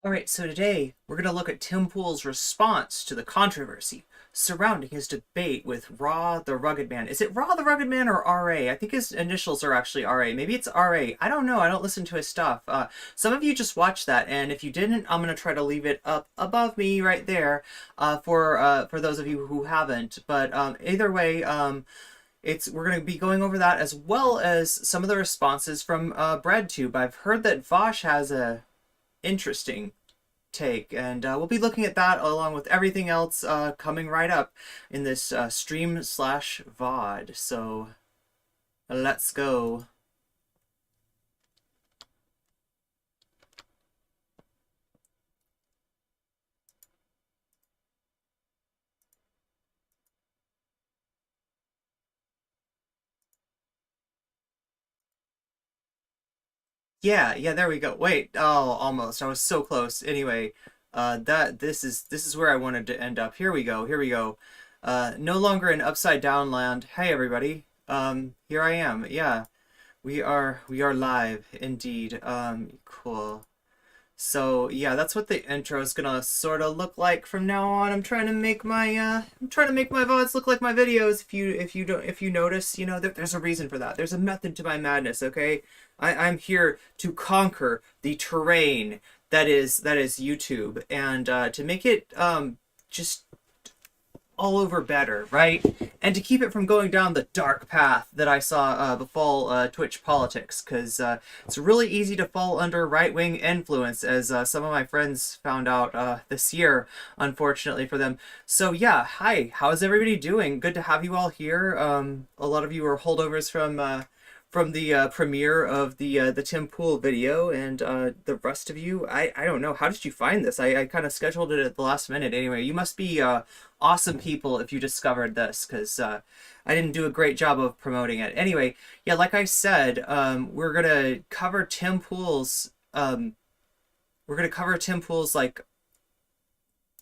All right, so today we're going to look at Tim Pool's response to the controversy surrounding his debate with Raw the Rugged Man. Is it Raw the Rugged Man or RA? I think his initials are actually RA. Maybe it's RA. I don't know. I don't listen to his stuff. Some of you just watched that, and if you didn't, I'm going to try to leave it up above me right there for those of you who haven't. But either way, we're going to be going over that as well as some of the responses from Breadtube. I've heard that Vosh has a interesting take, and we'll be looking at that along with everything else coming right up in this stream slash VOD. So let's go. Yeah, there we go. Wait, oh, almost. I was so close. Anyway, this is where I wanted to end up. Here we go. Here we go. No longer in upside down land. Hey everybody. Here I am. Yeah. We are live indeed. Cool. So yeah, that's what the intro is gonna sort of look like from now on. I'm trying to make my VODs look like my videos. If you notice, there's a reason for that. There's a method to my madness, okay? I'm here to conquer the terrain that is YouTube, and to make it just all over better, right? And to keep it from going down the dark path that I saw befall Twitch politics, because it's really easy to fall under right-wing influence, as some of my friends found out this year, unfortunately for them. So yeah, hi, how's everybody doing? Good to have you all here. A lot of you are holdovers from the premiere of the Tim Pool video, and the rest of you, I don't know, how did you find this? I kind of scheduled it at the last minute anyway. You must be awesome people if you discovered this, because I didn't do a great job of promoting it. Anyway, yeah, like I said, we're gonna cover Tim Pool's like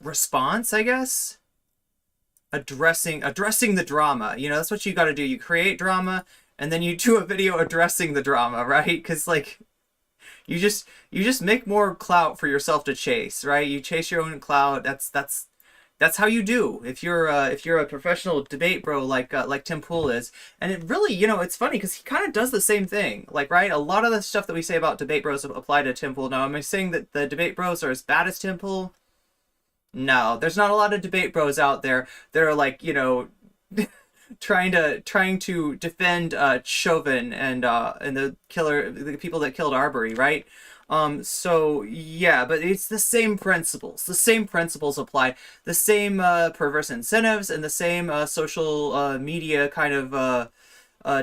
response, I guess, addressing the drama. That's what you got to do. You create drama, and then you do a video addressing the drama, right? Because like you just make more clout for yourself to chase, right? You chase your own clout. That's how you do if you're a professional debate bro like Tim Pool is. And it really, it's funny because he kind of does the same thing, like, right? A lot of the stuff that we say about debate bros apply to Tim Pool. Now, am I saying that the debate bros are as bad as Tim Pool? No, there's not a lot of debate bros out there that are like, trying to defend Chauvin and the people that killed Arbery, right? So yeah, but it's the same principles. The same principles apply. The same perverse incentives and the same social media kind of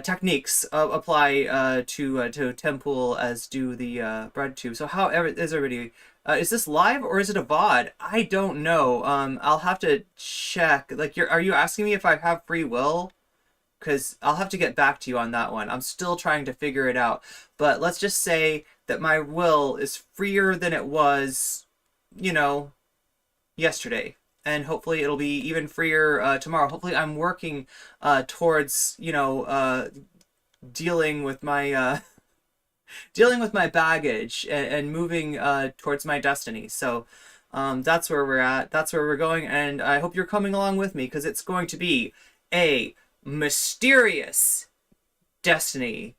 techniques apply to Temple as do the Breadtube. So how is everybody? Is this live or is it a VOD? I don't know. I'll have to check. Like, are you asking me if I have free will? Because I'll have to get back to you on that one. I'm still trying to figure it out. But let's just say that my will is freer than it was, yesterday. And hopefully it'll be even freer tomorrow. Hopefully I'm working towards, dealing with my dealing with my baggage and moving towards my destiny. So that's where we're at. That's where we're going. And I hope you're coming along with me, because it's going to be a mysterious destiny.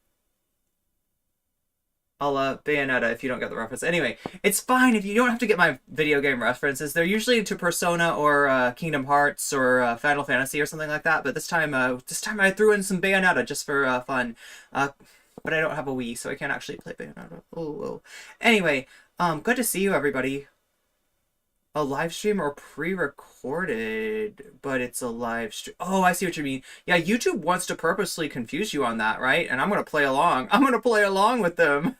I'll Bayonetta if you don't get the reference. Anyway, it's fine if you don't have to get my video game references. They're usually to Persona or Kingdom Hearts or Final Fantasy or something like that. But this time I threw in some Bayonetta just for fun. But I don't have a Wii, so I can't actually play Bayonetta. Oh. Anyway, good to see you, everybody. A live stream or pre-recorded, but it's a live stream. Oh, I see what you mean. Yeah, YouTube wants to purposely confuse you on that, right? And I'm gonna play along. I'm gonna play along with them.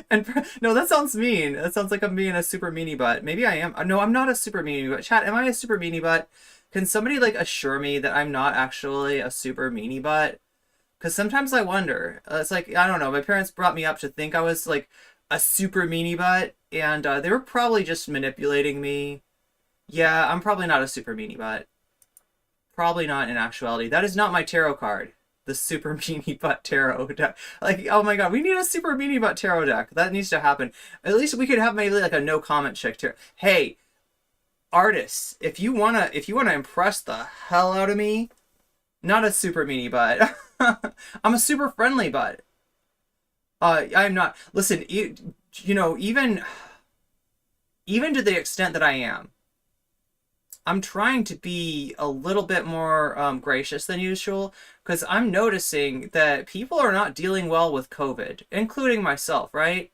And no, that sounds mean. That sounds like I'm being a super meanie butt. Maybe I am. No, I'm not a super meanie butt. Chat, am I a super meanie butt? Can somebody like assure me that I'm not actually a super meanie butt? Because sometimes I wonder. It's like, I don't know. My parents brought me up to think I was like a super meanie butt, and they were probably just manipulating me. Yeah, I'm probably not a super meanie butt. Probably not in actuality. That is not my tarot card. the super meanie butt tarot deck. Like, oh my god, we need a super meanie butt tarot deck. That needs to happen. At least we could have maybe like a no comment chick tarot. Hey, artists, if you wanna impress the hell out of me, not a super meanie butt. I'm a super friendly butt. I'm not. Listen, even to the extent that I am, I'm trying to be a little bit more gracious than usual because I'm noticing that people are not dealing well with COVID, including myself, right?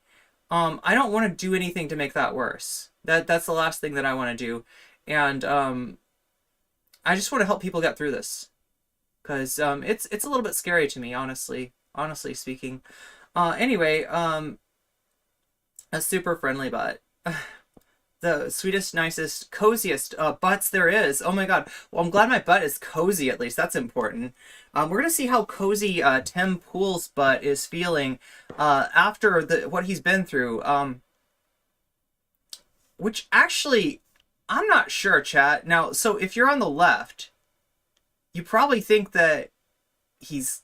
I don't want to do anything to make that worse. That's the last thing that I want to do, and I just want to help people get through this because it's a little bit scary to me, honestly. Honestly speaking. Anyway, a super friendly butt. The sweetest, nicest, coziest butts there is. Oh my god. Well, I'm glad my butt is cozy at least. That's important. We're gonna see how cozy Tim Pool's butt is feeling after what he's been through. Which actually, I'm not sure, chat. Now, so if you're on the left, you probably think that he's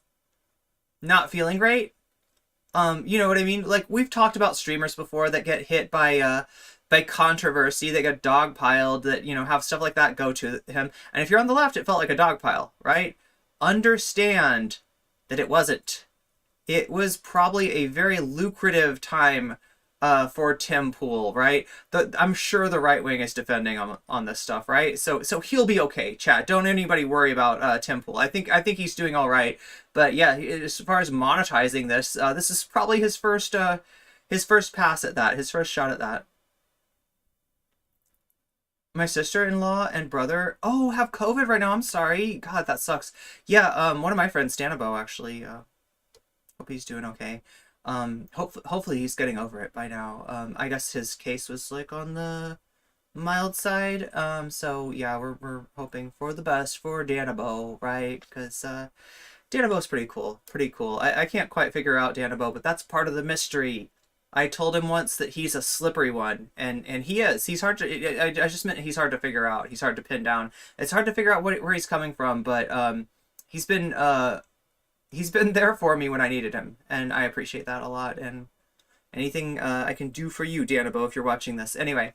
not feeling great. You know what I mean? Like, we've talked about streamers before that get hit by controversy, that get dogpiled, that, have stuff like that go to him. And if you're on the left, it felt like a dogpile, right? Understand that it wasn't. It was probably a very lucrative time for Tim Pool, right? I'm sure the right wing is defending on this stuff, right? So he'll be okay, chat. Don't anybody worry about Tim Pool. I think he's doing all right. But yeah, as far as monetizing this, this is probably his first pass at that, his first shot at that. My sister-in-law and brother, have COVID right now. I'm sorry. God, that sucks. Yeah, one of my friends, Stanabo, actually, hope he's doing okay. Hopefully he's getting over it by now. I guess his case was like on the mild side. So yeah, we're hoping for the best for Danabo, right? Because Danabo's pretty cool. Pretty cool. I can't quite figure out Danabo, but that's part of the mystery. I told him once that he's a slippery one, and he is. He's hard to. I just meant he's hard to figure out. He's hard to pin down. It's hard to figure out where he's coming from, but he's been there for me when I needed him, and I appreciate that a lot. And anything I can do for you, Danabo, if you're watching this. Anyway,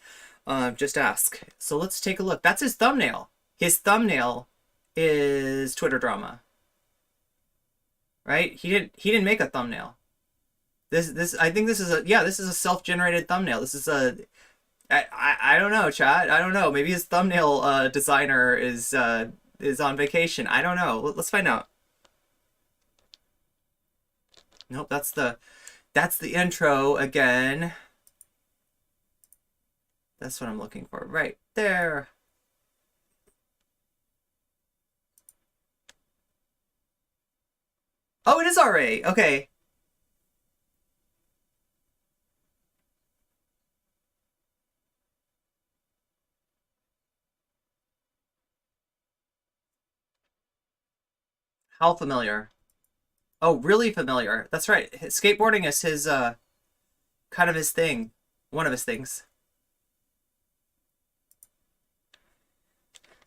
just ask. So let's take a look. That's his thumbnail. His thumbnail is Twitter drama. Right? He didn't make a thumbnail. This I think this is a self-generated thumbnail. This is I don't know, chat. I don't know. Maybe his thumbnail designer is on vacation. I don't know. Let's find out. Nope, that's the intro again. That's what I'm looking for right there. Oh, it is RA. Okay. How familiar? Oh, really familiar. That's right. Skateboarding is his kind of his thing. One of his things.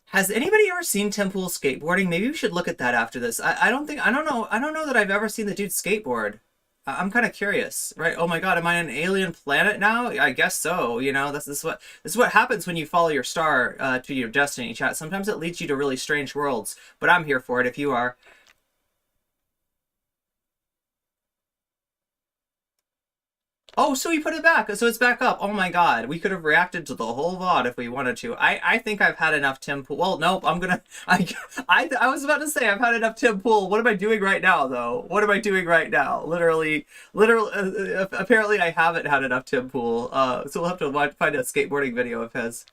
Has anybody ever seen Tim Pool skateboarding? Maybe we should look at that after this. I don't know that I've ever seen the dude skateboard. I'm kind of curious, right? Oh my god, am I on an alien planet now? I guess so. This is what happens when you follow your star to your destiny, chat. Sometimes it leads you to really strange worlds, but I'm here for it if you are. Oh, so he put it back. So it's back up. Oh my god. We could have reacted to the whole VOD if we wanted to. I think I've had enough Tim Pool. Well, nope. I was about to say I've had enough Tim Pool. What am I doing right now, though? What am I doing right now? Literally, apparently I haven't had enough Tim Pool. So we'll have to find a skateboarding video of his.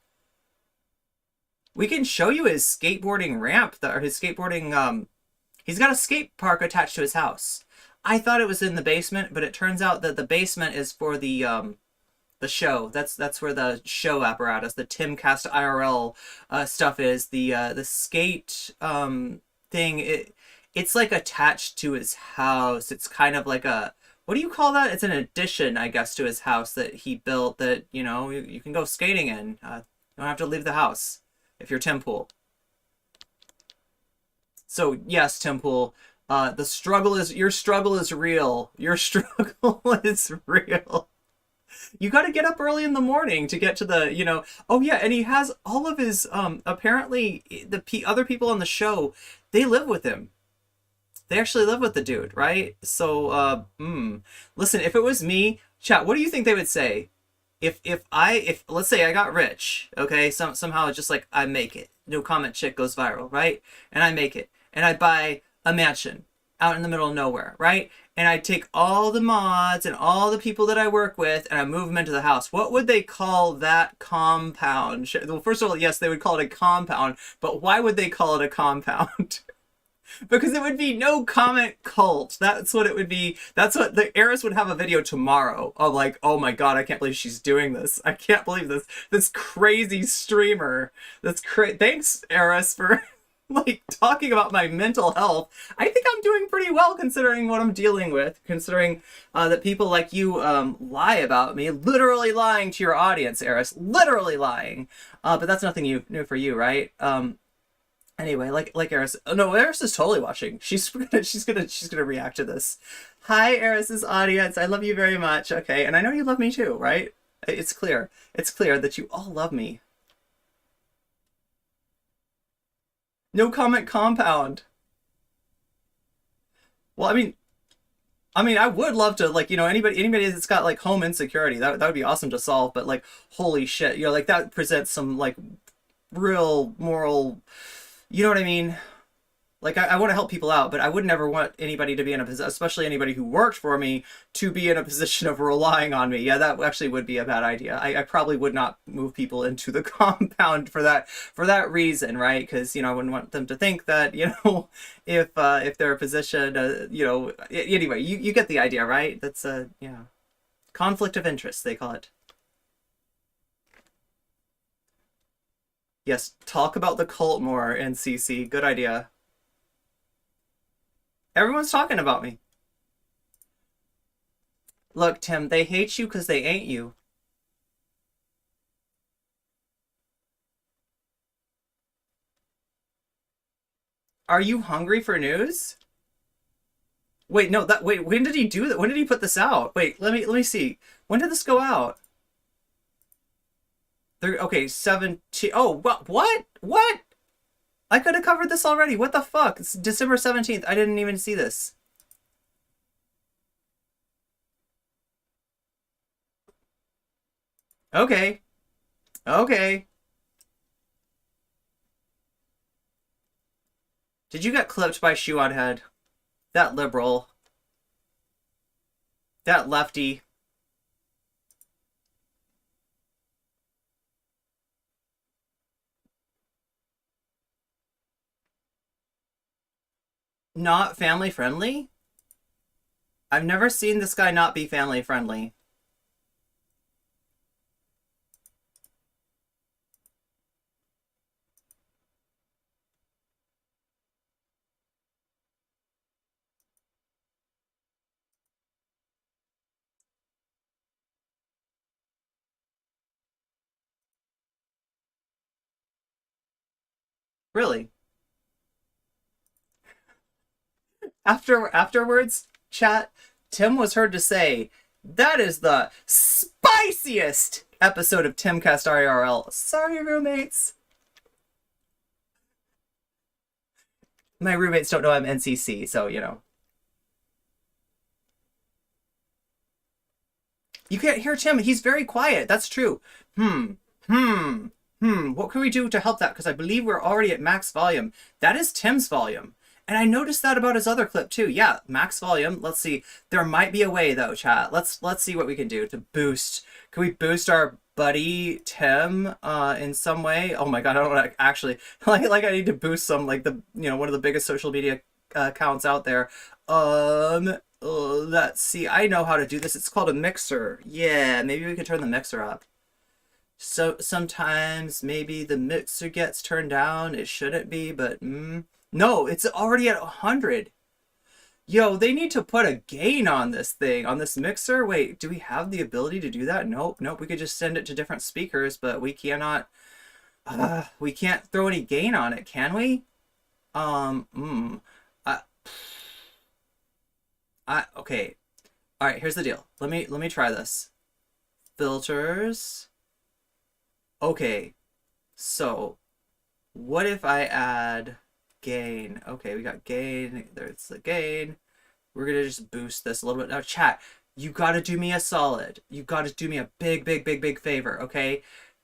We can show you his skateboarding ramp, or his skateboarding, he's got a skate park attached to his house. I thought it was in the basement, but it turns out that the basement is for the show. That's where the show apparatus, the Timcast IRL stuff is. The skate thing. It's like attached to his house. It's kind of like a, what do you call that? It's an addition, I guess, to his house that he built that you can go skating in. You don't have to leave the house if you're Tim Pool. So yes, Tim Pool. The struggle is your struggle is real. Your struggle is real. You got to get up early in the morning to get to the, oh yeah, and he has all of his apparently other people on the show, they live with him. They actually live with the dude, right? So listen, if it was me, chat, what do you think they would say? If let's say I got rich, okay, somehow just like I make it. No comment chick goes viral, right? And I make it. And I buy a mansion out in the middle of nowhere, right? And I take all the mods and all the people that I work with and I move them into the house. What would they call that compound? Well, first of all, yes, they would call it a compound, but why would they call it a compound? Because it would be no comment cult. That's what it would be. That's what the Eris would have a video tomorrow of like, oh my god, I can't believe she's doing this. I can't believe this crazy streamer. Thanks, Eris, for like talking about my mental health. I think I'm doing pretty well considering what I'm dealing with, considering that people like you lie about me, literally lying to your audience, Eris, literally lying. But that's nothing new for you, right? Anyway, like Eris. Oh, no, Eris is totally watching. She's gonna react to this. Hi, Eris's audience. I love you very much. Okay, and I know you love me too, right? It's clear. It's clear that you all love me. No comment compound. Well, I would love to, like, anybody that's got like home insecurity, that would be awesome to solve. But like, holy shit, like that presents some like real moral. You know what I mean? Like, I want to help people out, but I would never want anybody to be in a position, especially anybody who worked for me, to be in a position of relying on me. Yeah, that actually would be a bad idea. I probably would not move people into the compound for that reason, right? Because, I wouldn't want them to think that, if they're a position, anyway, you get the idea, right? That's, conflict of interest, they call it. Yes, talk about the cult more, NCC. Good idea. Everyone's talking about me. Look, Tim, they hate you because they ain't you. Are you hungry for news? Wait, no, wait, when did he do that? When did he put this out? Wait, let me see. When did this go out? Okay, 17. Oh, what? What? I could have covered this already. What the fuck? It's December 17th. I didn't even see this. Okay. Okay. Did you get clipped by Shoe on Head? That liberal. That lefty. Not family friendly? I've never seen this guy not be family friendly. Really? Afterwards, chat, Tim was heard to say, that is the spiciest episode of Timcast IRL. Sorry, roommates. My roommates don't know I'm NCC, so, You can't hear Tim. He's very quiet. That's true. What can we do to help that? Because I believe we're already at max volume. That is Tim's volume. And I noticed that about his other clip too. Yeah, max volume. Let's see. There might be a way though, chat. Let's see what we can do to boost. Can we boost our buddy Tim in some way? Oh my god, I don't want to actually like I need to boost some like the one of the biggest social media accounts out there. Let's see. I know how to do this. It's called a mixer. Yeah, maybe we can turn the mixer up. So sometimes maybe the mixer gets turned down. It shouldn't be, but no, it's already at 100. Yo, they need to put a gain on this thing, on this mixer. Wait, do we have the ability to do that? Nope. We could just send it to different speakers, but we cannot, we can't throw any gain on it, can we? Okay. All right, here's the deal. Let me try this. Filters. Okay. So, what if I add gain? Okay, we got gain. There's the gain. We're gonna just boost this a little bit. Now, chat, you gotta do me a solid. You gotta do me a big, big, big, big favor, okay?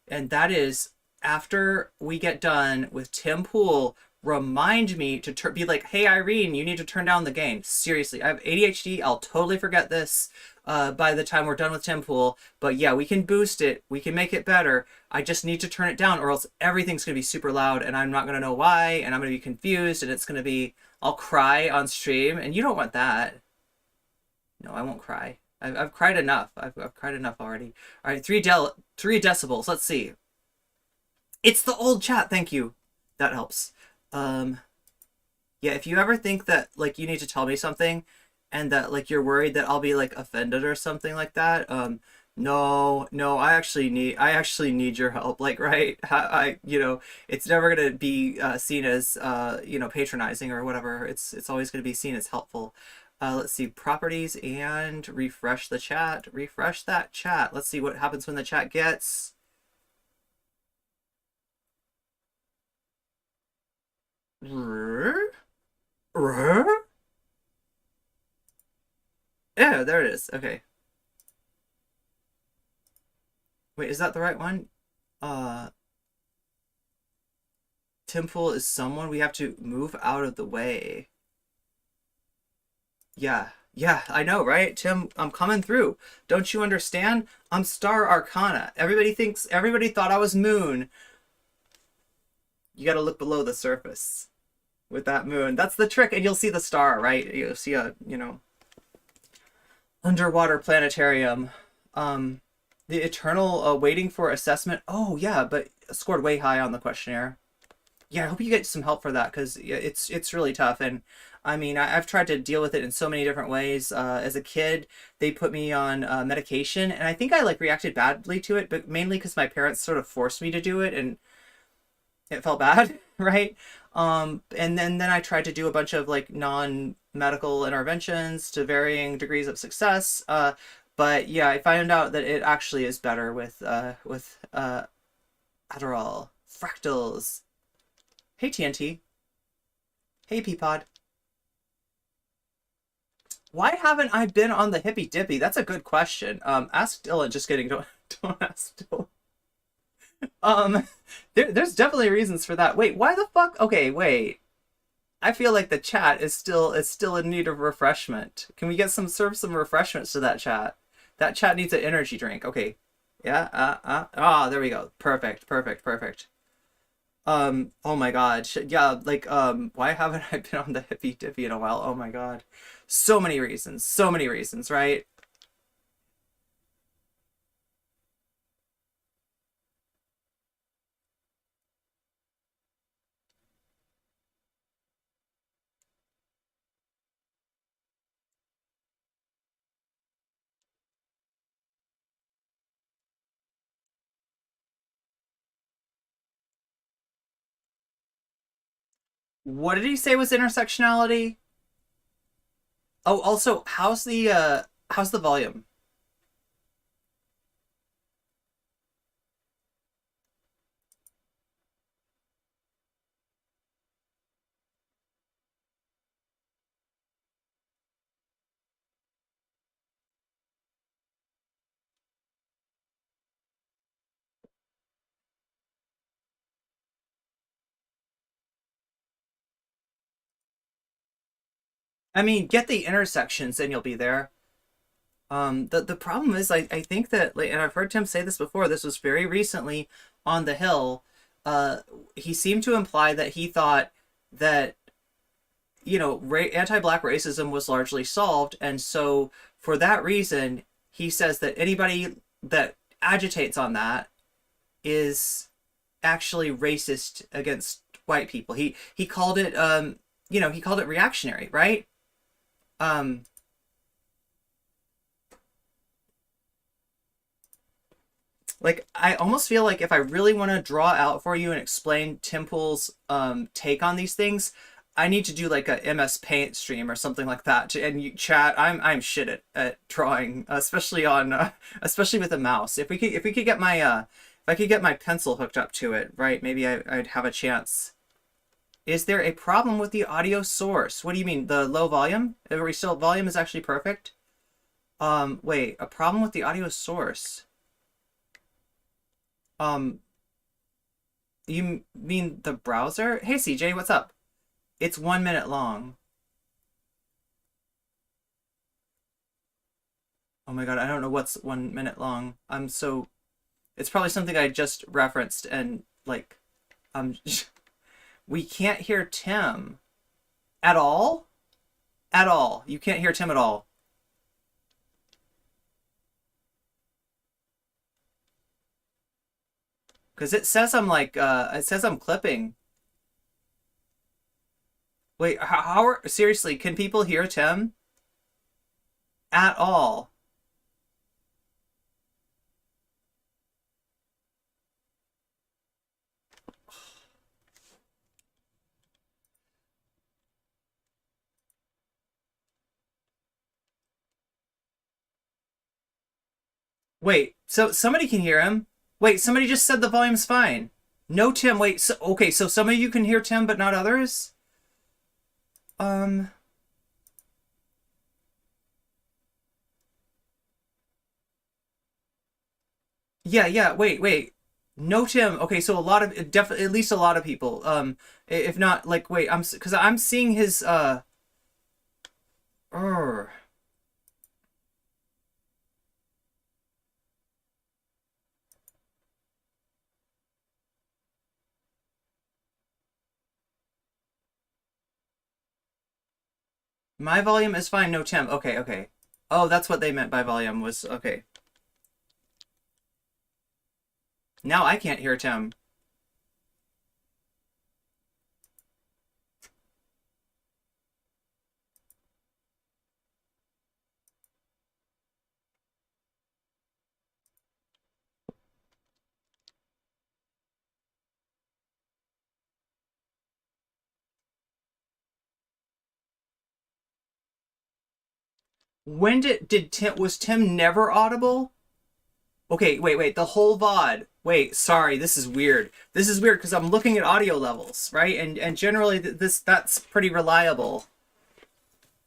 And that is after we get done with Tim Pool, remind me to be like, hey, Irene, you need to turn down the gain. Seriously, I have ADHD. I'll totally forget this by the time we're done with Tim Pool. But yeah, we can boost it. We can make it better. I just need to turn it down or else everything's going to be super loud and I'm not going to know why and I'm going to be confused and it's going to be, I'll cry on stream and you don't want that. No, I won't cry. I've cried enough. I've cried enough already. All right, 3 decibels. Let's see. It's the old chat. Thank you. That helps. Um, yeah, if you ever think that like you need to tell me something and that like you're worried that I'll be like offended or something like that, no, no, I actually need your help. Like, right? It's never gonna be seen as patronizing or whatever. It's always gonna be seen as helpful. Let's see, properties and refresh the chat. Refresh that chat. Let's see what happens when the chat gets. Yeah, there it is. Okay. Wait, is that the right one? Uh, Temple is someone we have to move out of the way. Yeah, yeah, I know, right? Tim, I'm coming through. Don't you understand? I'm Star Arcana. Everybody thought I was Moon. You gotta look below the surface with that moon. That's the trick, and you'll see the star, right? You'll see underwater planetarium. Um, the eternal waiting for assessment. Oh yeah, but scored way high on the questionnaire. Yeah, I hope you get some help for that because yeah, it's really tough. And I mean, I've tried to deal with it in so many different ways. As a kid, they put me on medication, and I think I like reacted badly to it, but mainly because my parents sort of forced me to do it, and it felt bad, right? And then I tried to do a bunch of like non-medical interventions to varying degrees of success. But yeah, I found out that it actually is better with Adderall, fractals. Hey TNT. Hey Peapod. Why haven't I been on the hippy dippy? That's a good question. Ask Dylan. Just kidding. Don't ask Dylan. Um, there's definitely reasons for that. Wait, why the fuck? Okay, wait. I feel like the chat is still in need of refreshment. Can we get serve some refreshments to that chat? That chat needs an energy drink. Okay. Yeah. There we go. Perfect. Perfect. Perfect. Oh my God. Yeah. Like, why haven't I been on the hippy dippy in a while? Oh my God. So many reasons. So many reasons. Right. What did he say was intersectionality? Oh, also, how's the volume? I mean, get the intersections and you'll be there. The problem is I think that like, and I've heard Tim say this before, this was very recently on the Hill. He seemed to imply that he thought that, anti-black racism was largely solved, and so for that reason, he says that anybody that agitates on that is actually racist against white people. He called it he called it reactionary, right? Um, like I almost feel like if I really want to draw out for you and explain Temple's take on these things, I need to do like a MS Paint stream or something like that. And you chat. I'm shit at drawing, especially on especially with a mouse. If we could get my if I could get my pencil hooked up to it, right? Maybe I'd have a chance. Is there a problem with the audio source? What do you mean? The low volume? Are we still volume is actually perfect? Wait, a problem with the audio source. Um, you mean the browser? Hey CJ, what's up? It's 1 minute long. Oh my god, I don't know what's 1 minute long. It's probably something I just referenced and like, um, we can't hear Tim at all? At all. You can't hear Tim at all. Because it says I'm like, it says I'm clipping. Wait, seriously, can people hear Tim? At all? Wait, so somebody can hear him? Wait, somebody just said the volume's fine. No, Tim, wait, so, okay, so some of you can hear Tim, but not others? Um, yeah, wait. No, Tim. Okay, so a lot of, definitely, at least a lot of people. If not, like, wait, because I'm seeing his, er, my volume is fine, no, Tim. Okay. Oh, that's what they meant by volume was, okay. Now I can't hear Tim. When did Tim, was Tim never audible? Okay, wait, the whole VOD. Wait, sorry, this is weird. This is weird because I'm looking at audio levels, right? And generally that's pretty reliable.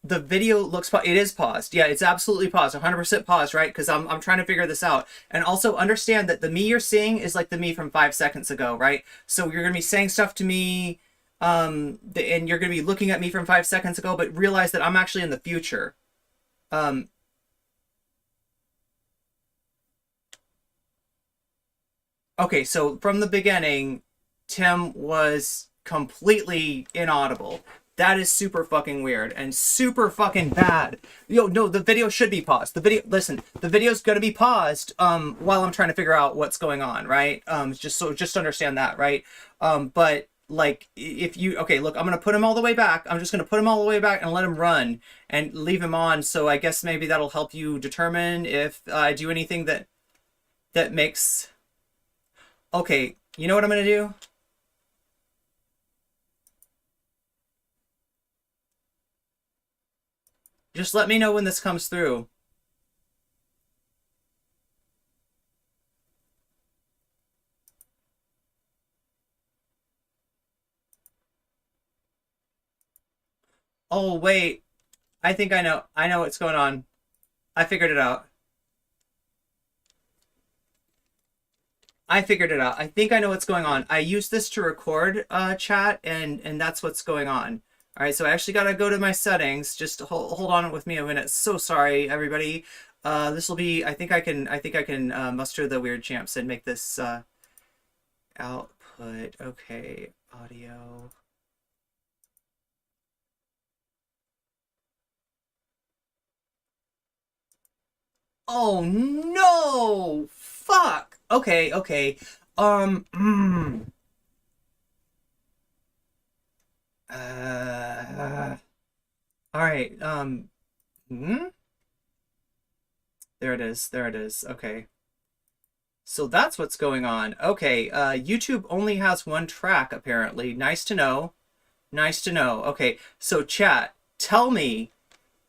The video looks it is paused. Yeah, it's absolutely paused, 100% paused, right? Because I'm trying to figure this out. And also understand that the me you're seeing is like the me from 5 seconds ago, right? So you're gonna be saying stuff to me, and you're gonna be looking at me from 5 seconds ago, but realize that I'm actually in the future. Um, okay, so from the beginning, Tim was completely inaudible. That is super fucking weird and super fucking bad. Yo, no, the video should be paused. Listen, the video's gonna be paused while I'm trying to figure out what's going on, right? Just understand that, right? But like if you okay, look, I'm gonna put him all the way back. I'm just gonna put him all the way back and let him run and leave him on. So I guess maybe that'll help you determine if I do anything that makes. Okay, you know what I'm gonna do? Just let me know when this comes through. Oh, wait. I think I know. I know what's going on. I figured it out. I figured it out. I think I know what's going on. I used this to record chat and that's what's going on. All right, so I actually got to go to my settings. Just hold on with me a minute. So sorry, everybody. This will be I think I can muster the weird champs and make this output. Okay, audio. Oh no! Fuck. Okay. Um. Mm, uh. All right. Hmm? There it is. There it is. Okay. So that's what's going on. Okay. YouTube only has one track apparently. Nice to know. Nice to know. Okay, so chat, tell me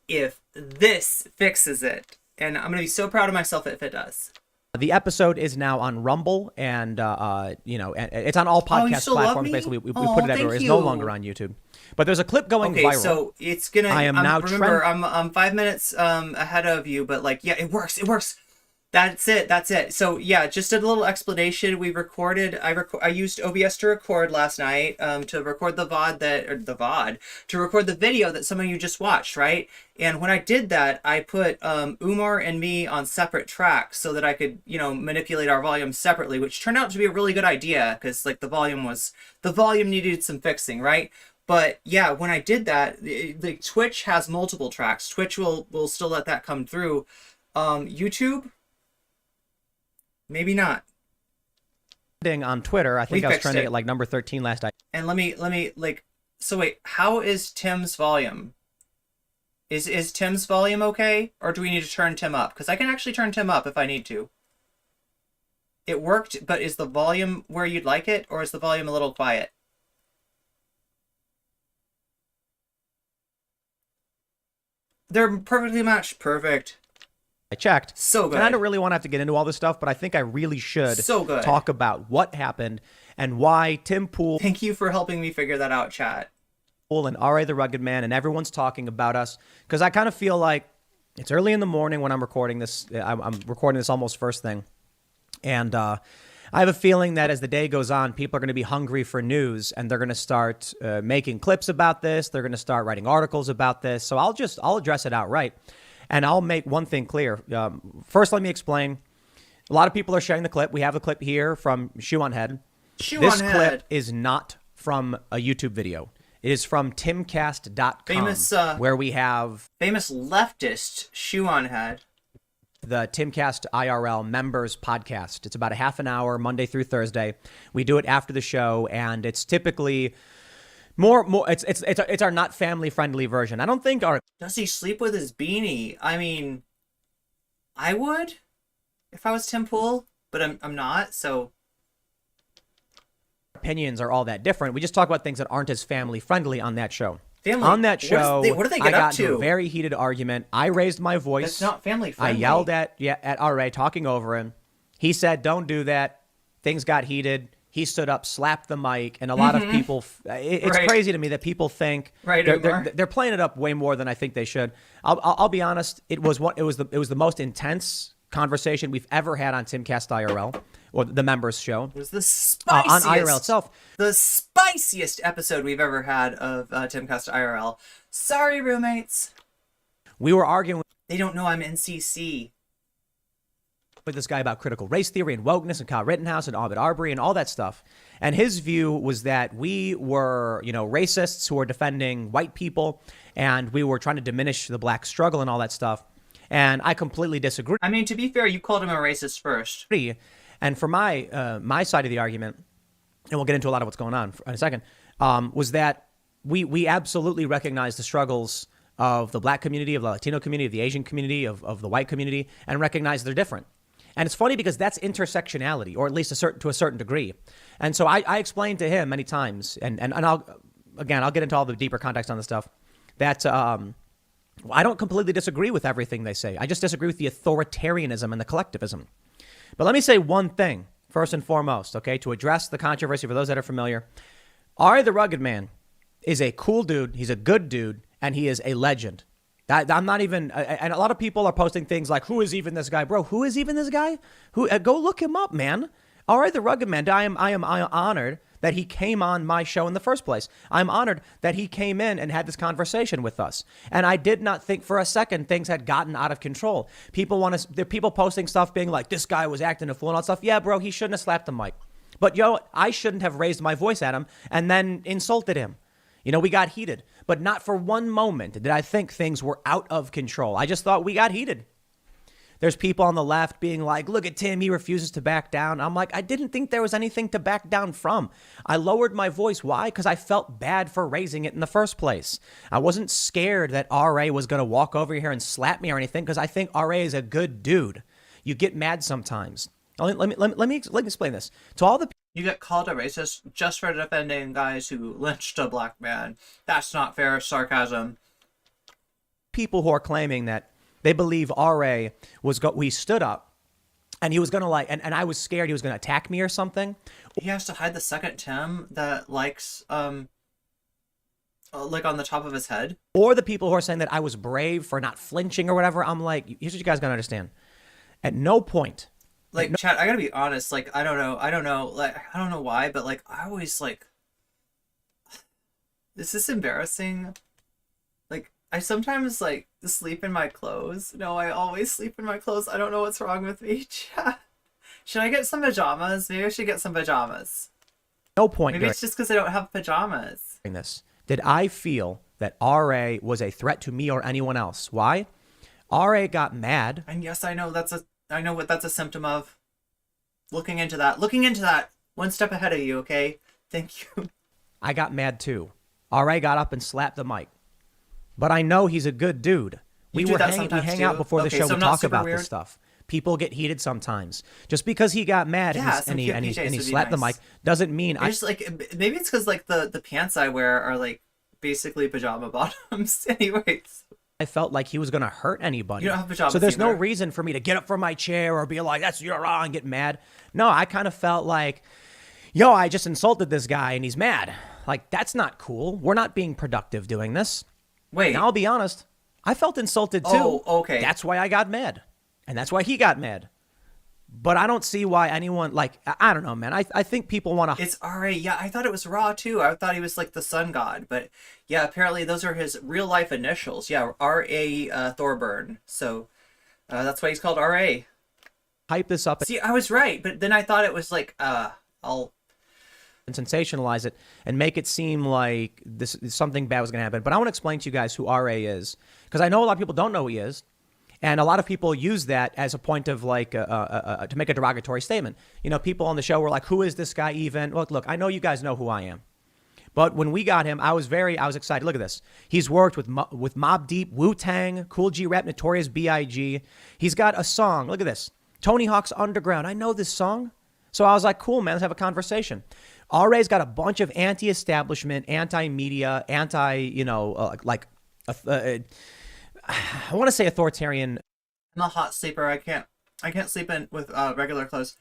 if this fixes it. And I'm going to be so proud of myself if it does. The episode is now on Rumble, and it's on all podcast platforms. Basically, we put it everywhere. It's no longer on YouTube, but there's a clip going viral. Okay, so it's gonna. I'm 5 minutes ahead of you, but like, yeah, it works. It works. That's it. So yeah, just a little explanation. We recorded. I used OBS to record last night. To record the VOD to record the video that some of you just watched, right? And when I did that, I put Umar and me on separate tracks so that I could, manipulate our volume separately, which turned out to be a really good idea because like the volume needed some fixing, right? But yeah, when I did that, the Twitch has multiple tracks. Twitch will still let that come through. YouTube. Maybe not. On Twitter, I think I was trending at like number 13 last night. And let me like. So wait, how is Tim's volume? Is Tim's volume okay, or do we need to turn Tim up? Because I can actually turn Tim up if I need to. It worked, but is the volume where you'd like it, or is the volume a little quiet? They're perfectly matched. Perfect. I checked. So good. And I don't really want to have to get into all this stuff, but I think I really should talk about what happened and why Tim Pool... Thank you for helping me figure that out, chat. ...and R.A. the Rugged Man, and everyone's talking about us, because I kind of feel like it's early in the morning when I'm recording this. I'm recording this almost first thing. And I have a feeling that as the day goes on, people are going to be hungry for news, and they're going to start making clips about this. They're going to start writing articles about this. So I'll address it outright. And I'll make one thing clear. First, let me explain. A lot of people are sharing the clip. We have a clip here from Shoe on Head. This clip is not from a YouTube video. It is from Timcast.com, where we have... Famous leftist Shoe on Head. The Timcast IRL members podcast. It's about a half an hour, Monday through Thursday. We do it after the show, and it's typically... It's our not family friendly version. I don't think our... Does he sleep with his beanie? I mean, I would if I was Tim Pool, but I'm not, so... Opinions are all that different. We just talk about things that aren't as family friendly on that show. On that show, what do they get I got up to? into a very heated argument. I raised my voice. That's not family friendly. I yelled at RA, talking over him. He said, "Don't do that." Things got heated. He stood up, slapped the mic, and a lot of people... It's crazy to me that people think they're playing it up way more than I think they should. I'll be honest. It was the most intense conversation we've ever had on Timcast IRL, or the members show. It was the spiciest on IRL itself. The spiciest episode we've ever had of Timcast IRL. Sorry, roommates. We were arguing. They don't know I'm NCC. With this guy about critical race theory and wokeness and Kyle Rittenhouse and Ahmed Arbery and all that stuff. And his view was that we were, racists who were defending white people, and we were trying to diminish the black struggle and all that stuff. And I completely disagree. I mean, to be fair, you called him a racist first. And for my side of the argument, and we'll get into a lot of what's going on in a second, was that we absolutely recognize the struggles of the black community, of the Latino community, of the Asian community, of the white community, and recognize they're different. And it's funny because that's intersectionality, or at least to a certain degree. And so I explained to him many times, and I'll get into all the deeper context on the stuff, that I don't completely disagree with everything they say. I just disagree with the authoritarianism and the collectivism. But let me say one thing, first and foremost, okay, to address the controversy for those that are familiar. R.A. the Rugged Man is a cool dude, he's a good dude, and he is a legend. I'm not even, and a lot of people are posting things like, who is even this guy? Bro, who is even this guy? Go look him up, man. R.A. the Rugged Man, I am honored that he came on my show in the first place. I'm honored that he came in and had this conversation with us. And I did not think for a second things had gotten out of control. There are people posting stuff being like, this guy was acting a fool and all that stuff. Yeah, bro, he shouldn't have slapped the mic. But I shouldn't have raised my voice at him and then insulted him. We got heated, but not for one moment did I think things were out of control. I just thought we got heated. There's people on the left being like, look at Tim, he refuses to back down. I'm like, I didn't think there was anything to back down from. I lowered my voice. Why? Because I felt bad for raising it in the first place. I wasn't scared that RA was going to walk over here and slap me or anything, because I think RA is a good dude. You get mad sometimes. Let me explain this. To all the You get called a racist just for defending guys who lynched a black man. That's not fair sarcasm. People who are claiming that they believe RA we stood up and he was going to like, and I was scared he was going to attack me or something. He has to hide the second Tim that likes, like on the top of his head. Or the people who are saying that I was brave for not flinching or whatever. I'm like, here's what you guys got to understand. At no point. Like, Chad, I gotta be honest, like, I don't know, like, I don't know why, but, like, I always, like, is this embarrassing? Like, I sometimes, like, sleep in my clothes. No, I always sleep in my clothes. I don't know what's wrong with me, Chad. Should I get some pajamas? Maybe I should get some pajamas. No point. Maybe it's just because I don't have pajamas. This. Did I feel that RA was a threat to me or anyone else? Why? RA got mad. And yes, I know I know what that's a symptom of. Looking into that. One step ahead of you, okay? Thank you. I got mad too. RA got up and slapped the mic. But I know he's a good dude. We hang out before the show. We talk about this stuff. People get heated sometimes. Just because he got mad and he slapped the mic doesn't mean just like maybe it's because like the pants I wear are like basically pajama bottoms. Anyways. I felt like he was going to hurt anybody. You don't have pajamas. So there's no reason for me to get up from my chair or be like, you're wrong, and get mad. No, I kind of felt like, I just insulted this guy and he's mad. Like, that's not cool. We're not being productive doing this. Wait. Now, I'll be honest. I felt insulted too. Oh, okay. That's why I got mad. And that's why he got mad. But I don't see why anyone, like, I don't know, man. I think people want to... It's RA. Yeah, I thought it was Raw, too. I thought he was, like, the sun god. But, yeah, apparently those are his real-life initials. Yeah, R.A. Thorburn. So, that's why he's called R.A. Hype this up. See, I was right. But then I thought it was, like, I'll... and sensationalize it and make it seem like something bad was going to happen. But I want to explain to you guys who RA is. Because I know a lot of people don't know who he is. And a lot of people use that as a point of like to make a derogatory statement. People on the show were like, who is this guy even? Look, I know you guys know who I am. But when we got him, I was excited. Look at this. He's worked with Mobb Deep, Wu-Tang, Cool G Rap, Notorious B.I.G. He's got a song. Look at this. Tony Hawk's Underground. I know this song. So I was like, cool, man, let's have a conversation. RA's got a bunch of anti-establishment, anti-media, I want to say authoritarian. I'm a hot sleeper. I can't sleep in with regular clothes.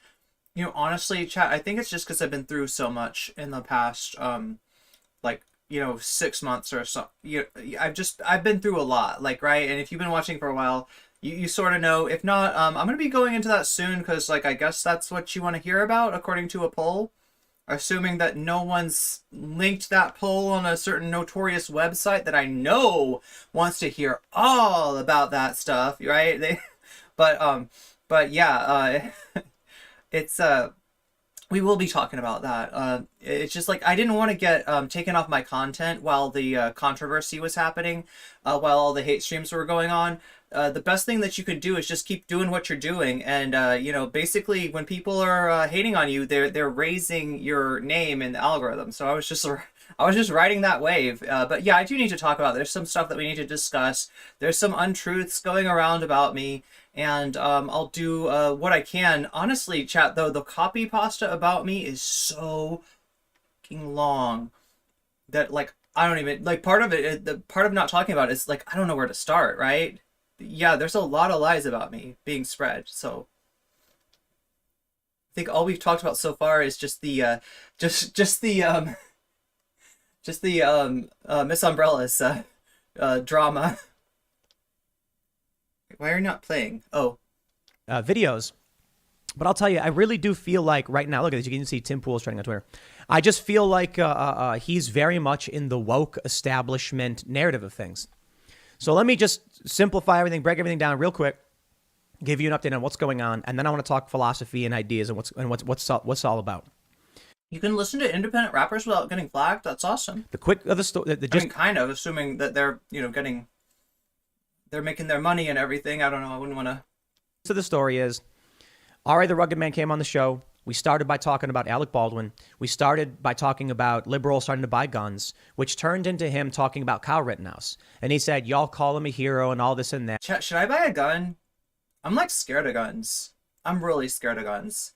Honestly, chat, I think it's just because I've been through so much in the past, 6 months or so. I've been through a lot, like, right? And if you've been watching for a while, you sort of know. If not, I'm going to be going into that soon because, like, I guess that's what you want to hear about, according to a poll. Assuming that no one's linked that poll on a certain notorious website that I know wants to hear all about that stuff, right? But yeah, it's we will be talking about that. It's just like I didn't want to get taken off my content while the controversy was happening, while all the hate streams were going on. The best thing that you could do is just keep doing what you're doing, and basically when people are hating on you, they're raising your name in the algorithm. So I was just riding that wave. But yeah, I do need to talk about it. There's some stuff that we need to discuss. There's some untruths going around about me, and I'll do what I can. Honestly, chat, though, the copy pasta about me is so fucking long that like I don't even like part of it. The part of not talking about it is like I don't know where to start. Right? Yeah, there's a lot of lies about me being spread. So I think all we've talked about so far is just the Miss Umbrella's drama. Why are you not playing? Videos. But I'll tell you, I really do feel like right now, look at this, you can see Tim Pool's trending on Twitter. I just feel like he's very much in the woke establishment narrative of things. So let me just simplify everything, break everything down real quick, give you an update on what's going on, and then I want to talk philosophy and ideas and what's all about. You can listen to independent rappers without getting flagged. That's awesome. The quick of the story. Kind of assuming that they're they're making their money and everything. I don't know. I wouldn't want to. So the story is, R.A. the Rugged Man came on the show. We started by talking about Alec Baldwin. We started by talking about liberals starting to buy guns, which turned into him talking about Kyle Rittenhouse. And he said, y'all call him a hero and all this and that. Should I buy a gun? I'm like scared of guns. I'm really scared of guns.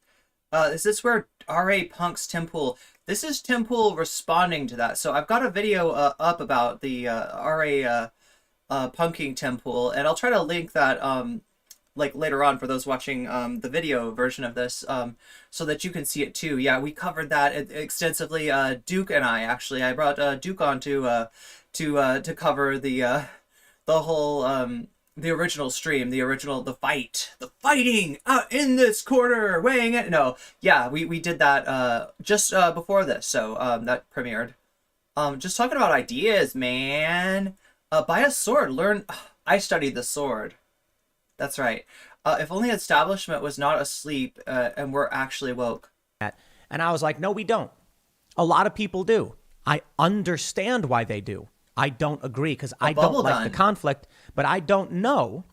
Is this where RA punks Tim Pool? This is Tim Pool responding to that. So I've got a video up about the RA punking Tim Pool, and I'll try to link that like later on for those watching the video version of this, so that you can see it too. Yeah, we covered that extensively. Duke and I actually, I brought Duke on to cover the whole the original stream, the fighting out in this corner, weighing it. No, yeah, we did that just before this, so that premiered. Just talking about ideas, man. Buy a sword. Learn. I studied the sword. That's right. If only establishment was not asleep and we're actually woke. And I was like, no, we don't. A lot of people do. I understand why they do. I don't agree because I don't like the conflict, but I don't know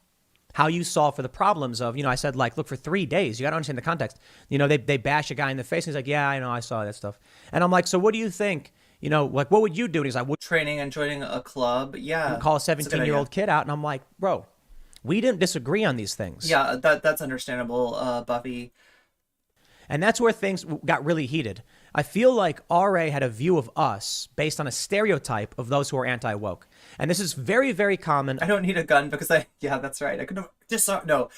how you solve for the problems of, I said, like, look, for 3 days, you got to understand the context. They bash a guy in the face and he's like, yeah, I know, I saw that stuff. And I'm like, so what do you think? Like, what would you do? And he's like, training and joining a club. Yeah. Call a 17-year-old kid out. And I'm like, bro, we didn't disagree on these things. Yeah, that's understandable, Buffy. And that's where things got really heated. I feel like RA had a view of us based on a stereotype of those who are anti-woke. And this is very, very common. I don't need a gun because yeah, that's right. I could just, no.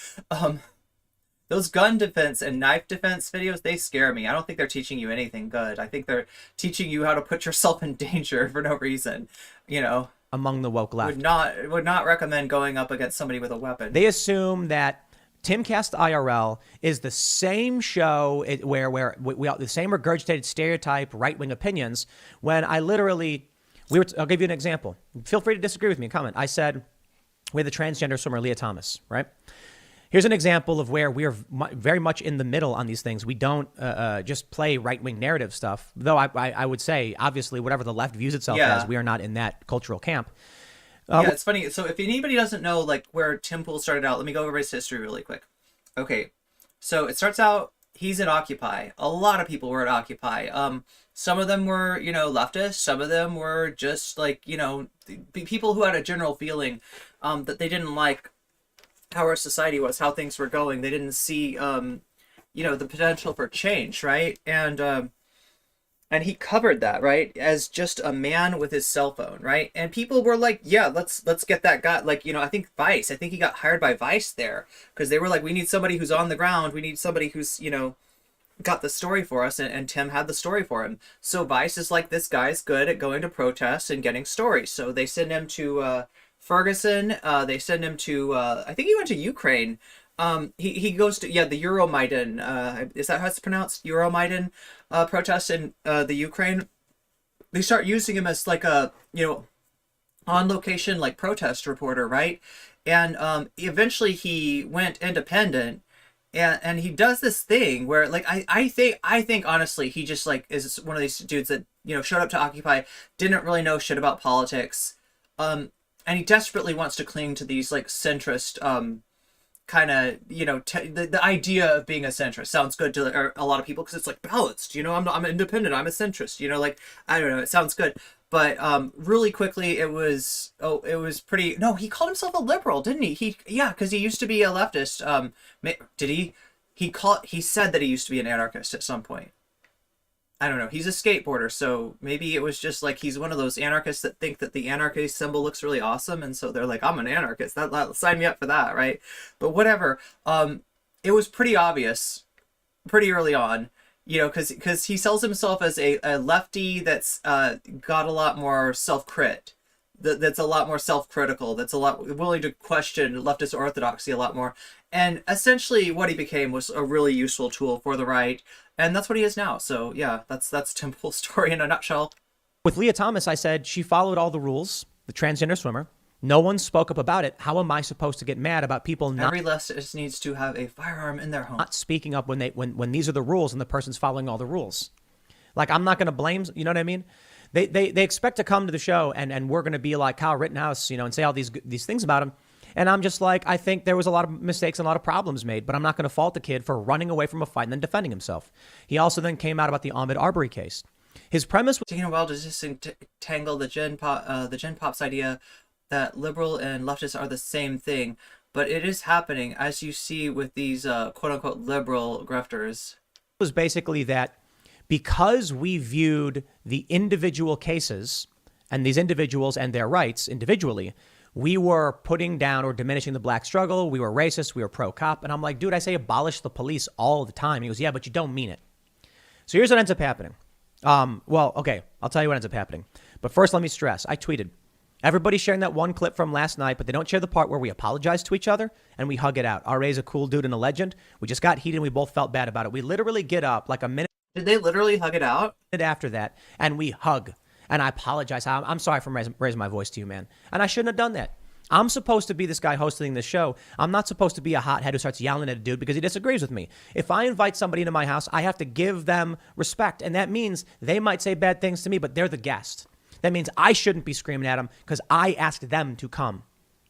Those gun defense and knife defense videos, they scare me. I don't think they're teaching you anything good. I think they're teaching you how to put yourself in danger for no reason, Among the woke left. Would not recommend going up against somebody with a weapon. They assume that Timcast IRL is the same show where we the same regurgitated stereotype right-wing opinions, when I literally, I'll give you an example. Feel free to disagree with me and comment. I said, we're the transgender swimmer, Leah Thomas, right? Here's an example of where we're very much in the middle on these things. We don't just play right-wing narrative stuff, though I would say, obviously, whatever the left views itself as, we are not in that cultural camp. Yeah, it's funny. So if anybody doesn't know, like, where Tim Pool started out, let me go over his history really quick. Okay, so it starts out, he's at Occupy. A lot of people were at Occupy. Some of them were, leftists. Some of them were just, like, people who had a general feeling that they didn't like how our society was, how things were going. They didn't see, the potential for change, right? And he covered that, right, as just a man with his cell phone, right? And people were like, yeah, let's get that guy. Like, I think Vice, he got hired by Vice there because they were like, we need somebody who's on the ground. We need somebody who's, got the story for us. And Tim had the story for him. So Vice is like, this guy's good at going to protests and getting stories. So they send him to Ferguson. They send him to, I think he went to Ukraine. He goes to, the Euromaidan, is that how it's pronounced? Euromaidan protests in the Ukraine. They start using him as like a, on location, like, protest reporter, right? And eventually he went independent, and he does this thing where, like, I think honestly he just, like, is one of these dudes that, showed up to Occupy, didn't really know shit about politics, and he desperately wants to cling to these, like, centrist kind of, the idea of being a centrist sounds good to a lot of people because it's, like, balanced, I'm independent, I'm a centrist, like, I don't know, it sounds good. But really quickly it was pretty, no, he called himself a liberal, didn't he? Because he used to be a leftist. Did he? He said that he used to be an anarchist at some point. I don't know. He's a skateboarder, so maybe it was just like he's one of those anarchists that think that the anarchy symbol looks really awesome, and so they're like, I'm an anarchist. That sign me up for that, right? But whatever. It was pretty obvious, pretty early on, because he sells himself as a lefty that's got a lot more self-crit, that's a lot more self-critical, that's a lot willing to question leftist orthodoxy a lot more. And essentially what he became was a really useful tool for the right. And that's what he is now. So yeah, that's Tim Pool's story in a nutshell. With Leah Thomas, I said she followed all the rules, the transgender swimmer. No one spoke up about it. How am I supposed to get mad about people not... Every leftist needs to have a firearm in their home. Not speaking up when these are the rules and the person's following all the rules. Like, I'm not going to blame, you know what I mean? They expect to come to the show and we're going to be like Kyle Rittenhouse, and say all these things about him. And I'm just like, I think there was a lot of mistakes and a lot of problems made, but I'm not going to fault the kid for running away from a fight and then defending himself. He also then came out about the Ahmaud Arbery case. His premise was taking a while to disentangle the Gen Pop's idea that liberal and leftist are the same thing, but it is happening, as you see with these quote-unquote liberal grifters. was basically that because we viewed the individual cases and these individuals and their rights individually, we were putting down or diminishing the black struggle. We were racist. We were pro-cop. And I'm like, dude, I say abolish the police all the time. And he goes, yeah, but you don't mean it. So here's what ends up happening. Well, okay, I'll tell you what ends up happening. But first, let me stress, I tweeted, everybody's sharing that one clip from last night, but they don't share the part where we apologize to each other and we hug it out. RA's a cool dude and a legend. We just got heated and we both felt bad about it. We literally get up like a minute. Did they literally hug it out? After that, and we hug. And I apologize. I'm sorry for raising my voice to you, man. And I shouldn't have done that. I'm supposed to be this guy hosting this show. I'm not supposed to be a hothead who starts yelling at a dude because he disagrees with me. If I invite somebody into my house, I have to give them respect. And that means they might say bad things to me, but they're the guest. That means I shouldn't be screaming at them because I asked them to come.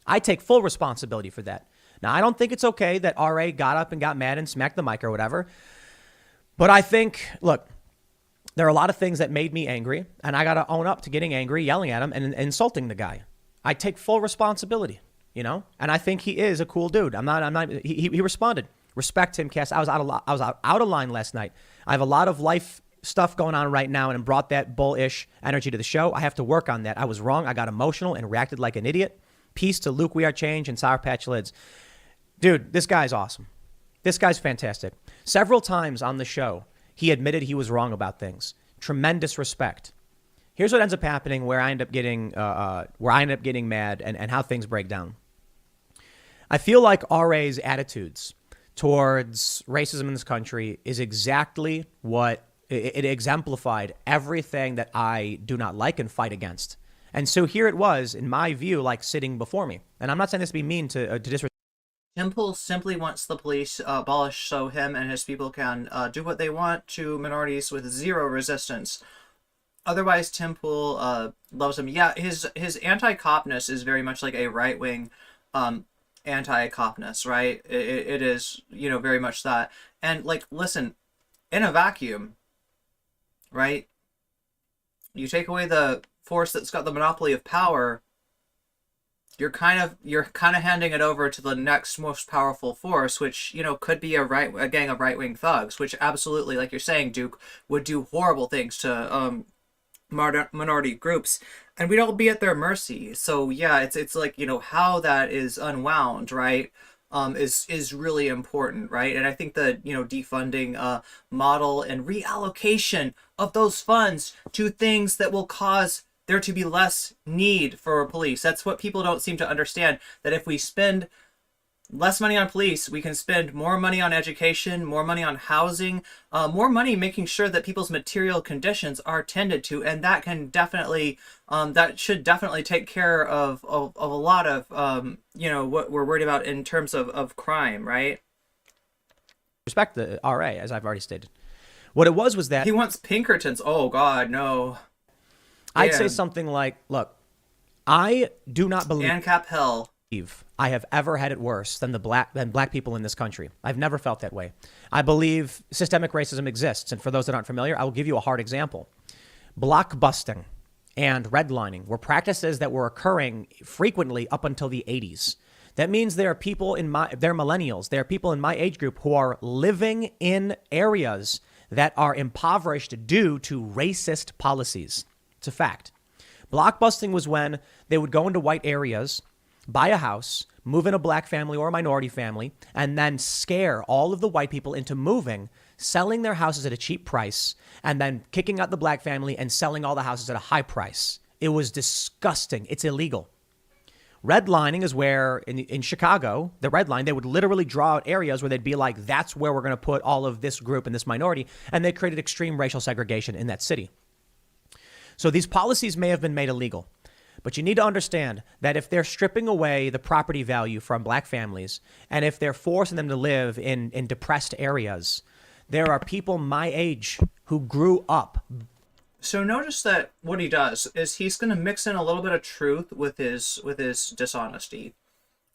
I take full responsibility for that. Now, I don't think it's okay that RA got up and got mad and smacked the mic or whatever. But I think, look, there are a lot of things that made me angry, and I got to own up to getting angry, yelling at him, and insulting the guy. I take full responsibility, you know, and I think he is a cool dude. He responded. Respect, Timcast. I was out of line last night. I have a lot of life stuff going on right now, and brought that bullish energy to the show. I have to work on that. I was wrong. I got emotional and reacted like an idiot. Peace to Luke We Are Change and Sour Patch Lids. Dude, this guy's awesome. This guy's fantastic. Several times on the show, he admitted he was wrong about things. Tremendous respect. Here's what ends up happening where I end up getting mad and how things break down. I feel like RA's attitudes towards racism in this country is exactly what it exemplified everything that I do not like and fight against. And so here it was, in my view, like sitting before me. And I'm not saying this to be mean to disrespect. Temple simply wants the police abolished so him and his people can do what they want to minorities with zero resistance. Otherwise, Temple loves him. Yeah, his anti-copness is very much like a right-wing anti-copness, right? It is, you know, very much that. And, like, listen, in a vacuum, right? You take away the force that's got the monopoly of power, you're kind of handing it over to the next most powerful force, which, you know, could be a gang of right-wing thugs, which absolutely, like you're saying, Duke, would do horrible things to minority groups, and we'd all be at their mercy. So yeah, it's like, you know, how that is unwound, right, is really important, right? And I think the, you know, defunding model and reallocation of those funds to things that will cause there to be less need for police. That's what people don't seem to understand, that if we spend less money on police, we can spend more money on education, more money on housing, more money making sure that people's material conditions are tended to, and that can definitely, that should definitely take care of a lot of, you know, what we're worried about in terms of crime, right? Respect the RA, as I've already stated. What it was that he wants Pinkertons. Oh God, no. I'd say something like, look, I do not believe ANCAP hell. I have ever had it worse than black people in this country. I've never felt that way. I believe systemic racism exists. And for those that aren't familiar, I will give you a hard example. Blockbusting and redlining were practices that were occurring frequently up until the 80s. That means there are people they're millennials. There are people in my age group who are living in areas that are impoverished due to racist policies. It's a fact. Blockbusting was when they would go into white areas, buy a house, move in a black family or a minority family, and then scare all of the white people into moving, selling their houses at a cheap price, and then kicking out the black family and selling all the houses at a high price. It was disgusting. It's illegal. Redlining is where, in Chicago, the red line, they would literally draw out areas where they'd be like, that's where we're going to put all of this group and this minority, and they created extreme racial segregation in that city. So these policies may have been made illegal. But you need to understand that if they're stripping away the property value from black families, and if they're forcing them to live in depressed areas, there are people my age who grew up. So notice that what he does is he's going to mix in a little bit of truth with his dishonesty.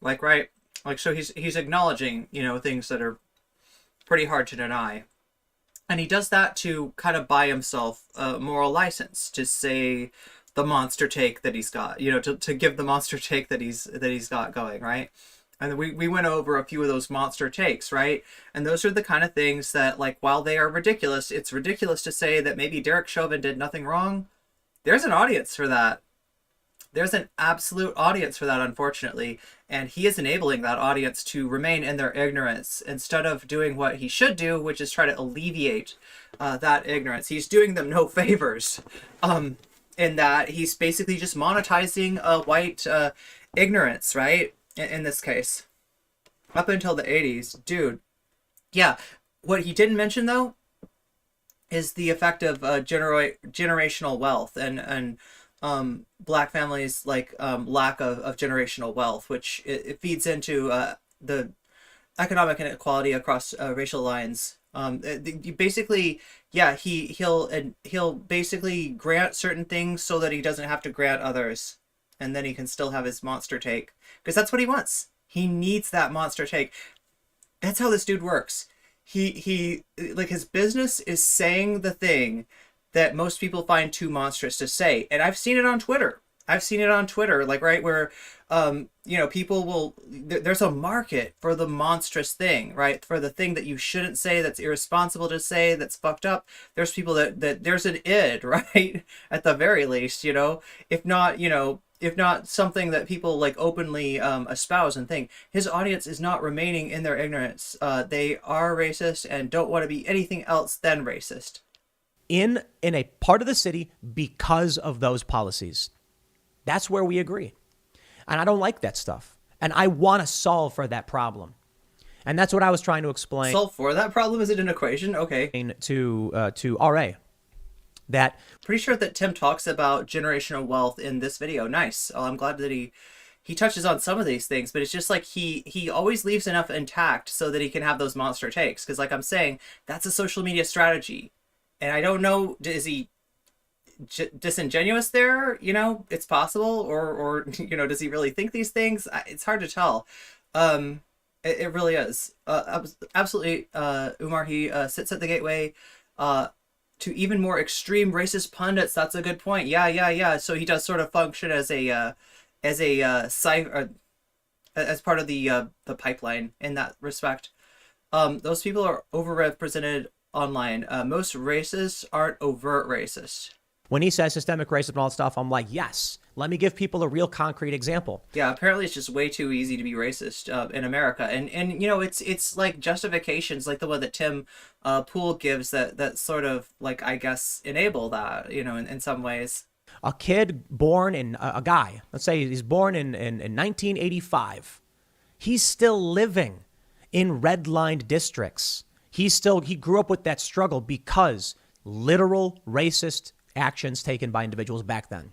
Like, right? Like, so he's acknowledging, you know, things that are pretty hard to deny. And he does that to kind of buy himself a moral license to say the monster take that he's got, you know, to give the monster take that he's got going, right? And we went over a few of those monster takes, right? And those are the kind of things that, like, while they are ridiculous, it's ridiculous to say that maybe Derek Chauvin did nothing wrong. There's an audience for that. There's an absolute audience for that, unfortunately. And he is enabling that audience to remain in their ignorance instead of doing what he should do, which is try to alleviate that ignorance. He's doing them no favors in that he's basically just monetizing white ignorance, right? In this case. Up until the 80s. Dude. Yeah. What he didn't mention, though, is the effect of generational wealth and black families like lack of generational wealth, which it feeds into the economic inequality across racial lines. Basically, yeah, he'll basically grant certain things so that he doesn't have to grant others, and then he can still have his monster take because that's what he wants. He needs that monster take. That's how this dude works. He like his business is saying the thing that most people find too monstrous to say. And I've seen it on Twitter. Like, right, where, people will, there's a market for the monstrous thing, right? For the thing that you shouldn't say, that's irresponsible to say, that's fucked up. There's people that there's an id, right? At the very least, if not something that people like openly espouse and think. His audience is not remaining in their ignorance. They are racist and don't want to be anything else than racist. In a part of the city because of those policies. That's where we agree. And I don't like that stuff. And I want to solve for that problem. And that's what I was trying to explain. Solve for that problem? Is it an equation? Okay. To RA. That pretty sure that Tim talks about generational wealth in this video. Nice. Oh, I'm glad that he touches on some of these things, but it's just like he always leaves enough intact so that he can have those monster takes. Because like I'm saying, that's a social media strategy. And I don't know, is he disingenuous there? It's possible. Or does he really think these things? It's hard to tell. It really is. Absolutely, Umar, he sits at the gateway to even more extreme racist pundits. That's a good point. Yeah. So he does sort of function as a as part of the pipeline in that respect. Those people are overrepresented online. Most racists aren't overt racist. When he says systemic racism and all that stuff, I'm like, yes, let me give people a real concrete example. Yeah, apparently it's just way too easy to be racist in America. And it's like justifications like the one that Tim Pool gives that sort of like, I guess, enable that, in some ways. A kid born in a guy, let's say he's born in 1985. He's still living in redlined districts. He grew up with that struggle because literal racist actions taken by individuals back then.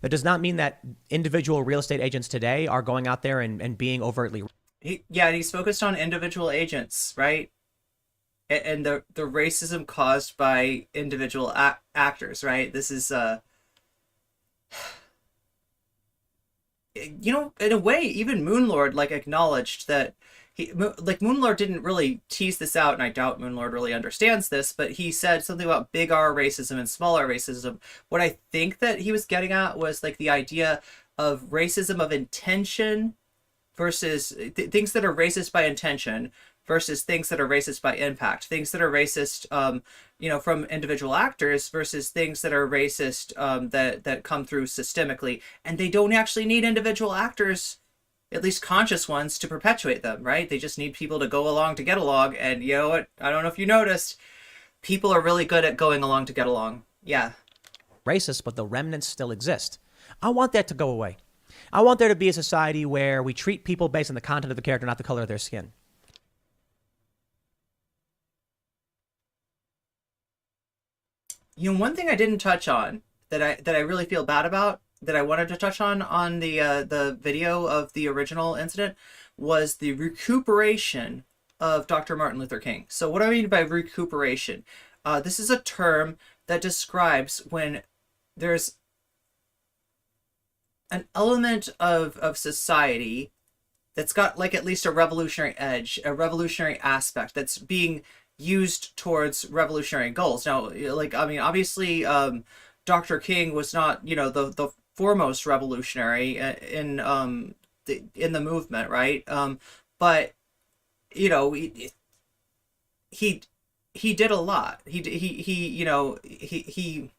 That does not mean that individual real estate agents today are going out there and being overtly. He's focused on individual agents, right? And the racism caused by individual actors, right? This is, in a way, even Moonlord like acknowledged that Moonlord didn't really tease this out, and I doubt Moonlord really understands this, but he said something about big R racism and small R racism. What I think that he was getting at was like the idea of racism of intention versus things that are racist by intention versus things that are racist by impact. Things that are racist, from individual actors versus things that are racist that come through systemically. And they don't actually need individual actors, at least conscious ones, to perpetuate them, right? They just need people to go along to get along. And you know what? I don't know if you noticed, people are really good at going along to get along. Yeah. Racist, but the remnants still exist. I want that to go away. I want there to be a society where we treat people based on the content of the character, not the color of their skin. One thing I didn't touch on that I really feel bad about, that I wanted to touch on the video of the original incident, was the recuperation of Dr. Martin Luther King. So what do I mean by recuperation? This is a term that describes when there's an element of society that's got like at least a revolutionary edge, a revolutionary aspect that's being used towards revolutionary goals. Now, obviously, Dr. King was not, the foremost revolutionary in in the movement, right? But you know, he he did a lot. He you know he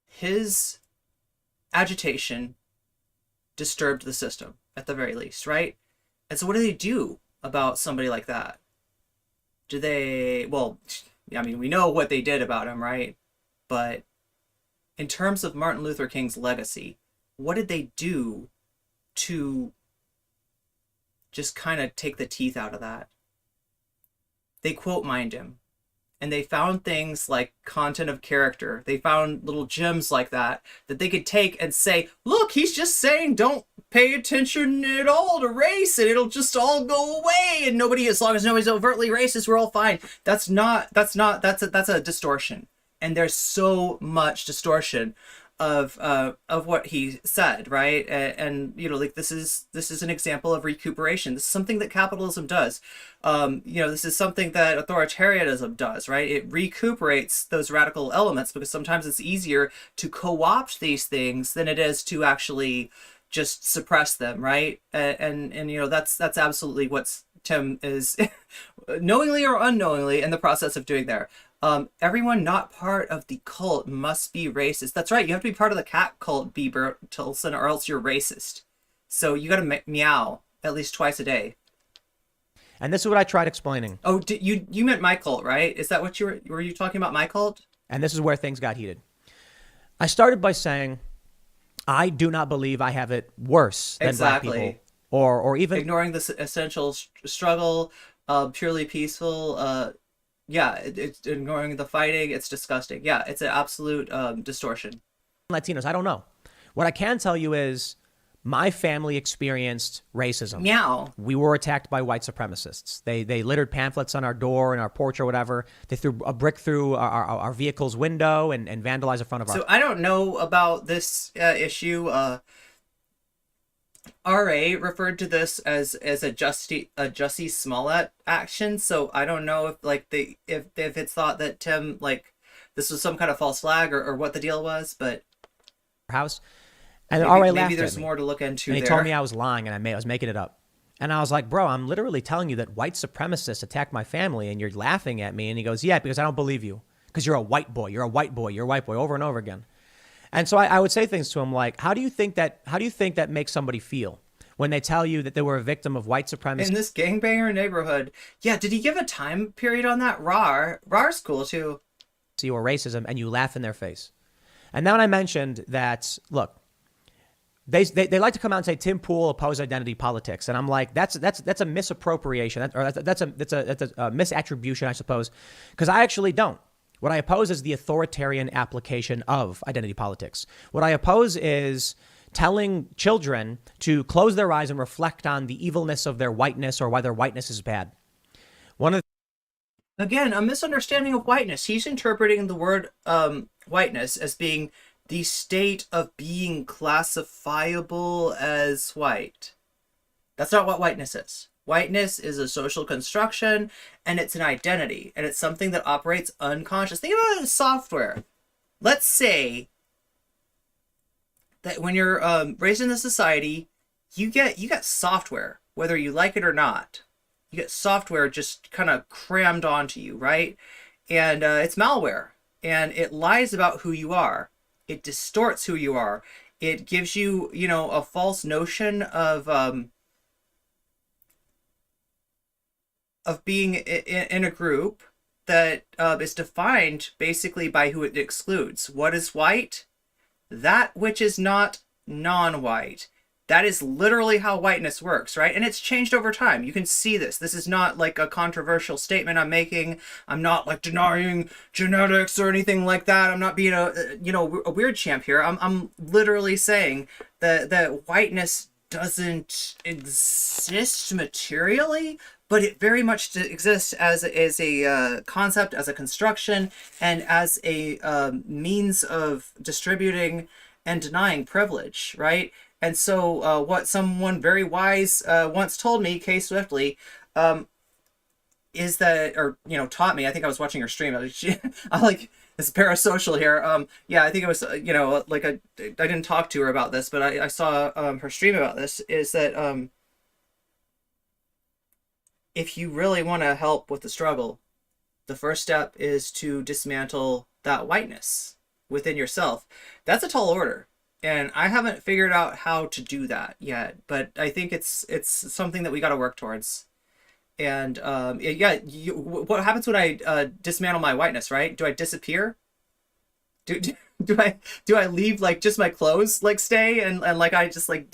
his agitation disturbed the system at the very least, right? And so, what do they do about somebody like that? Do they? Well, I mean, we know what they did about him, right? But in terms of Martin Luther King's legacy, what did they do to just kind of take the teeth out of that? They quote mined him, and they found things like content of character. They found little gems like that that they could take and say, look, he's just saying don't pay attention at all to race and it'll just all go away, and nobody, as long as nobody's overtly racist, we're all fine. That's a distortion. And there's so much distortion of what he said, right? And you know, like this is an example of recuperation. This is something that capitalism does. You know, this is something that authoritarianism does, right? It recuperates those radical elements because sometimes it's easier to co-opt these things than it is to actually just suppress them, right? And you know, that's absolutely what Tim is knowingly or unknowingly in the process of doing there. Everyone not part of the cult must be racist. That's right. You have to be part of the cat cult, B. Bertelsen, or else you're racist. So you got to meow at least twice a day. And this is what I tried explaining. Oh, you meant my cult, right? Is that what were you talking about, my cult? And this is where things got heated. I started by saying, I do not believe I have it worse than black people, or even ignoring the essential struggle, purely peaceful. Yeah, it's ignoring the fighting. It's disgusting. Yeah, it's an absolute distortion. Latinos, I don't know. What I can tell you is my family experienced racism. Meow. We were attacked by white supremacists. They littered pamphlets on our door and our porch or whatever. They threw a brick through our vehicle's window and vandalized in front of our... So I don't know about this issue. RA referred to this as a Jussie Smollett action, so I don't know if like if it's thought that Tim, like, this was some kind of false flag or what the deal was, but house, and maybe, RA laughed maybe there's at me. more to look into. And he there. told me I was lying and I was making it up. And I was like, bro, I'm literally telling you that white supremacists attacked my family and you're laughing at me. And he goes, yeah, because I don't believe you. Because you're a white boy. You're a white boy. You're a white boy, over and over again. And so I would say things to him like, how do you think that makes somebody feel when they tell you that they were a victim of white supremacy? In this gangbanger neighborhood. Yeah, did he give a time period on that? RAR's cool too. Or racism, and you laugh in their face. And then when I mentioned that, look, they like to come out and say Tim Pool opposed identity politics, and I'm like, that's a misappropriation, that's a misattribution, I suppose, because I actually don't. What I oppose is the authoritarian application of identity politics. What I oppose is telling children to close their eyes and reflect on the evilness of their whiteness or why their whiteness is bad. Again, a misunderstanding of whiteness. He's interpreting the word whiteness as being the state of being classifiable as white. That's not what whiteness is. Whiteness is a social construction, and it's an identity, and it's something that operates unconscious. Think about it as software. Let's say that when you're raised in a society, you get software, whether you like it or not. You get software just kind of crammed onto you, right? And it's malware, and it lies about who you are. It distorts who you are. It gives you, you know, a false notion of being in a group that is defined basically by who it excludes. What is white? That which is not non-white. That is literally how whiteness works, right? And it's changed over time. You can see this. This is not like a controversial statement I'm making. I'm not like denying genetics or anything like that. I'm not being a weird champ here. I'm literally saying that whiteness doesn't exist materially, but it very much exists as a concept, as a construction, and as a means of distributing and denying privilege, right? And so what someone very wise once told me, Kay Swiftly, is that, or, you know, taught me, I think I was watching her stream, I like, It's parasocial here. Yeah, I think it was, like I didn't talk to her about this, but I saw her stream about this. Is that if you really want to help with the struggle, the first step is to dismantle that whiteness within yourself. That's a tall order, and I haven't figured out how to do that yet. But I think it's something that we got to work towards. And yeah, what happens when I dismantle my whiteness? Right? Do I disappear? Do do I leave like just my clothes like stay and like I just like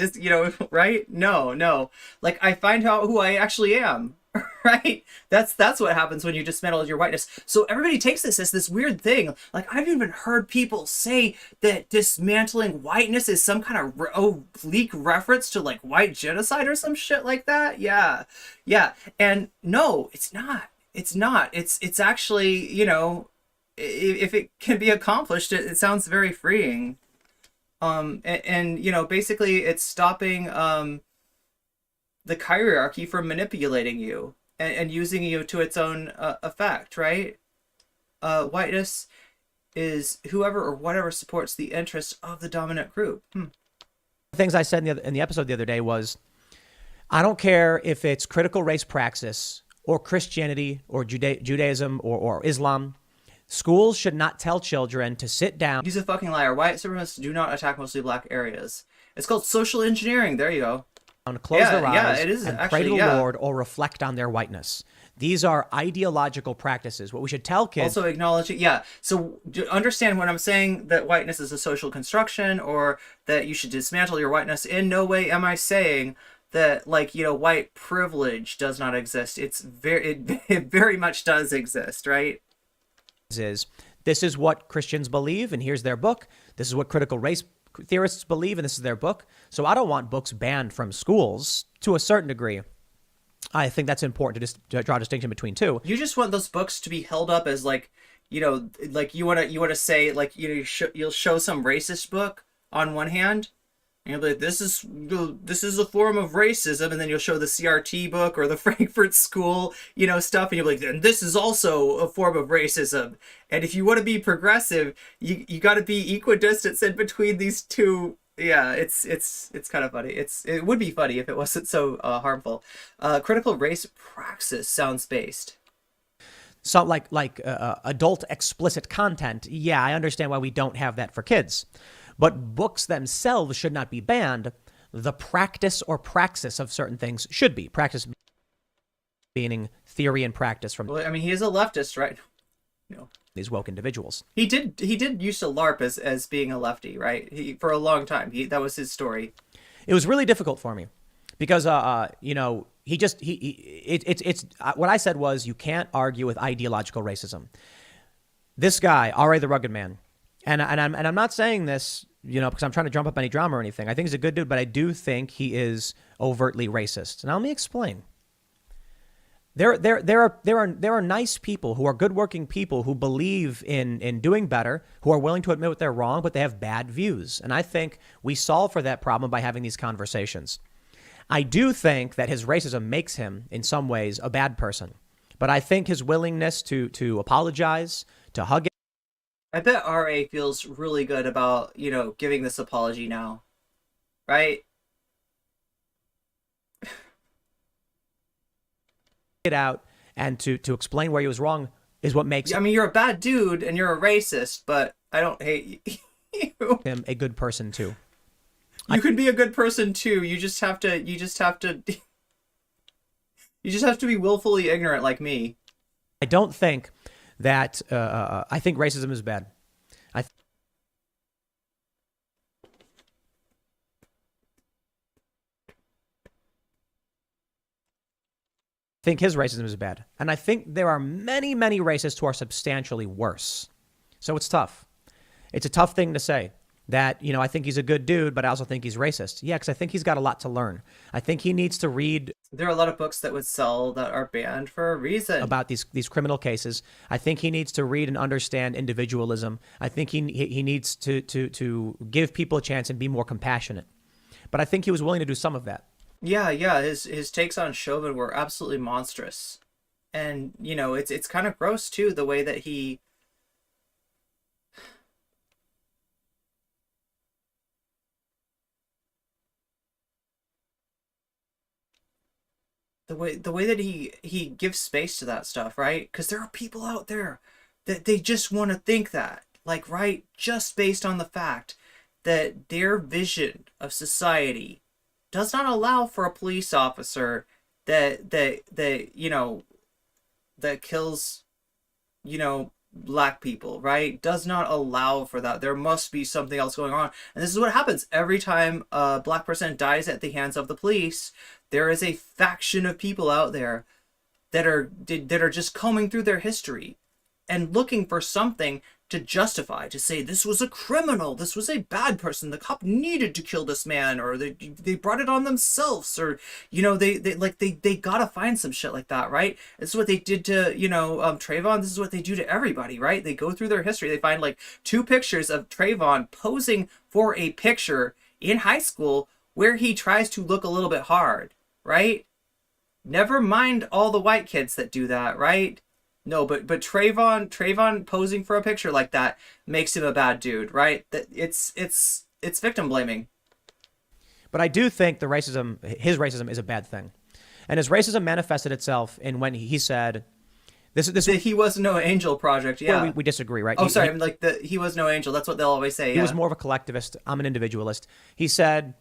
right? No. Like I find out who I actually am. Right? That's what happens when you dismantle your whiteness. So everybody takes this as this weird thing. Like I've even heard people say that dismantling whiteness is some kind of oblique reference to like white genocide or some shit like that. Yeah. And no, it's not. It's not. It's actually, if it can be accomplished, it sounds very freeing. And basically it's stopping the hierarchy from manipulating you and using you to its own effect, right? Whiteness is whoever or whatever supports the interests of the dominant group. Things I said in the episode the other day was, I don't care if it's critical race praxis or Christianity or Judaism or Islam. Schools should not tell children to sit down. He's a fucking liar. White supremacists do not attack mostly black areas. It's called social engineering. There you go. Close their eyes it is, and actually, pray to the Lord or reflect on their whiteness. These are ideological practices. What we should tell kids. Also acknowledge it. Yeah. So understand when I'm saying that whiteness is a social construction or that you should dismantle your whiteness, in no way am I saying that white privilege does not exist. It very much does exist, right? This is what Christians believe, and here's their book. This is what critical race theorists believe, and this is their book. So I don't want books banned from schools to a certain degree. I think that's important to draw a distinction between two. You just want those books to be held up as you want to say you'll show some racist book on one hand, and you'll be like, this is a form of racism, and then you'll show the CRT book or the Frankfurt School stuff, and you'll be like, and this is also a form of racism. And if you want to be progressive, you got to be equidistant in between these two. Yeah, it's kind of funny. It would be funny if it wasn't so harmful. Critical race praxis sounds based. So like adult explicit content. Yeah, I understand why we don't have that for kids. But books themselves should not be banned. The practice or praxis of certain things should be. Praxis meaning theory and practice from. Well, I mean, he is a leftist, right? These woke individuals. He did used to LARP as being a lefty, right? For a long time. That was his story. It was really difficult for me because what I said was, you can't argue with ideological racism. This guy, R.A. the Rugged Man, and I'm not saying this, because I'm trying to drum up any drama or anything. I think he's a good dude, but I do think he is overtly racist. Now let me explain. There are nice people who are good working people who believe in doing better, who are willing to admit what they're wrong, but they have bad views. And I think we solve for that problem by having these conversations. I do think that his racism makes him, in some ways, a bad person. But I think his willingness to apologize, to hug. I bet RA feels really good about, giving this apology now. Right? It out and to explain where he was wrong is what makes. I mean, you're a bad dude and you're a racist, but I don't hate you. Him a good person too. You can be a good person too. You just have to be willfully ignorant like me. I don't think that I think racism is bad. I think his racism is bad. And I think there are many, many racists who are substantially worse. So it's tough. It's a tough thing to say that, I think he's a good dude, but I also think he's racist. Yeah, because I think he's got a lot to learn. I think he needs to read. There are a lot of books that would sell that are banned for a reason. About these criminal cases. I think he needs to read and understand individualism. I think he needs to give people a chance and be more compassionate. But I think he was willing to do some of that. Yeah, his takes on Chauvin were absolutely monstrous. And, it's kind of gross, too, the way that he the way that he gives space to that stuff, right? Because there are people out there that they just want to think that, like, right, just based on the fact that their vision of society does not allow for a police officer that that kills, black people, right? Does not allow for that. There must be something else going on. And this is what happens every time a black person dies at the hands of the police. There is a faction of people out there that are just combing through their history and looking for something to justify, to say this was a criminal, this was a bad person, the cop needed to kill this man, or they brought it on themselves, or they gotta find some shit like that, right? This is what they did to Trayvon. This is what they do to everybody, right? They go through their history, they find like 2 pictures of Trayvon posing for a picture in high school where he tries to look a little bit hard, right? Never mind all the white kids that do that, right? No, but Trayvon posing for a picture like that makes him a bad dude, right? That it's victim blaming. But I do think his racism is a bad thing. And his racism manifested itself in when he said, this He was no angel project, yeah. Well, we disagree, right? Oh, sorry, he was no angel. That's what they'll always say, yeah. He was more of a collectivist. I'm an individualist. He said,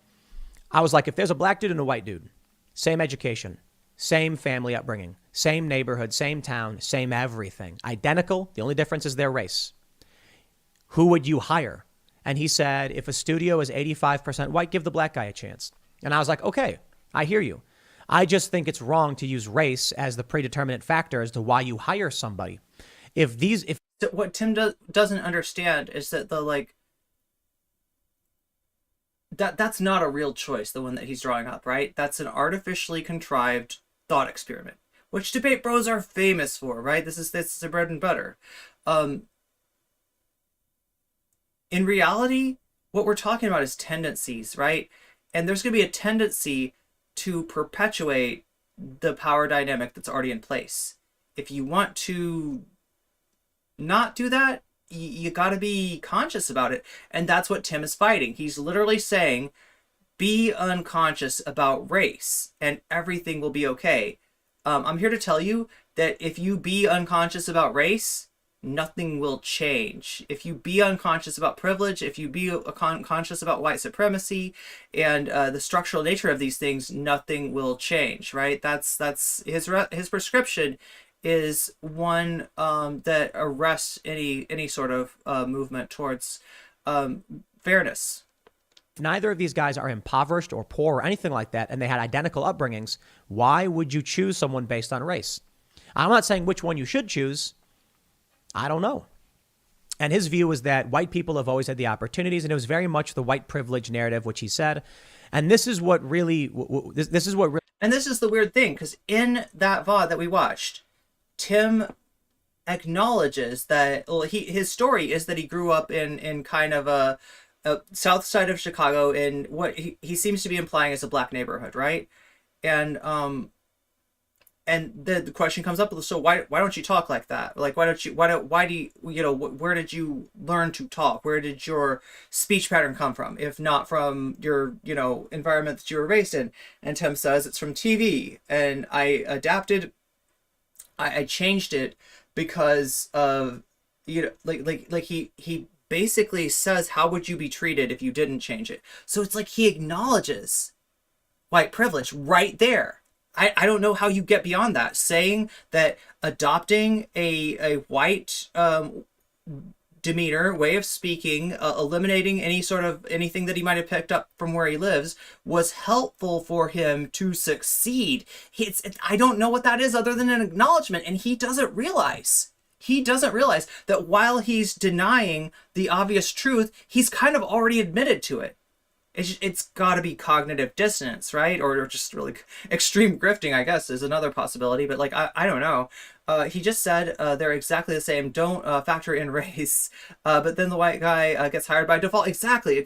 I was like, if there's a black dude and a white dude, same education, same family upbringing, same neighborhood, same town, same everything, identical. The only difference is their race. Who would you hire? And he said, if a studio is 85% white, give the black guy a chance. And I was like, okay, I hear you. I just think it's wrong to use race as the predeterminate factor as to why you hire somebody. So what Tim doesn't understand is that that's not a real choice, the one that he's drawing up, right? That's an artificially contrived thought experiment, which debate bros are famous for, right? This is their bread and butter. In reality, what we're talking about is tendencies, right? And there's going to be a tendency to perpetuate the power dynamic that's already in place. If you want to not do that, you got to be conscious about it. And that's what Tim is fighting. He's literally saying, be unconscious about race and everything will be okay. I'm here to tell you that if you be unconscious about race, nothing will change. If you be unconscious about privilege, if you be conscious about white supremacy and the structural nature of these things, nothing will change, right? That's his prescription is one that arrests any sort of movement towards fairness. If neither of these guys are impoverished or poor or anything like that, and they had identical upbringings, why would you choose someone based on race? I'm not saying which one you should choose. I don't know. And his view was that white people have always had the opportunities, and it was very much the white privilege narrative, which he said. And this is what really, And this is the weird thing, because in that VOD that we watched, Tim acknowledges that his story is that he grew up in kind of a south side of Chicago in what he seems to be implying is a black neighborhood, right? And the question comes up, so why don't you talk like that? Like, why do you where did you learn to talk? Where did your speech pattern come from, if not from your environment that you were raised in? And Tim says it's from TV, and I adapted. I changed it because of he basically says, how would you be treated if you didn't change it? So it's like he acknowledges white privilege right there. I don't know how you get beyond that. Saying that adopting a white demeanor, way of speaking, eliminating anything that he might have picked up from where he lives was helpful for him to succeed. I don't know what that is other than an acknowledgement, and he doesn't realize. He doesn't realize that while he's denying the obvious truth, he's kind of already admitted to it. It's got to be cognitive dissonance, right? Or just really extreme grifting, I guess, is another possibility. But I don't know. He just said they're exactly the same. Don't factor in race. But then the white guy gets hired by default. Exactly.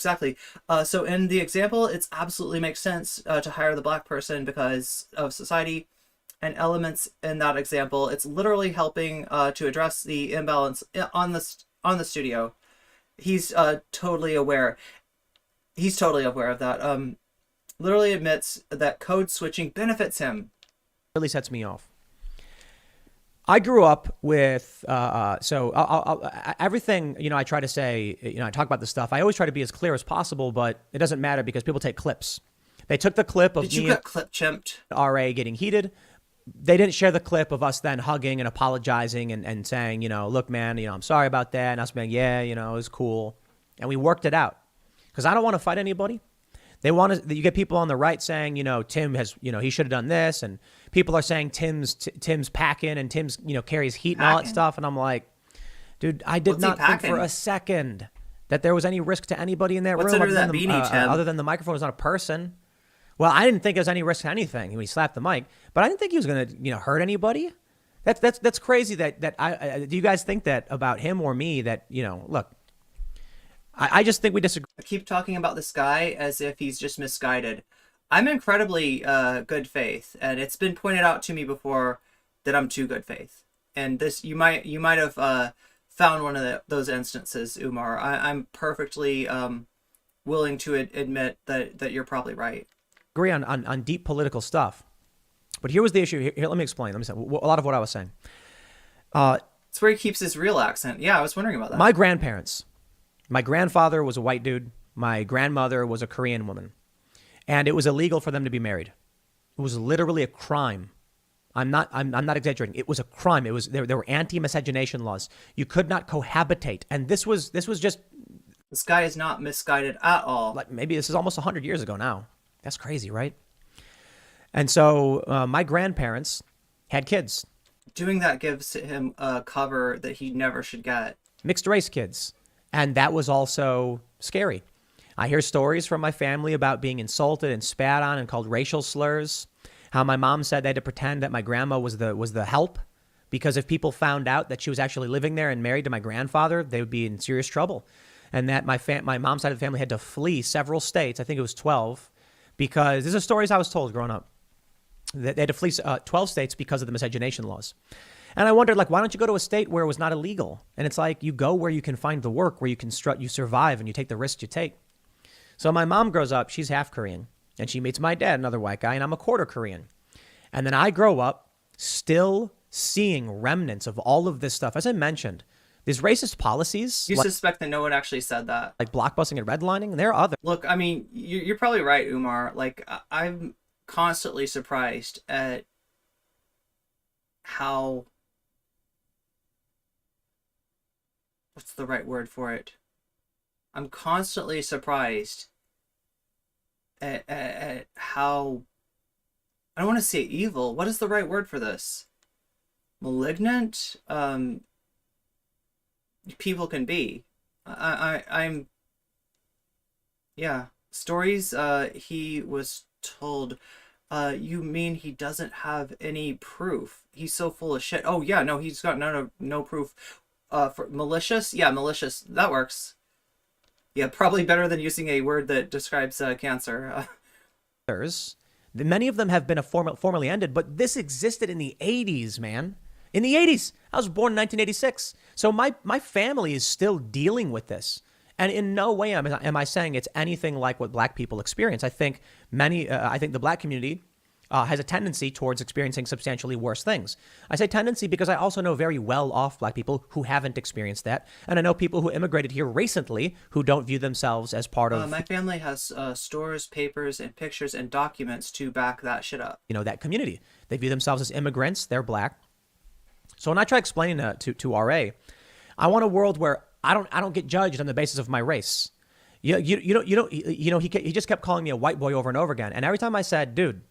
So in the example, it absolutely makes sense to hire the black person because of society and elements in that example. It's literally helping to address the imbalance on the studio. He's totally aware. He's totally aware of that. Literally admits that code switching benefits him. really sets me off. I grew up with, everything, I try to say, I talk about this stuff. I always try to be as clear as possible, but it doesn't matter because people take clips. They took the clip of Did you get clip chimped? RA getting heated. They didn't share the clip of us then hugging and apologizing and saying, look, man, I'm sorry about that. And us being, yeah, it was cool. And we worked it out because I don't want to fight anybody. They want to. You get people on the right saying, Tim has, he should have done this, and people are saying Tim's packing and Tim's, carries heat and all that stuff, and I'm like, dude, I did not think for a second that there was any risk to anybody in that room. What's under that beanie, Tim? Other than the microphone was not a person. Well, I didn't think there was any risk to anything when he slapped the mic, but I didn't think he was going to, hurt anybody. That's crazy. Do you guys think that about him or me? That look. I just think we disagree. I keep talking about this guy as if he's just misguided. I'm incredibly good faith, and it's been pointed out to me before that I'm too good faith. And this, you might have found one of those instances, Umar. I'm perfectly willing to admit that you're probably right. Agree on deep political stuff, but here was the issue. Here, let me explain. Let me say a lot of what I was saying. It's where he keeps his real accent. Yeah, I was wondering about that. My grandparents. My grandfather was a white dude. My grandmother was a Korean woman. And it was illegal for them to be married. It was literally a crime. I'm not exaggerating. It was a crime. There were anti-miscegenation laws. You could not cohabitate. And this was just. This guy is not misguided at all. Like maybe this is almost 100 years ago now. That's crazy, right? And so my grandparents had kids. Doing that gives him a cover that he never should get. Mixed race kids. And that was also scary. I hear stories from my family about being insulted and spat on and called racial slurs. How my mom said they had to pretend that my grandma was the help because if people found out that she was actually living there and married to my grandfather, they would be in serious trouble. And that my mom's side of the family had to flee several states. I think it was 12 because these are stories I was told growing up. They had to flee 12 states because of the miscegenation laws. And I wondered, why don't you go to a state where it was not illegal? And it's like, you go where you can find the work, where you survive, and you take the risks you take. So my mom grows up, she's half Korean, and she meets my dad, another white guy, and I'm a quarter Korean. And then I grow up still seeing remnants of all of this stuff. As I mentioned, these racist policies. You suspect that no one actually said that. Like blockbusting and redlining, there are other. Look, I mean, you're probably right, Umar. I'm constantly surprised at how... What's the right word for it? I'm constantly surprised at how, I don't want to say evil. What is the right word for this? Malignant? People can be. I'm. Yeah. Stories he was told. You mean he doesn't have any proof? He's so full of shit. Oh yeah, no, he's got no proof. For malicious? Yeah, malicious. That works. Yeah, probably better than using a word that describes cancer. Many of them have been formally ended, but this existed in the 80s, man. In the 80s. I was born in 1986. So my family is still dealing with this. And in no way am I saying it's anything like what black people experience. I think the black community has a tendency towards experiencing substantially worse things. I say tendency because I also know very well-off black people who haven't experienced that. And I know people who immigrated here recently who don't view themselves as part of... my family has stores, papers, and pictures and documents to back that shit up. That community. They view themselves as immigrants. They're black. So when I try explaining that to RA, I want a world where I don't get judged on the basis of my race. He just kept calling me a white boy over and over again. And every time I said, dude,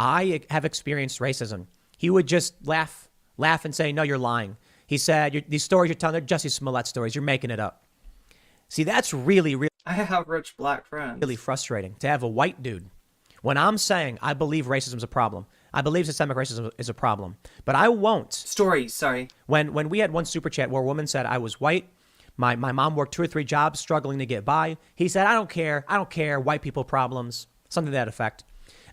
I have experienced racism, he would just laugh and say, no, you're lying. He said, these stories you're telling, they're Jussie Smollett stories. You're making it up. See, that's really, really... I have rich black friends. Really frustrating to have a white dude. When I'm saying I believe racism is a problem, I believe systemic racism is a problem, but I won't... Stories, sorry. When we had one super chat where a woman said I was white, my mom worked 2 or 3 jobs struggling to get by. He said, I don't care, white people problems, something to that effect.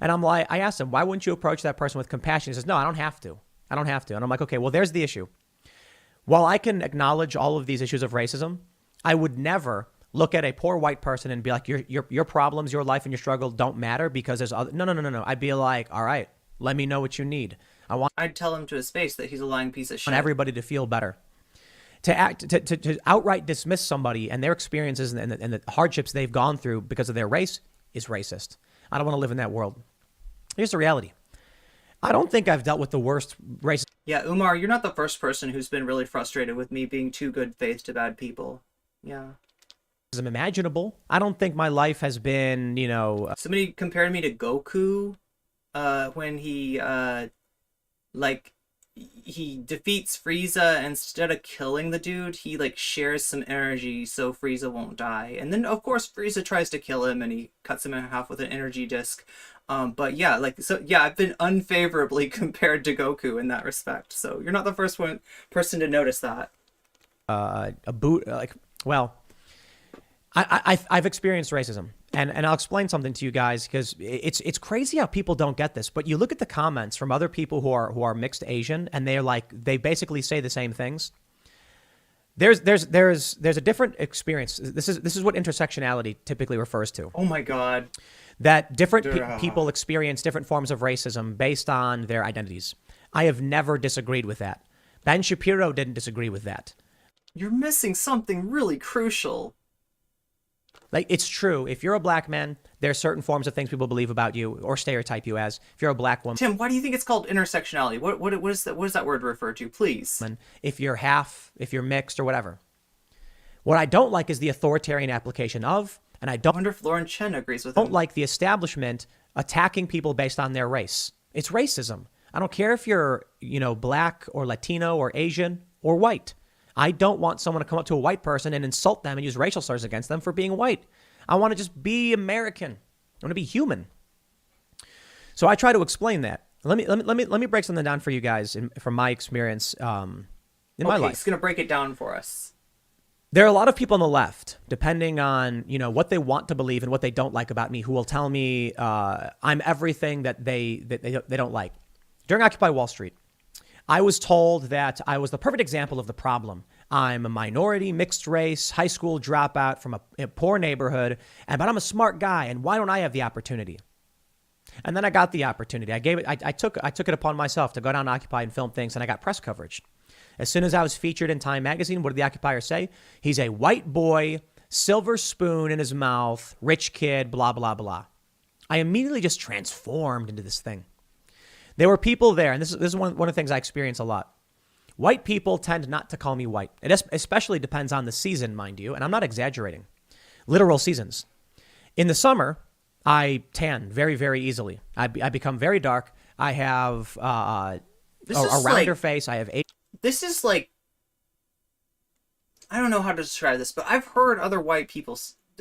And I asked him, why wouldn't you approach that person with compassion? He says, no, I don't have to. And I'm like, okay, well, there's the issue. While I can acknowledge all of these issues of racism, I would never look at a poor white person and be like, your problems, your life and your struggle don't matter because there's other... No. I'd be like, all right, let me know what you need. I want I'd tell him to his face that he's a lying piece of shit. everybody to feel better. To outright dismiss somebody and their experiences and the hardships they've gone through because of their race is racist. I don't want to live in that world. Here's the reality. I don't think I've dealt with the worst racism Yeah, Umar, you're not the first person who's been really frustrated with me being too good faith to bad people. Yeah. imaginable. I don't think my life has been, Somebody compared me to Goku when he defeats Frieza, and instead of killing the dude, he like shares some energy so Frieza won't die. And then of course Frieza tries to kill him and he cuts him in half with an energy disc. But yeah, I've been unfavorably compared to Goku in that respect. So you're not the first person to notice that. I've experienced racism, and I'll explain something to you guys because it's crazy how people don't get this. But you look at the comments from other people who are mixed Asian, and they basically say the same things. There's a different experience. This is what intersectionality typically refers to. Oh my God. That different people experience different forms of racism based on their identities. I have never disagreed with that. Ben Shapiro didn't disagree with that. You're missing something really crucial. Like, it's true. If you're a black man, there are certain forms of things people believe about you or stereotype you as. If you're a black woman, Tim, why do you think it's called intersectionality? What is that? What does that word refer to? Please. if you're half, if you're mixed or whatever. What I don't like is the authoritarian application of, and I I wonder if Lauren Chen agrees with don't him. like the establishment attacking people based on their race. It's racism. I don't care if you're, black or Latino or Asian or white. I don't want someone to come up to a white person and insult them and use racial slurs against them for being white. I want to just be American. I want to be human. So I try to explain that. Let me break something down for you guys from my experience in my life. He's gonna break it down for us. There are a lot of people on the left, depending on what they want to believe and what they don't like about me, who will tell me I'm everything that they don't like. During Occupy Wall Street, I was told that I was the perfect example of the problem. I'm a minority, mixed race, high school dropout from a poor neighborhood, but I'm a smart guy, and why don't I have the opportunity? And then I got the opportunity. I took it upon myself to go down to Occupy and film things, and I got press coverage. As soon as I was featured in Time magazine, what did the occupiers say? He's a white boy, silver spoon in his mouth, rich kid, blah, blah, blah. I immediately just transformed into this thing. There were people there, and this is one of the things I experience a lot. White people tend not to call me white. It especially depends on the season, mind you, and I'm not exaggerating. Literal seasons. In the summer, I tan very, very easily. I become very dark. I have a rounder face. I have This is like, I don't know how to describe this, but I've heard other white people.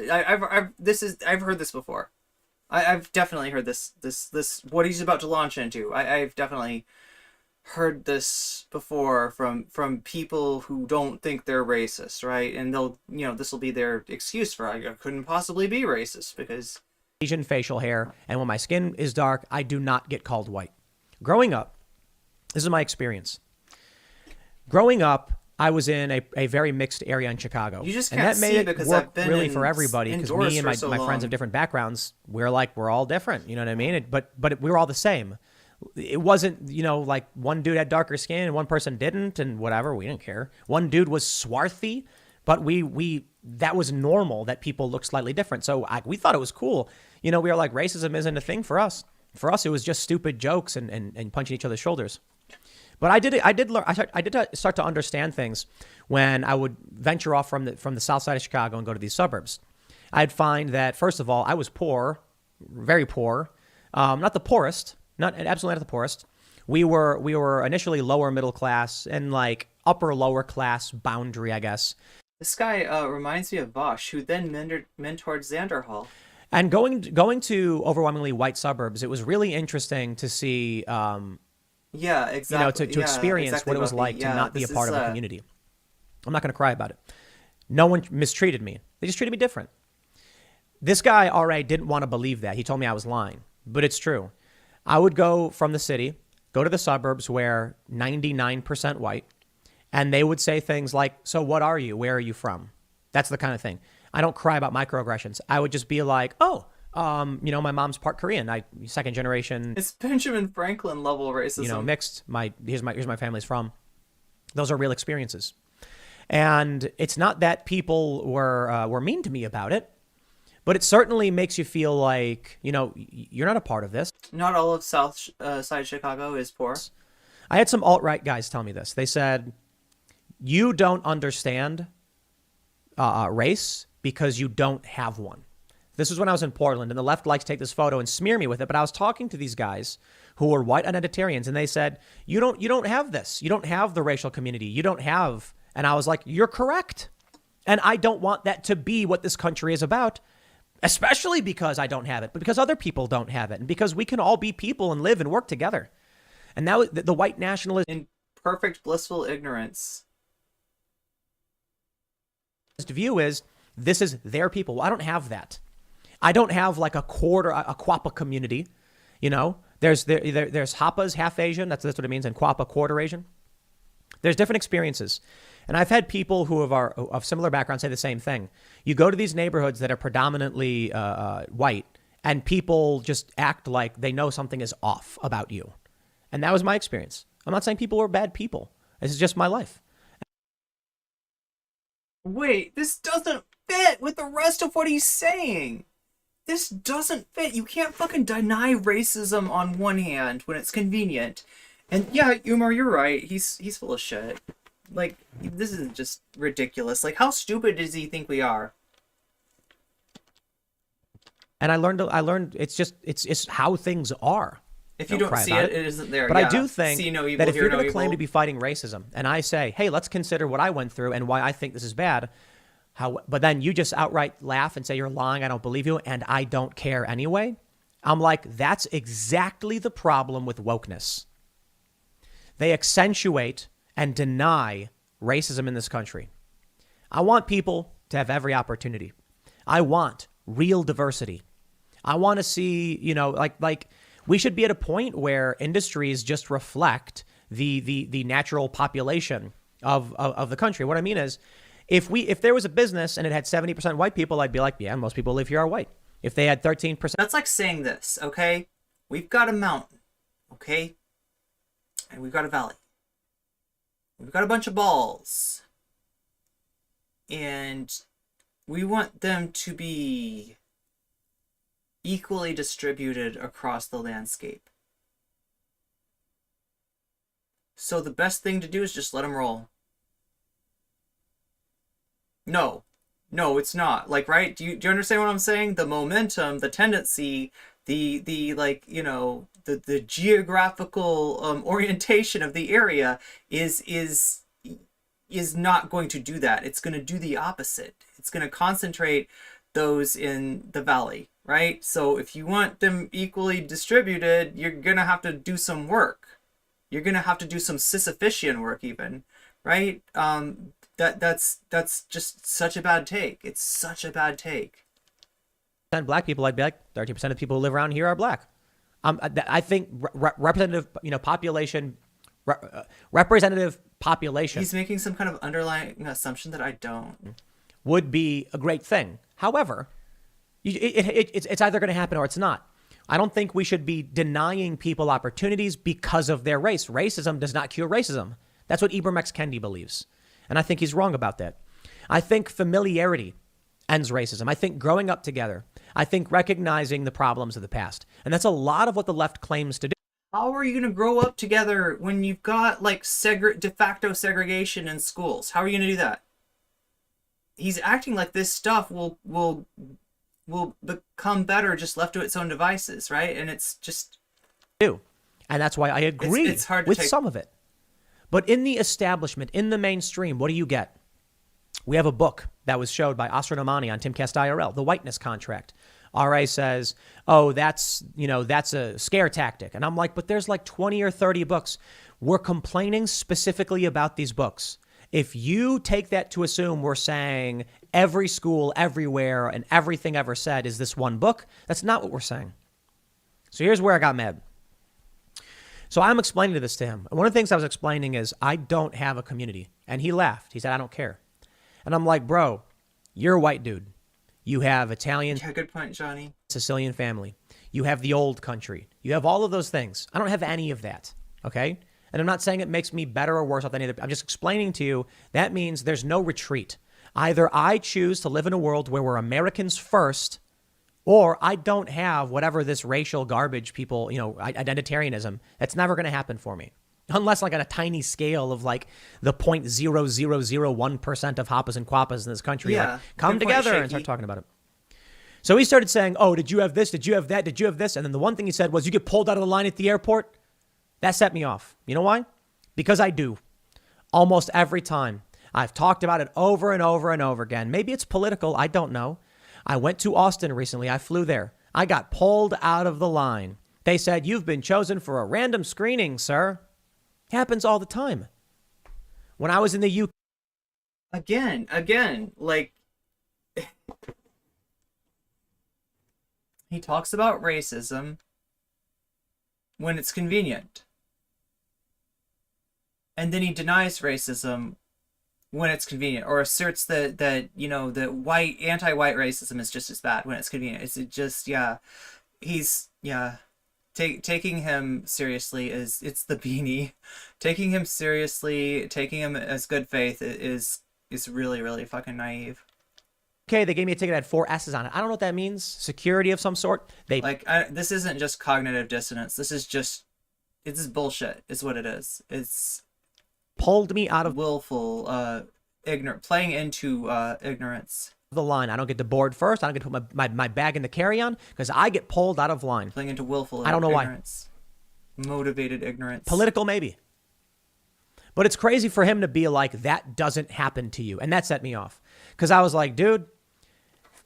I've heard this before. I've definitely heard this what he's about to launch into. I've definitely heard this before from people who don't think they're racist, right? And they'll, this will be their excuse for I couldn't possibly be racist because Asian facial hair, and when my skin is dark, I do not get called white. Growing up, this is my experience. Growing up, I was in a very mixed area in Chicago. You just and can't that made see it because work I've been really for everybody because me and my friends have different backgrounds. We're all different. You know what I mean? But we're all the same. It wasn't, like one dude had darker skin and one person didn't and whatever. We didn't care. One dude was swarthy, but we that was normal that people look slightly different. So we thought it was cool. We were like, racism isn't a thing for us. For us, it was just stupid jokes and punching each other's shoulders. But I did start to understand things when I would venture off from the south side of Chicago and go to these suburbs. I'd find that, first of all, I was poor, very poor, not the poorest, absolutely not the poorest. We were initially lower middle class and like upper lower class boundary, I guess. This guy reminds me of Bosch, who then mentored Xander Hall. And going to overwhelmingly white suburbs, it was really interesting to see. Yeah, exactly. To experience exactly what it was like to not be a part of a community. I'm not going to cry about it. No one mistreated me. They just treated me different. This guy already didn't want to believe that. He told me I was lying, but it's true. I would go from the city, go to the suburbs where 99% white, and they would say things like, so what are you? Where are you from? That's the kind of thing. I don't cry about microaggressions. I would just be like, oh, You know, my mom's part Korean. Second generation, It's Benjamin Franklin level racism. you know, mixed. Here's my family's from. Those are real experiences. And it's not that people were mean to me about it, but it certainly makes you feel like, you know, you're not a part of this. Not all of South Side Chicago is poor. I had some alt-right guys tell me this. They said, you don't understand race because you don't have one. This was when I was in Portland, and the left likes to take this photo and smear me with it. But I was talking to these guys who were white identitarians, and they said, you don't have this. You don't have the racial community. You don't have. And I was like, you're correct. And I don't want that to be what this country is about, especially because I don't have it, but because other people don't have it, and because we can all be people and live and work together. And now the white nationalist In perfect blissful ignorance. view is this is their people. Well, I don't have that. I don't have like a Quapaw community. You know, there's Hapas, half Asian. That's what it means. And Quapaw, quarter Asian. There's different experiences. And I've had people who are of similar backgrounds say the same thing. You go to these neighborhoods that are predominantly white, and people just act like they know something is off about you. And that was my experience. I'm not saying people were bad people. This is just my life. Wait, this doesn't fit with the rest of what he's saying. This doesn't fit. You can't fucking deny racism on one hand when it's convenient. And yeah, Umar, you're right. He's full of shit. Like, this is just ridiculous. Like, how stupid does he think we are? And I learned it's how things are. If you don't see it, it isn't there. But yeah. I do think See no evil, that if hear you're no going to claim evil. to be fighting racism, and I say, hey, let's consider what I went through and why I think this is bad, but then you just outright laugh and say you're lying, I don't believe you, and I don't care anyway, I'm like, that's exactly the problem with wokeness. They accentuate and deny racism in this country. I want people to have every opportunity. I want real diversity. I want to see, you know, like we should be at a point where industries just reflect the natural population of the country. What I mean is, if there was a business and it had 70% white people, I'd be like, yeah, most people live here are white. If they had 13%. That's like saying this, okay? We've got a mountain, okay? And we've got a valley. We've got a bunch of balls. And we want them to be equally distributed across the landscape. So the best thing to do is just let them roll. No, it's not. Like, right? Do you understand what I'm saying? The momentum, the tendency, the like, you know, the geographical orientation of the area is not going to do that. It's going to do the opposite. It's going to concentrate those in the valley, right? So if you want them equally distributed, you're going to have to do some work. You're going to have to do some Sisyphean work even, right? That's just such a bad take. It's such a bad take. Black people, I'd be like, 13% of people who live around here are black. I think representative, you know, population, representative population. He's making some kind of underlying assumption that I don't. Would be a great thing. However, it's either going to happen or it's not. I don't think we should be denying people opportunities because of their race. Racism does not cure racism. That's what Ibram X. Kendi believes. And I think he's wrong about that. I think familiarity ends racism. I think growing up together. I think recognizing the problems of the past. And that's a lot of what the left claims to do. How are you going to grow up together when you've got like de facto segregation in schools? How are you going to do that? He's acting like this stuff will become better just left to its own devices, right? And it's just... And that's why I agree it's hard to with take... some of it. But in the establishment, in the mainstream, what do you get? We have a book that was showed by Asra Nomani on Timcast IRL, The Whiteness Contract. RA says, oh, that's a scare tactic. And I'm like, but there's like 20 or 30 books. We're complaining specifically about these books. If you take that to assume we're saying every school, everywhere, and everything ever said is this one book, that's not what we're saying. So here's where I got mad. So I'm explaining this to him. And one of the things I was explaining is I don't have a community. And he laughed. He said, I don't care. And I'm like, bro, you're a white dude. You have Italian Yeah, good point, Johnny. Sicilian family. You have the old country. You have all of those things. I don't have any of that. Okay. And I'm not saying it makes me better or worse off than any other. I'm just explaining to you that means there's no retreat. Either I choose to live in a world where we're Americans first, or I don't have whatever this racial garbage people, identitarianism. That's never going to happen for me. Unless like on a tiny scale of like the 0.0001% of Hoppas and Quappas in this country like, come together and start talking about it. So he started saying, oh, did you have this? Did you have that? Did you have this? And then the one thing he said was, you get pulled out of the line at the airport. That set me off. You know why? Because I do. Almost every time. I've talked about it over and over and over again. Maybe it's political. I don't know. I went to Austin recently. I flew there. I got pulled out of the line. They said, you've been chosen for a random screening, sir. Happens all the time. When I was in the UK. Again, like, he talks about racism when it's convenient. And then he denies racism when it's convenient, or asserts that the anti-white racism is just as bad when it's convenient. Taking him seriously it's the beanie. Taking him seriously, taking him as good faith is really, really fucking naive. Okay, they gave me a ticket that had 4 S's on it. I don't know what that means. Security of some sort. This isn't just cognitive dissonance. This is bullshit. Is what it is. It's pulled me out of willful playing into ignorance. The line. I don't get to board first. I don't get to put my bag in the carry-on because I get pulled out of line. Playing into willful I don't know ignorance. Why. Motivated ignorance. Political, maybe. But it's crazy for him to be like, that doesn't happen to you. And that set me off. Because I was like, dude,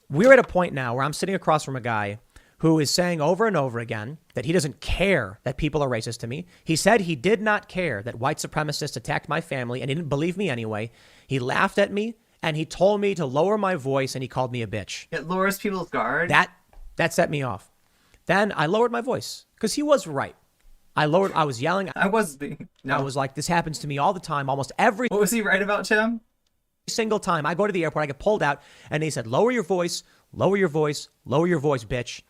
we're at a point now where I'm sitting across from a guy who is saying over and over again that he doesn't care that people are racist to me. He said he did not care that white supremacists attacked my family, and he didn't believe me anyway. He laughed at me, and he told me to lower my voice, and he called me a bitch. It lowers people's guard. That set me off. Then I lowered my voice because he was right. I was yelling. I was like, this happens to me all the time, almost every. What was he right about, Tim? Single time I go to the airport, I get pulled out, and they said, lower your voice, bitch.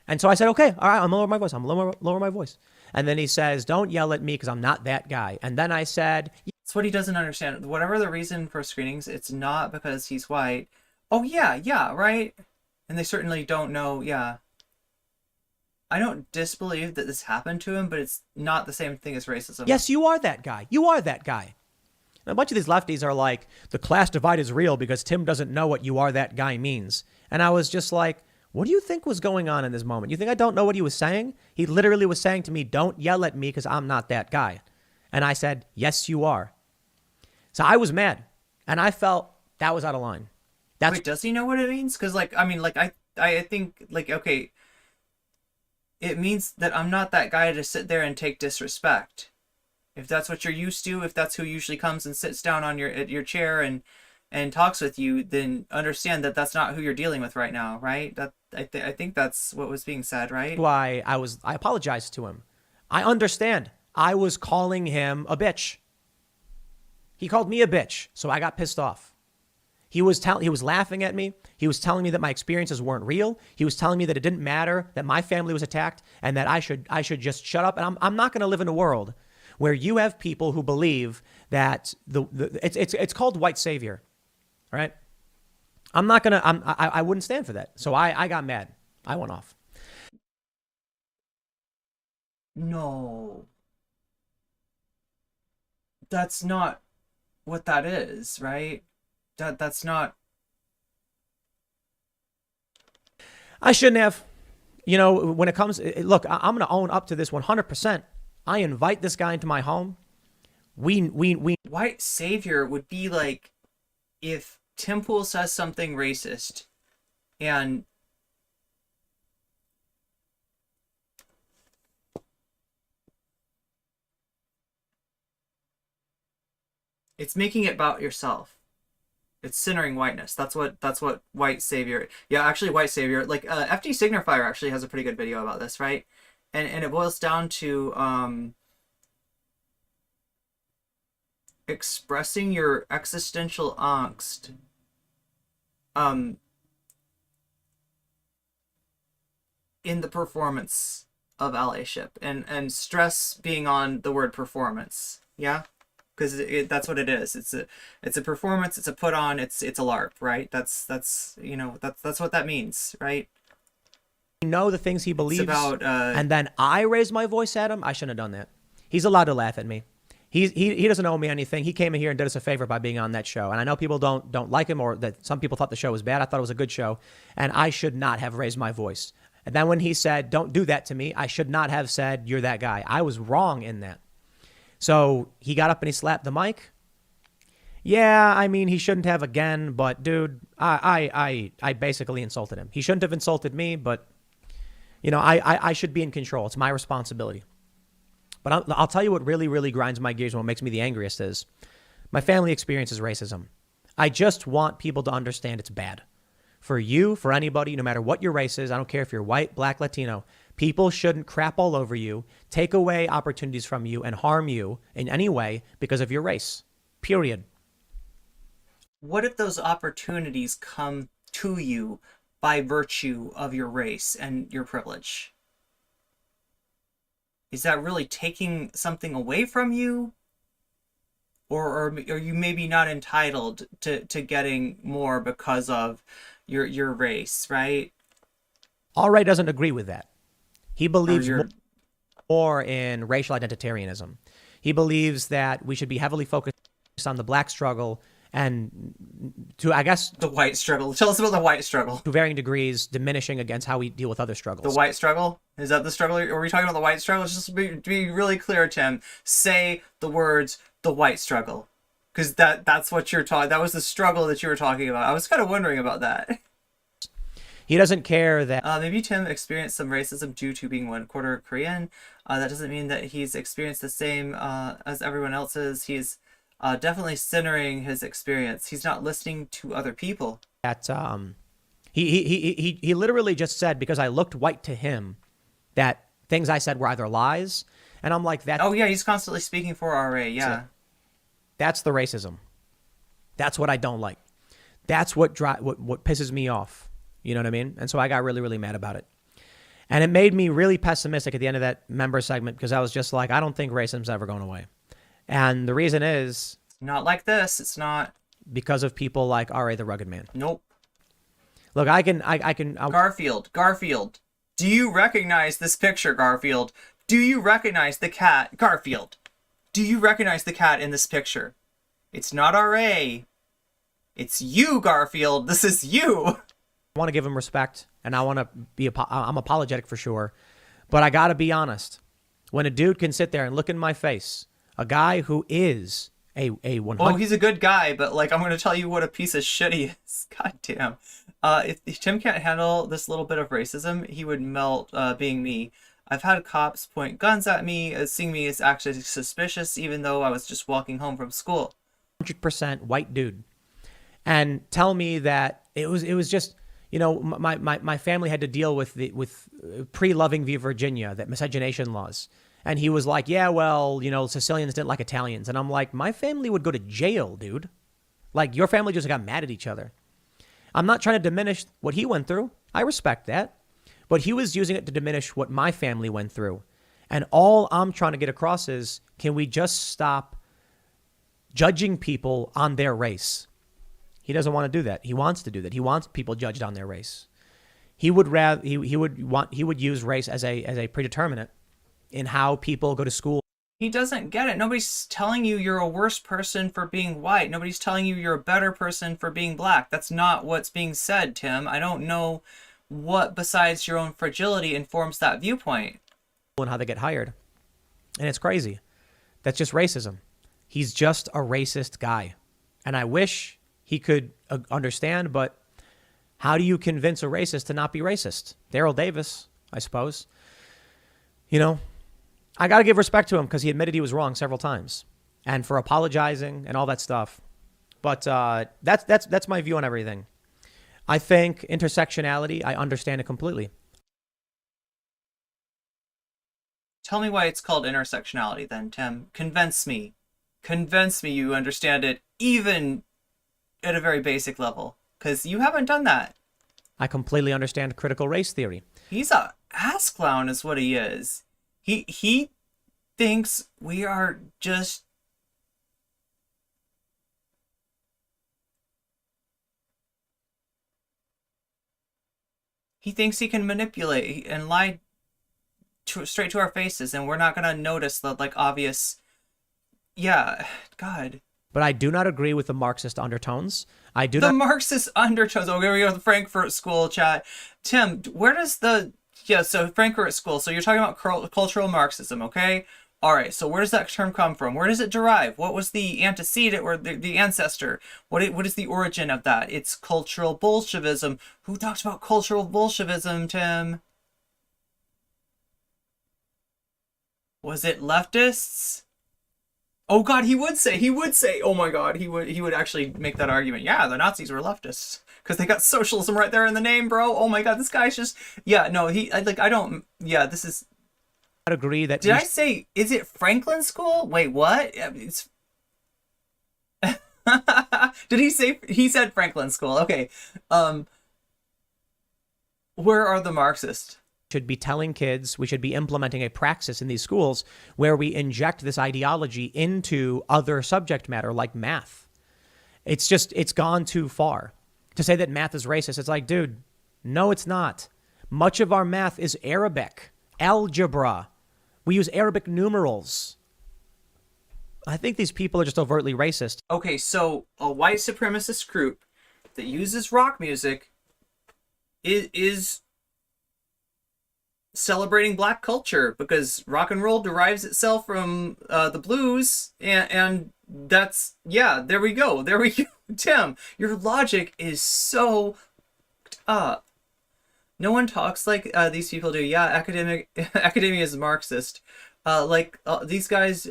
And so I said, okay, all right, I'm lower my voice. Lower my voice. And then he says, don't yell at me because I'm not that guy. And then I said, that's what he doesn't understand. Whatever the reason for screenings, it's not because he's white. Oh, yeah, right? And they certainly don't know, yeah. I don't disbelieve that this happened to him, but it's not the same thing as racism. Yes, you are that guy. And a bunch of these lefties are like, the class divide is real because Tim doesn't know what you are that guy means. And I was just like, what do you think was going on in this moment? You think I don't know what he was saying? He literally was saying to me, don't yell at me because I'm not that guy. And I said, yes, you are. So I was mad. And I felt that was out of line. Wait, does he know what it means? Because, I think, okay, it means that I'm not that guy to sit there and take disrespect. If that's what you're used to, if that's who usually comes and sits down on your chair and talks with you, then understand that that's not who you're dealing with right now, right? I think that's what was being said, right? Why I apologized to him. I understand. I was calling him a bitch. He called me a bitch, so I got pissed off. He was laughing at me. He was telling me that my experiences weren't real. He was telling me that it didn't matter that my family was attacked and that I should just shut up. And I'm not going to live in a world where you have people who believe that it's called white savior, right? I wouldn't stand for that. So I got mad. I went off. No. That's not what that is, right? That's not. I shouldn't have. When it comes, look, I'm going to own up to this 100%. I invite this guy into my home. We White savior would be like if Tim Pool says something racist and it's making it about yourself. It's centering whiteness. That's what white savior. Yeah, actually, white savior. Like FD Signifier actually has a pretty good video about this, right? And it boils down to expressing your existential angst in the performance of allyship, and stress being on the word performance. Yeah, because that's what it is. It's a performance. It's a put on. It's a LARP, right? That's you know that's what that means, right? Know the things he believes, It's about and then I raise my voice at him. I shouldn't have done that. He's allowed to laugh at me. He doesn't owe me anything. He came in here and did us a favor by being on that show. And I know people don't like him, or that some people thought the show was bad. I thought it was a good show, and I should not have raised my voice. And then when he said, "Don't do that to me," I should not have said, "You're that guy." I was wrong in that. So he got up and he slapped the mic. Yeah, I mean, he shouldn't have again, but dude, I basically insulted him. He shouldn't have insulted me, but you know, I should be in control. It's my responsibility. But I'll tell you what really, really grinds my gears and what makes me the angriest is my family experiences racism. I just want people to understand it's bad. For you, for anybody, no matter what your race is, I don't care if you're white, black, Latino, people shouldn't crap all over you, take away opportunities from you, and harm you in any way because of your race. Period. What if those opportunities come to you by virtue of your race and your privilege? Is that really taking something away from you? Or are you maybe not entitled to getting more because of your race, right? Allray doesn't agree with that. He believes more in racial identitarianism. He believes that we should be heavily focused on the black struggle and to, I guess... The white struggle. Tell us about the white struggle. To varying degrees, diminishing against how we deal with other struggles. The white struggle? Is that the struggle? Are we talking about the white struggle? Just to be really clear, Tim, say the words, the white struggle. Because that's what you're talking... That was the struggle that you were talking about. I was kind of wondering about that. He doesn't care that... maybe Tim experienced some racism due to being 1/4 Korean. That doesn't mean that he's experienced the same as everyone else's. He's definitely centering his experience. He's not listening to other people. That he literally just said, because I looked white to him, that things I said were either lies, and I'm like that. Oh yeah, he's constantly speaking for RA. Yeah, that's the racism. That's what I don't like. That's what pisses me off. You know what I mean? And so I got really, really mad about it. And it made me really pessimistic at the end of that member segment, because I was just like, I don't think racism's ever going away. And the reason is... Not like this. It's not. Because of people like R.A. the Rugged Man. Nope. Look, I can... Garfield. Do you recognize this picture, Garfield? Do you recognize the cat? Garfield. Do you recognize the cat in this picture? It's not R.A. It's you, Garfield. This is you. I want to give him respect, and I want to be... I'm apologetic for sure. But I got to be honest. When a dude can sit there and look in my face... A guy who is a 100... Oh, he's a good guy, but, like, I'm going to tell you what a piece of shit he is. God damn. If Tim can't handle this little bit of racism, he would melt being me. I've had cops point guns at me, seeing me as actually suspicious, even though I was just walking home from school. 100% white dude. And tell me that it was just... You know, my family had to deal with pre-Loving v. Virginia, that miscegenation laws. And he was like, yeah, well, you know, Sicilians didn't like Italians. And I'm like, my family would go to jail, dude. Like, your family just got mad at each other. I'm not trying to diminish what he went through. I respect that. But he was using it to diminish what my family went through. And all I'm trying to get across is, can we just stop judging people on their race? He doesn't want to do that. He wants to do that. He wants people judged on their race. He would use race as a predeterminant in how people go to school. He doesn't get it. Nobody's telling you you're a worse person for being white. Nobody's telling you you're a better person for being black. That's not what's being said, Tim. I don't know what besides your own fragility informs that viewpoint. And how they get hired. And it's crazy. That's just racism. He's just a racist guy. And I wish he could understand, but how do you convince a racist to not be racist? Daryl Davis, I suppose. You know, I got to give respect to him because he admitted he was wrong several times, and for apologizing and all that stuff. But that's my view on everything. I think intersectionality, I understand it completely. Tell me why it's called intersectionality then, Tim. Convince me. Convince me you understand it, even at a very basic level, because you haven't done that. I completely understand critical race theory. He's a ass clown is what he is. He thinks we are just. He thinks he can manipulate and lie straight to our faces, and we're not gonna notice the like obvious. Yeah, God. But I do not agree with the Marxist undertones. I do The not. Marxist undertones. Oh, here we go. The Frankfurt School chat. Tim, where does the So Frankfurt School. So you're talking about cultural Marxism, okay? All right. So where does that term come from? Where does it derive? What was the antecedent or the ancestor? What is the origin of that? It's cultural Bolshevism. Who talks about cultural Bolshevism, Tim? Was it leftists? Oh God, he would say, oh my God, he would actually make that argument. Yeah, the Nazis were leftists because they got socialism right there in the name, bro. Oh my God, this guy's just, yeah, no, I don't, yeah, this is. Agree that. Did I say, is it Franklin School? Wait, what? It's. Did he say, he said Franklin School? Okay. Where are the Marxists? Should be telling kids, we should be implementing a praxis in these schools where we inject this ideology into other subject matter like math. It's gone too far. To say that math is racist, it's like, dude, no, it's not. Much of our math is Arabic, algebra. We use Arabic numerals. I think these people are just overtly racist. Okay, so a white supremacist group that uses rock music is celebrating black culture because rock and roll derives itself from the blues, and that's, yeah, there we go. Tim, your logic is so no one talks like these people do. Yeah, academia is Marxist. These guys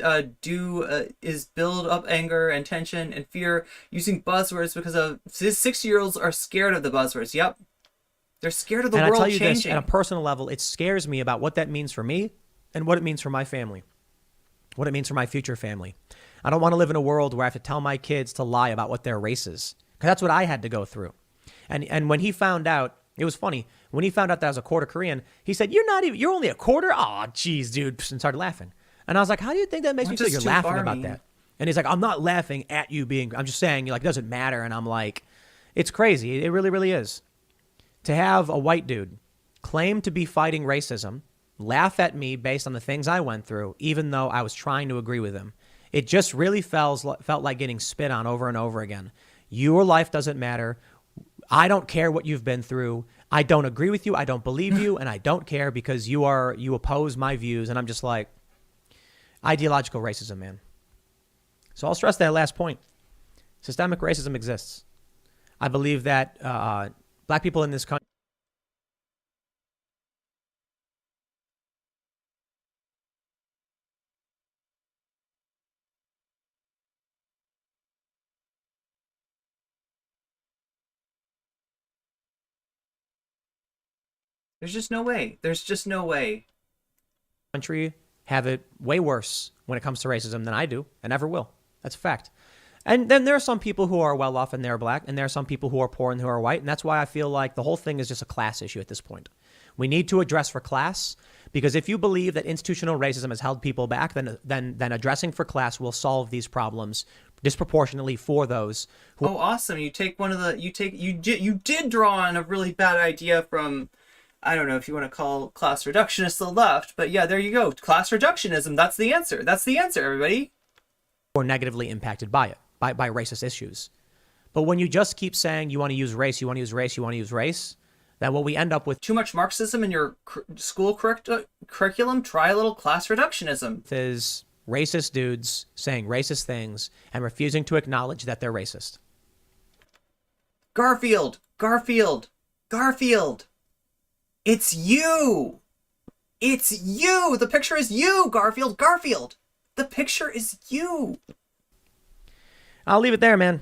is build up anger and tension and fear using buzzwords because of 6-year-olds are scared of the buzzwords. Yep. They're scared of the world changing. And I tell you this, at a personal level, it scares me about what that means for me and what it means for my family, what it means for my future family. I don't want to live in a world where I have to tell my kids to lie about what their race is, because that's what I had to go through. And when he found out, it was funny. When he found out that I was a quarter Korean, he said, you're only a quarter? Aw, geez, dude, and started laughing. And I was like, how do you think that makes me feel? You're laughing about that. And he's like, I'm not laughing at you I'm just saying, like, it doesn't matter. And I'm like, it's crazy. It really, really is. To have a white dude claim to be fighting racism, laugh at me based on the things I went through, even though I was trying to agree with him. It just really felt like getting spit on over and over again. Your life doesn't matter. I don't care what you've been through. I don't agree with you. I don't believe you. And I don't care because you oppose my views. And I'm just like, ideological racism, man. So I'll stress that last point. Systemic racism exists. I believe that black people in this country. There's just no way. There's just no way. Country have it way worse when it comes to racism than I do and ever will. That's a fact. And then there are some people who are well off and they're black, and there are some people who are poor and who are white. And that's why I feel like the whole thing is just a class issue at this point. We need to address for class, because if you believe that institutional racism has held people back, then addressing for class will solve these problems disproportionately for those who. Oh, awesome! You did draw on a really bad idea from, I don't know if you want to call class reductionists the left, but yeah, there you go. Class reductionism. That's the answer. That's the answer, everybody. Or negatively impacted by it, by racist issues. But when you just keep saying you want to use race, you want to use race, you want to use race, then what we end up with. Too much Marxism in your school curriculum? Try a little class reductionism. Is racist dudes saying racist things and refusing to acknowledge that they're racist. Garfield! It's you! It's you! The picture is you, Garfield! The picture is you! I'll leave it there, man.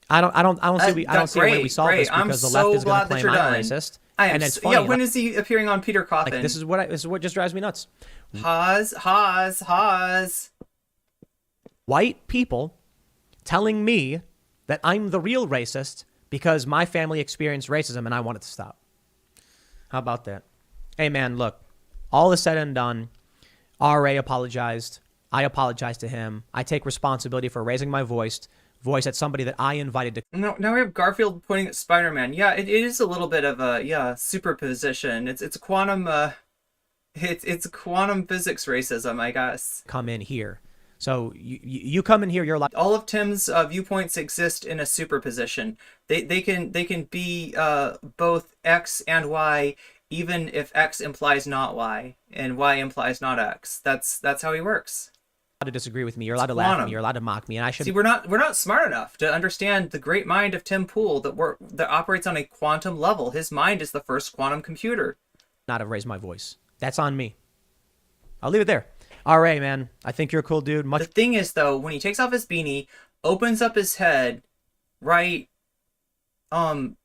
I don't see a way we solve this because the left is going to claim I'm racist. And it's funny. Yeah, when is he appearing on Peter Coffin? Like, this is what just drives me nuts. Haas. White people telling me that I'm the real racist because my family experienced racism and I want it to stop. How about that? Hey, man, look, all is said and done. RA apologized. I apologized to him. I take responsibility for raising my voice at somebody that I invited to. Now we have Garfield pointing at Spider-Man. Yeah, it is a little bit of a superposition. It's quantum it's quantum physics racism, I guess. Come in here. So you come in here, you're like, all of Tim's viewpoints exist in a superposition. They can be both X and Y, even if X implies not Y and Y implies not X. That's how he works. to disagree with me. You're allowed to laugh at me. You're allowed to mock me, and I should. See, we're not smart enough to understand the great mind of Tim Pool that operates on a quantum level. His mind is the first quantum computer. Not have raised my voice. That's on me. I'll leave it there. All right, man. I think you're a cool dude. The thing is, though, when he takes off his beanie, opens up his head, right, and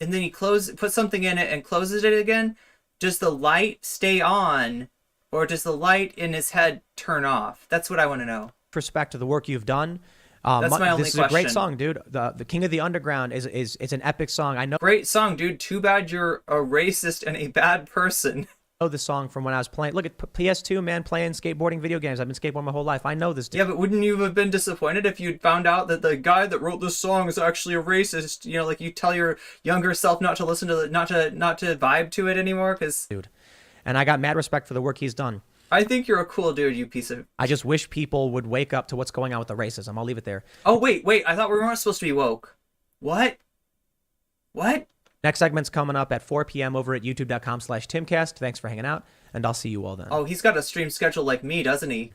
then he puts something in it and closes it again. Does the light stay on? Or does the light in his head turn off? That's what I want to know. Respect to the work you've done. That's my only question. This is a great song, dude. The King of the Underground is an epic song. I know. Great song, dude. Too bad you're a racist and a bad person. I know this song from when I was playing. Look at PS2, man, playing skateboarding video games. I've been skateboarding my whole life. I know this. Dude. Yeah, but wouldn't you have been disappointed if you'd found out that the guy that wrote this song is actually a racist? You know, like you tell your younger self not to listen to not to vibe to it anymore, because. Dude. And I got mad respect for the work he's done. I think you're a cool dude, you piece of... I just wish people would wake up to what's going on with the racism. I'll leave it there. Oh, wait. I thought we weren't supposed to be woke. What? Next segment's coming up at 4 p.m. over at youtube.com/Timcast. Thanks for hanging out, and I'll see you all then. Oh, he's got a stream schedule like me, doesn't he?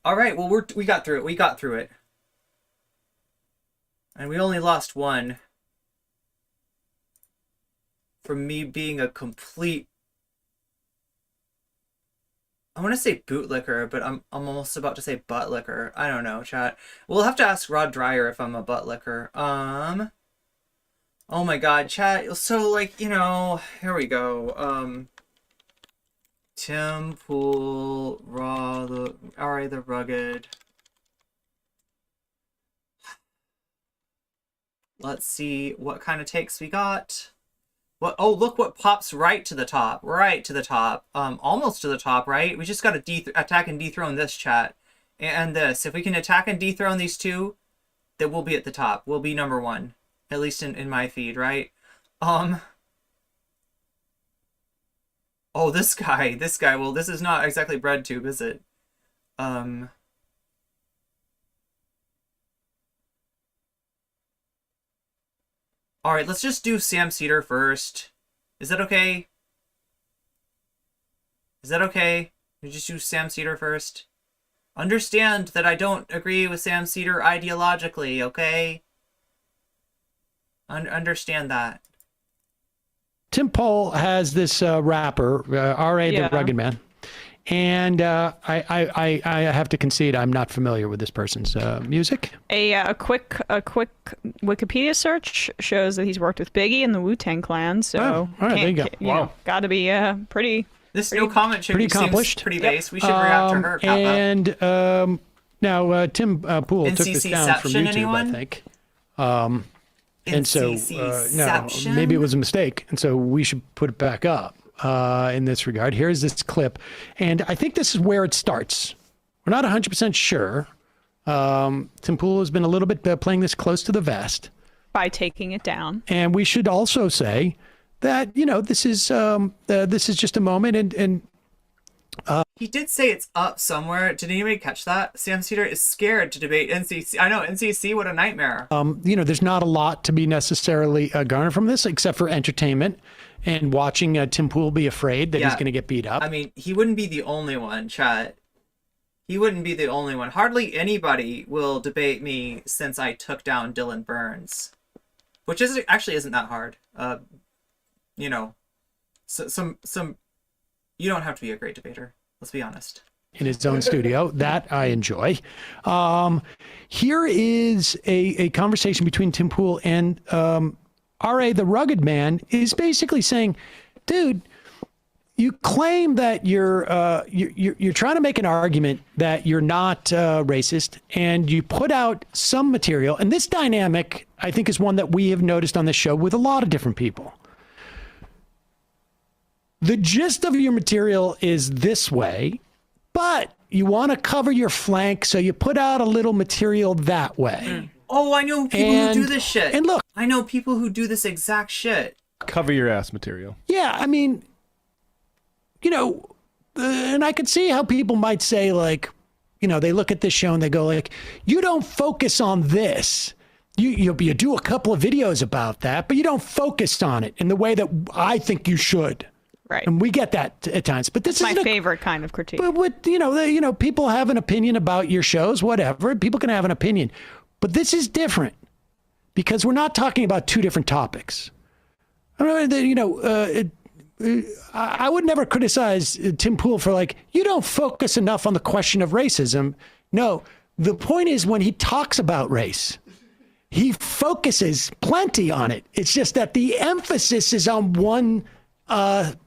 All right, well, we got through it. And we only lost one. From me being a complete... I want to say bootlicker, but I'm almost about to say buttlicker. I don't know, chat. We'll have to ask Rod Dreyer if I'm a buttlicker. Oh my god, chat. So, like, you know, here we go. Tim Pool, R.A. the Rugged. Let's see what kind of takes we got. What? Oh, look what pops right to the top. Almost to the top, right? We just got to attack and dethrone this, chat. And this. If we can attack and dethrone these two, then we'll be at the top. We'll be number one. At least in my feed, right? Oh, this guy. Well, this is not exactly Breadtube, is it? Alright, let's just do Sam Cedar first. Is that okay? We just do Sam Cedar first? Understand that I don't agree with Sam Cedar ideologically, okay? Understand that. Tim Pool has this rapper, R.A. the Rugged Man. And I have to concede I'm not familiar with this person's music. A quick Wikipedia search shows that he's worked with Biggie and the Wu-Tang Clan. So all right, there you go. Wow, got to be pretty. This no comment chick accomplished. Seems pretty base. We should react to her. And now Tim Pool took this down from YouTube, anyone? I think. And so no, maybe it was a mistake, and so we should put it back up. In this regard, here's this clip, and I think this is where it starts. We're not 100% sure. Tim Pool has been a little bit playing this close to the vest by taking it down. And we should also say that this is just a moment, and he did say it's up somewhere. Did anybody catch that? Sam Cedar is scared to debate NCC. I know, NCC, what a nightmare. There's not a lot to be necessarily garnered from this except for entertainment. And watching Tim Pool be afraid that he's going to get beat up. I mean, he wouldn't be the only one, chat. He wouldn't be the only one. Hardly anybody will debate me since I took down Dylan Burns. Which actually isn't that hard. Some you don't have to be a great debater. Let's be honest. In his own studio. That I enjoy. Here is a conversation between Tim Pool and... R.A. the Rugged Man is basically saying, dude, you claim that you're trying to make an argument that you're not racist, and you put out some material. And this dynamic, I think, is one that we have noticed on the show with a lot of different people. the gist of your material is this way, but you want to cover your flank, so you put out a little material that way. Oh, I know people who do this shit. And look, I know people who do this exact shit. Cover your ass material. yeah, I mean, you know, and I could see how people might say, like, you know, they look at this show and they go, like, you don't focus on this. You do a couple of videos about that, but you don't focus on it in the way that I think you should. Right. And we get that at times. But this My is favorite kind of critique. But what, you know, people have an opinion about your shows, whatever. People can have an opinion. But this is different because we're not talking about two different topics. I don't know, you know, I would never criticize Tim Pool for, like, you don't focus enough on the question of racism. No, the point is when he talks about race, he focuses plenty on it. It's just that the emphasis is on one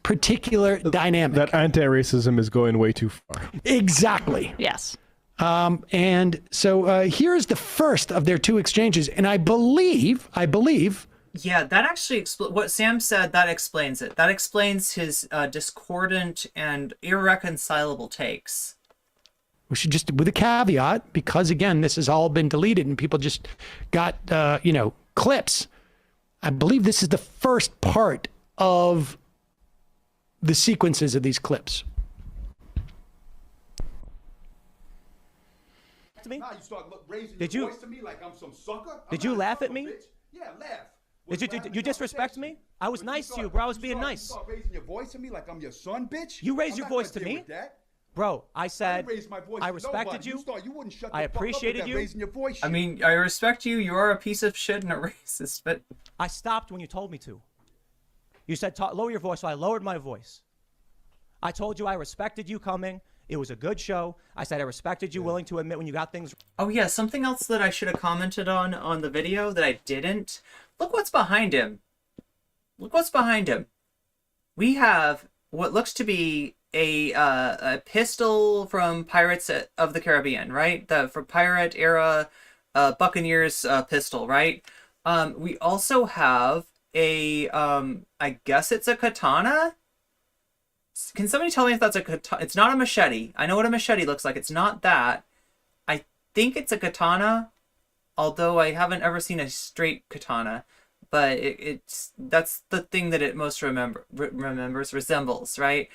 particular dynamic. That anti-racism is going way too far. Exactly. Yes. And so here's the first of their two exchanges. And I believe, Yeah, that actually what Sam said. That explains it. That explains his discordant and irreconcilable takes. we should just, with a caveat, because again, this has all been deleted and people just got, you know, clips. I believe this is the first part of the sequences of these clips. To me? Now you start raising Did your you- voice to me like I'm some sucker. Did you laugh at me? Bitch. Yeah, laugh. Did you disrespect me? I was nice to you, bro. I was being nice. You start raising your voice to me like I'm your son, bitch. You raised I'm your not voice gonna to deal me? with that. Bro, I I said didn't raise my voice I to respected nobody. you. You wouldn't shut the I fuck up with appreciated that you. raising your voice I shit. mean, I respect you. You're a piece of shit and a racist, but I stopped when you told me to. You said lower your voice, so I lowered my voice. I told you I respected you coming. It was a good show. I said I respected you willing to admit when you got things. oh yeah, something else that I should have commented on the video that I didn't. Look what's behind him. Look what's behind him. We have what looks to be a pistol from Pirates of the Caribbean, right? For pirate era Buccaneers pistol, right? We also have a I guess it's a katana. Can somebody tell me if that's a katana? It's not a machete. I know what a machete looks like. It's not that. I think it's a katana, although I haven't ever seen a straight katana. But that's the thing that it most resembles, right?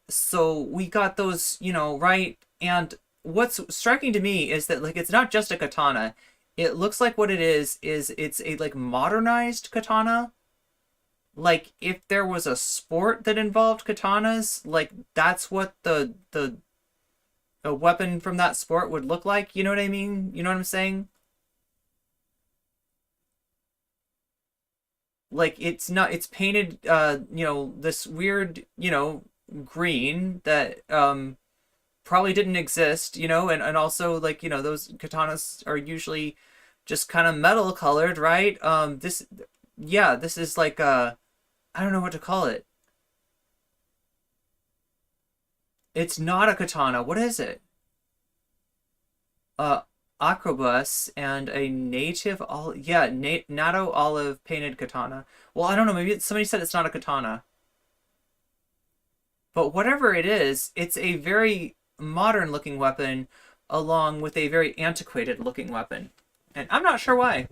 So we got those, you know, right? And what's striking to me is that, like, it's not just a katana. It looks like what it is it's a, like, modernized katana. Like, if there was a sport that involved katanas, like, that's what a weapon from that sport would look like. You know what I mean? You know what I'm saying? Like, it's painted, you know, this weird, you know, green that probably didn't exist, you know, and also, like, you know, those katanas are usually just kind of metal colored, right? This is like I don't know what to call it. It's not a katana. What is it? Acrobus and a native natto olive painted katana. Well, I don't know, maybe somebody said it's not a katana. But whatever it is, it's a very modern looking weapon along with a very antiquated looking weapon. And I'm not sure why.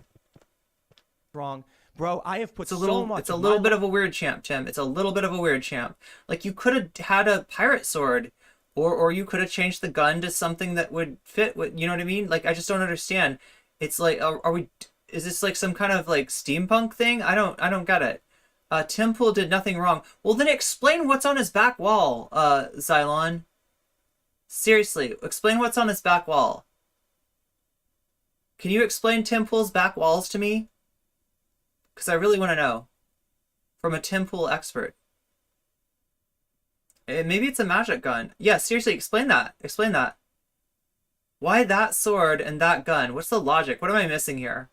Wrong. Bro, I have put It's a so little much. it's a little bit of a weird champ, Tim. It's a little bit of a weird champ. Like, you could have had a pirate sword. Or you could have changed the gun to something that would fit with, you know what I mean? Like, I just don't understand. It's like, is this like some kind of like steampunk thing? I don't get it. Tim Pool did nothing wrong. Well, then explain what's on his back wall, Xylon. Seriously, explain what's on his back wall. Can you explain Tim Pool's back walls to me? Because I really want to know. From a Tim Pool expert. Maybe it's a magic gun. Yeah, seriously, explain that. Explain that. Why that sword and that gun? What's the logic? What am I missing here?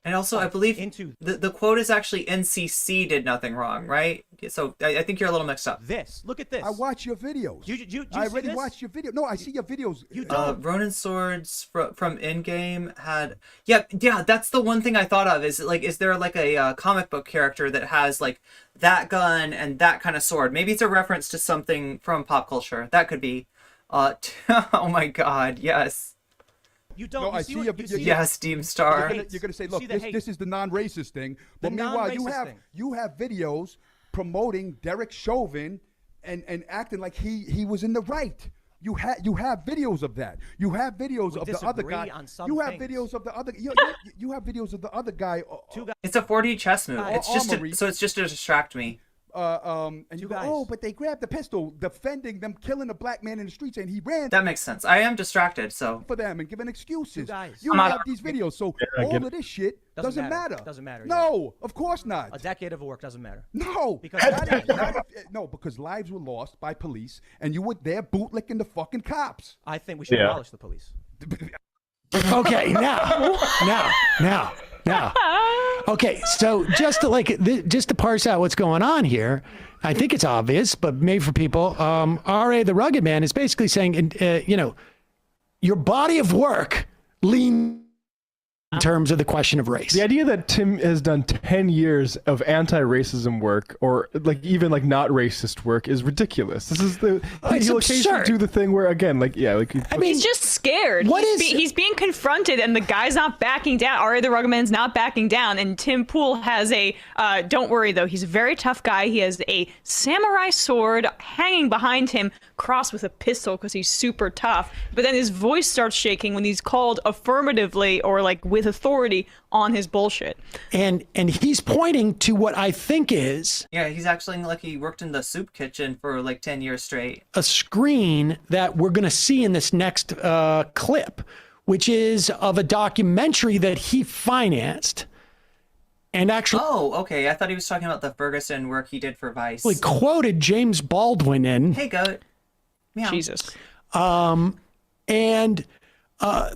And also, I believe into the quote is actually NCC did nothing wrong, right? So I think you're a little mixed up. this. Look at this. I watch your videos. You I see already this? watched your video. No, I see your videos. You don't. Ronin Swords from Endgame had yeah. That's the one thing I thought of is there like a comic book character that has like that gun and that kind of sword? Maybe it's a reference to something from pop culture. That could be. Oh my God, yes. You don't. No, you I see see what, your- you your- see Yes, Deem Star. You're gonna say, look, See the hate. this is the non-racist thing. But The meanwhile, non-racist thing. you have videos promoting Derek Chauvin and acting like he was in the right. You have videos of that. You have videos We of the other disagree guy. on some You have things. videos of the other. You have videos of the other guy. Two guys. It's a 4D chess move. It's just Armory. so it's just to distract me. And you Two go, guys. oh, but they grabbed the pistol, defending them, killing a black man in the streets, and he ran That makes sense. I am distracted, so for them and giving excuses. guys. You have these videos, so I all get of this shit Doesn't doesn't matter. matter. Doesn't matter, No, of course not. A decade of work doesn't matter. No, Because- no, because lives were lost by police, and you were there bootlicking the fucking cops. I think we should Yeah. abolish the police. Okay, now. Okay, so just to parse out what's going on here, I think it's obvious, but maybe for people, R.A. the Rugged Man is basically saying, your body of work leans in terms of the question of race. The idea that Tim has done 10 years of anti-racism work, or like even like not racist work, is ridiculous. This is the It's he'll occasionally absurd. do the thing where again, like yeah, like I mean, He's just scared. What he's, is- he's being confronted, and the guy's not backing down. Ari the Ruggedman's not backing down, and Tim Pool has a. Don't worry though, he's a very tough guy. He has a samurai sword hanging behind him, crossed with a pistol because he's super tough. But then his voice starts shaking when he's called affirmatively or like with authority on his bullshit. and he's pointing to what I think is yeah, he's actually like he worked in the soup kitchen for like 10 years straight. a screen that we're going to see in this next clip, which is of a documentary that he financed and actually Oh, okay. I thought he was talking about the Ferguson work he did for Vice. quoted James Baldwin in. Hey, goat. Meow. Jesus. And Well,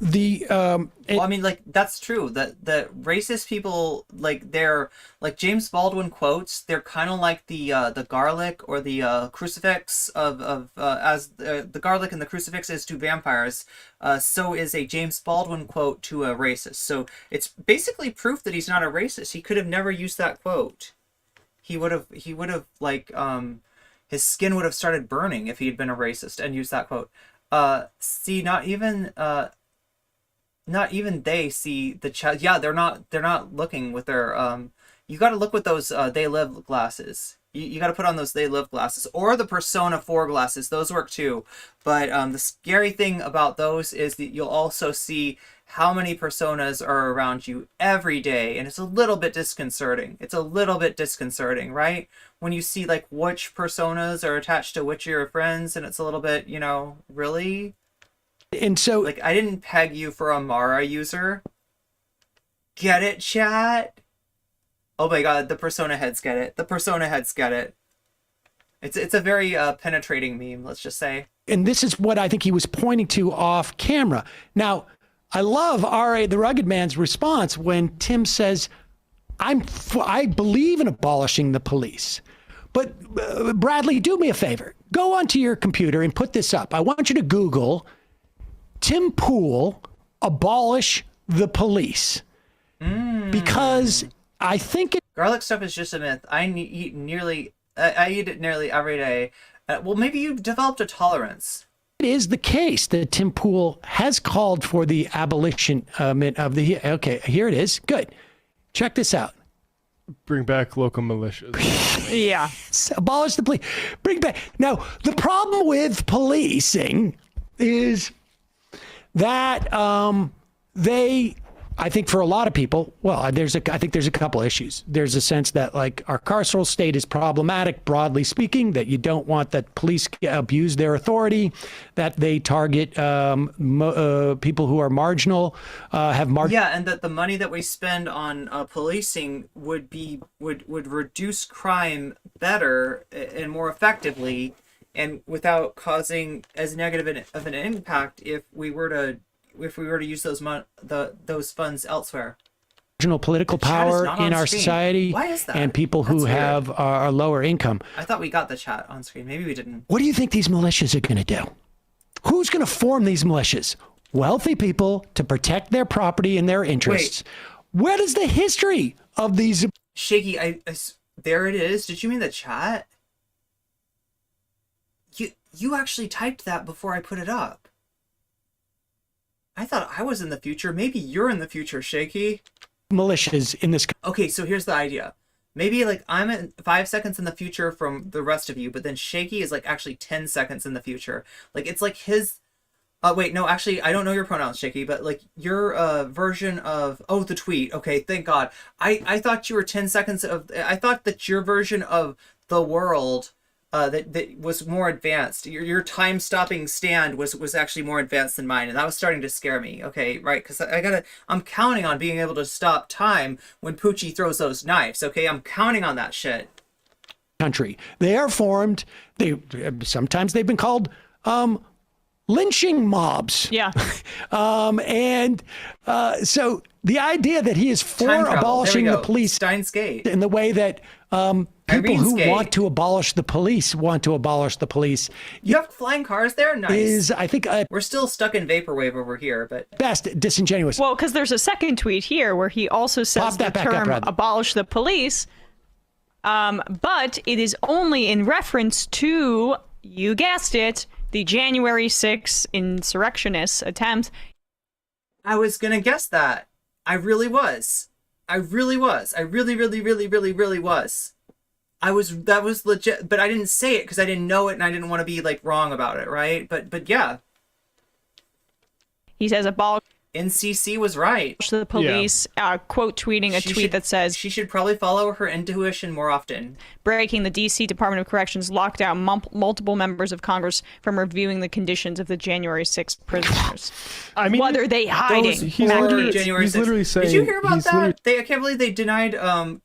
I mean, like that's true. The racist people, like they're like James Baldwin quotes. They're kind of like the garlic or the crucifix of as the garlic and the crucifix is to vampires. So is a James Baldwin quote to a racist. So it's basically proof that he's not a racist. He could have never used that quote. He would have like his skin would have started burning if he had been a racist and used that quote. See, not even they see the child. Yeah, they're not looking with their you got to look with those they live glasses. You got to put on those they live glasses or the Persona 4 glasses. Those work too. But the scary thing about those is that you'll also see how many personas are around you every day, and it's a little bit disconcerting. Right? When you see like which personas are attached to which of your friends, and it's a little bit, really? and so Like, I didn't peg you for a Mara user. Get it, chat? Oh my god, the Persona heads get it. It's a very penetrating meme, let's just say. and this is what I think he was pointing to off camera. Now, I love R.A. the Rugged Man's response when Tim says, I believe in abolishing the police. But Bradley, do me a favor. Go onto your computer and put this up. I want you to Google Tim Pool abolish the police. Because I think Garlic stuff is just a myth. I eat it nearly every day. Well, maybe you've developed a tolerance. it is the case that Tim Pool has called for the abolition of the. Okay, here it is. Good. Check this out. bring back local militias. Yeah. Abolish the police. Bring back. Now, the problem with policing is that I think for a lot of people, well, I think there's a couple issues. There's a sense that like our carceral state is problematic, broadly speaking, that you don't want that police abuse their authority, that they target people who are marginal, Yeah, and that the money that we spend on policing would reduce crime better and more effectively, and without causing as negative of an impact if we were to use those funds elsewhere. political The chat is power not in on our screen. society Why is that? and people who That's weird. have are lower income. I thought we got the chat on screen. Maybe we didn't. What do you think these militias are going to do? Who's going to form these militias? Wealthy people to protect their property and their interests. What is the history of these? Shaky, there it is. Did you mean the chat? You actually typed that before I put it up. I thought I was in the future. Maybe you're in the future, Shaky. Militias in this. Okay, so here's the idea. Maybe like I'm at 5 seconds in the future from the rest of you, but then Shaky is like actually 10 seconds in the future. Like it's like his. Wait, no, actually, I don't know your pronouns, Shaky, but like your version of the tweet. Okay, thank God. I thought you were 10 seconds of. I thought that your version of the world. That was more advanced. Your time stopping stand was actually more advanced than mine, and that was starting to scare me. Okay, right? Because I'm counting on being able to stop time when Poochie throws those knives. Okay, I'm counting on that shit. Country. They are formed. Sometimes they've been called lynching mobs. Yeah. So the idea that he is for Time travel. abolishing There we the go. police Steins Gate. in the way that people Irene's who Gate. want to abolish the police want to abolish the police You have flying cars there? Nice. is, I think, at We're still stuck in vaporwave over here, but best disingenuous. Well, because there's a second tweet here where he also says Pop the that back up, term Bradley. abolish the police, but it is only in reference to, you guessed it, the January 6th insurrectionist attempt. I was gonna guess that. I really was. I really was. I really was. That was legit, but I didn't say it because I didn't know it and I didn't want to be like wrong about it, right? But yeah, He says abolish NCC was right. the police, quote tweeting a tweet that says, she should probably follow her intuition more often. breaking the D.C. Department of Corrections locked out multiple members of Congress from reviewing the conditions of the January 6th prisoners. I mean, What are they hiding? He's Or literally- January he's 6th. literally saying. Did you hear about he's literally- that? I can't believe they denied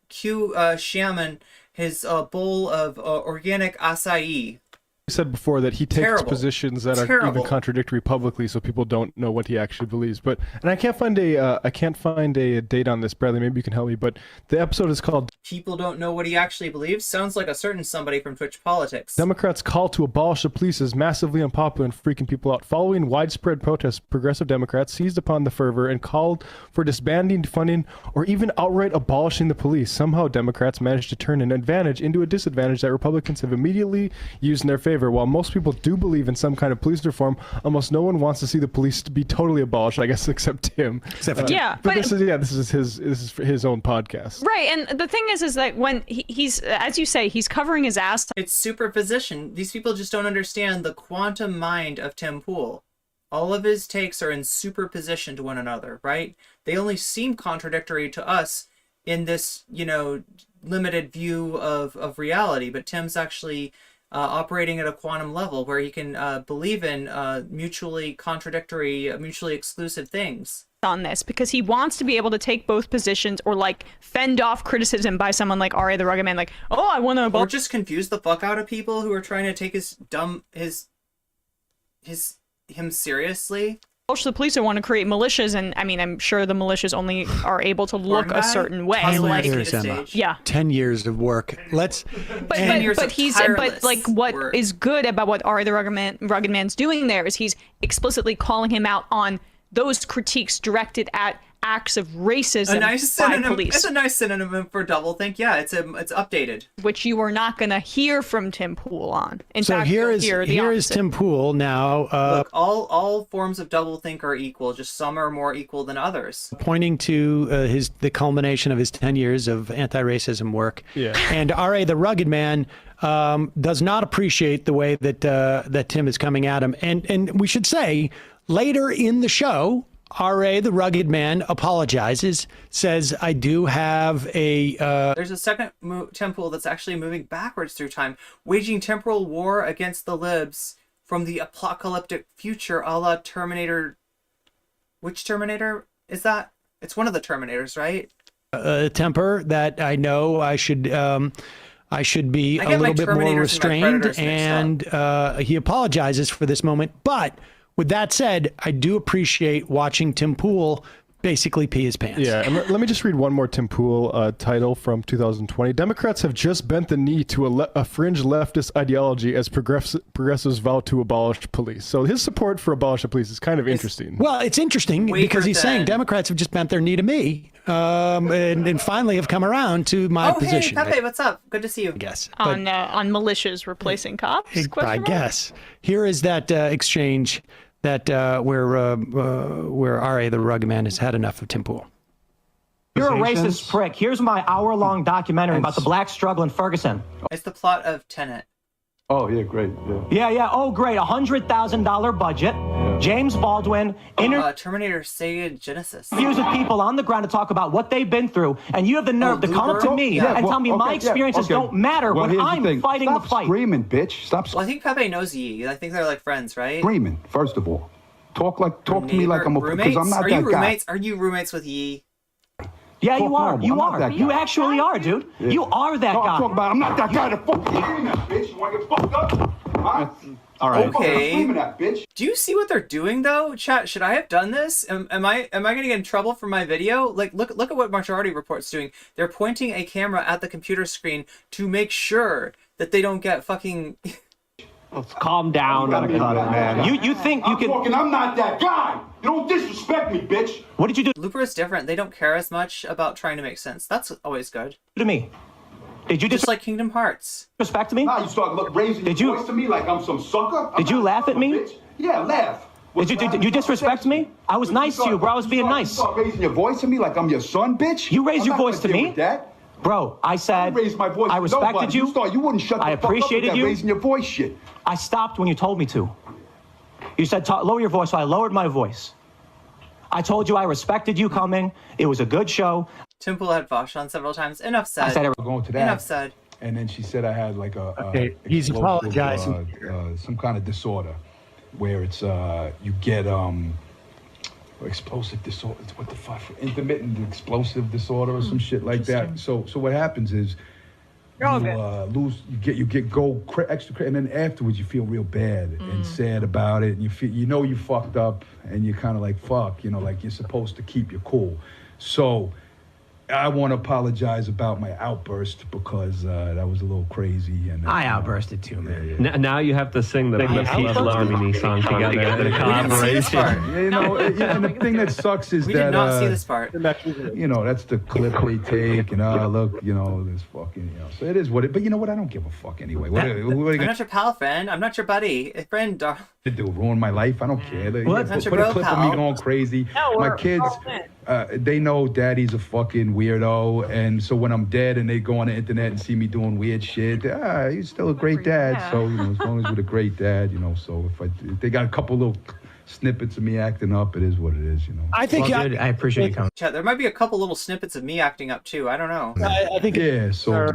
Q Shaman his bowl of organic acai. said before that he takes Terrible. positions that are Terrible. even contradictory publicly, so people don't know what he actually believes. But and I can't find a date on this, Bradley. Maybe you can help me. But the episode is called People don't know what he actually believes. Sounds like a certain somebody from Twitch Politics. "Democrats' Call to Abolish the Police is Massively Unpopular and Freaking People Out." Following widespread protests, progressive Democrats seized upon the fervor and called for disbanding, defunding, or even outright abolishing the police. Somehow, Democrats managed to turn an advantage into a disadvantage that Republicans have immediately used in their favor. While most people do believe in some kind of police reform, almost no one wants to see the police to be totally abolished, I guess, except Tim. Yeah, but but- this is his own podcast. Right, and the thing is that when he's, as you say, he's covering his ass. It's superposition. These people just don't understand the quantum mind of Tim Pool. All of his takes are in superposition to one another, right? They only seem contradictory to us in this, limited view of reality, but Tim's actually operating at a quantum level where he can believe in mutually contradictory, mutually exclusive things. On this because he wants to be able to take both positions or like fend off criticism by someone like Ari the Rugged Man, like, oh, I want to Or abolish just confuse the fuck out of people who are trying to take him seriously. the police or want to create militias. And I mean, I'm sure the militias only are able to look Horn a guy? certain way. Hustling Like, to Here's the Emma. stage. yeah. 10 years of work. But years but of he's tireless like what work. is good about what Ari the Rugged Man's doing there is he's explicitly calling him out on those critiques directed at acts of racism A nice by synonym. police, It's a nice synonym for doublethink. Yeah, it's updated. which you are not going to hear from Tim Pool on. In So fact, here you'll is hear the here is opposite. Tim Pool now Look, all forms of doublethink are equal. Just some are more equal than others. pointing to the culmination of his 10 years of anti-racism work. Yeah. And R.A. the Rugged Man does not appreciate the way that that Tim is coming at him. And we should say later in the show, R.A. the Rugged Man apologizes, says, I do have a... There's a second temple that's actually moving backwards through time, waging temporal war against the libs from the apocalyptic future, a la Terminator. Which Terminator is that? It's one of the Terminators, right? temper that I know I should be I a get my little bit more Terminators and my restrained, Predators mixed and he apologizes for this moment. But with that said, I do appreciate watching Tim Pool basically pee his pants. Yeah, and let me just read one more Tim Pool title from 2020. Democrats have just bent the knee to a fringe leftist ideology as progressives vow to abolish police. So his support for abolish the police is kind of interesting. Well, it's interesting because he's saying Democrats have just bent their knee to me and finally have come around to my position. Oh, hey, Pepe, what's up? Good to see you. I guess. On militias replacing cops? I guess. Here is that exchange that where R.A. the Rugged Man has had enough of Tim Pool. You're a racist prick. Here's my hour-long documentary about the black struggle in Ferguson. It's the plot of Tenet. Oh, yeah, great. Yeah. Oh, great. $100,000 budget. Yeah. James Baldwin Terminator Sega Genesis. interviews with people on the ground to talk about what they've been through, and you have the nerve to come up to me and tell me my experiences don't matter when I'm fighting the fight. Screaming, bitch. Stop Well, I think Pepe knows Yi. I think they're like friends, right? screaming, first of all. Talk to me like I'm a... roommates. Because I'm not Are that you guy. roommates? Are you roommates with Yi? Yeah, Fuck you are. no, You I'm not are. that You guy. actually are, dude. Yeah. You are that guy. I'm not that guy that fucking screaming at, bitch. You want to get fucked up? Huh? All right. Okay. Screaming at, bitch. Do you see what they're doing though? Chat, should I have done this? Am I gonna get in trouble for my video? Like look at what Majority Report's doing. They're pointing a camera at the computer screen to make sure that they don't get fucking Let's calm down. Man. You think you can... I'm not that guy. You don't disrespect me, bitch. What did you do Looper is different. They don't care as much about trying to make sense. That's always good. to me? Did you Just like Kingdom Hearts. disrespect me? Now you start raising your voice to me like I'm some sucker. Did you laugh at me? Bitch. Yeah, laugh. Did you disrespect me? I was nice to you, bro. I was being nice. You start raising your voice to me like I'm your son, bitch. You raised I'm your not voice gonna to deal me? with that. Bro, I said I raised my voice. I to respected nobody. you. You wouldn't shut the I fuck up with appreciated that you. raising your voice shit. I stopped when you told me to. You said lower your voice, so I lowered my voice. I told you I respected you coming. It was a good show. Tim Pool had Vosh on several times. Enough said. I said Going to that. Enough said. And then she said I had like he's explosive, apologizing. some kind of disorder, where it's you get explosive disorder. It's what the fuck? Intermittent explosive disorder or some shit like that. So what happens is you extra, and then afterwards you feel real bad and sad about it, and you feel you fucked up, and you're kind of like fuck, like you're supposed to keep your cool. So I want to apologize about my outburst because that was a little crazy. And I outbursted too, man. Now you have to sing the Love Harmony song together in a We didn't see this collaboration. part. And the thing that sucks is We that did not see this part. that's the clip they take, and look, this fucking, so it is what it. But you know what? I don't give a fuck anyway. What are you I'm gonna not your pal, friend. I'm not your buddy. Friend, do? Ruin my life? I don't care. Well, that's Put your a bro, clip of pal. me going crazy. My kids, they know daddy's a fucking weirdo, and so when I'm dead and they go on the internet and see me doing weird shit, he's still a great dad. So as long as we're a great dad, so if they got a couple little snippets of me acting up, it is what it is, I think I appreciate you coming. Chat, there might be a couple little snippets of me acting up too. I don't know. I think Yeah, so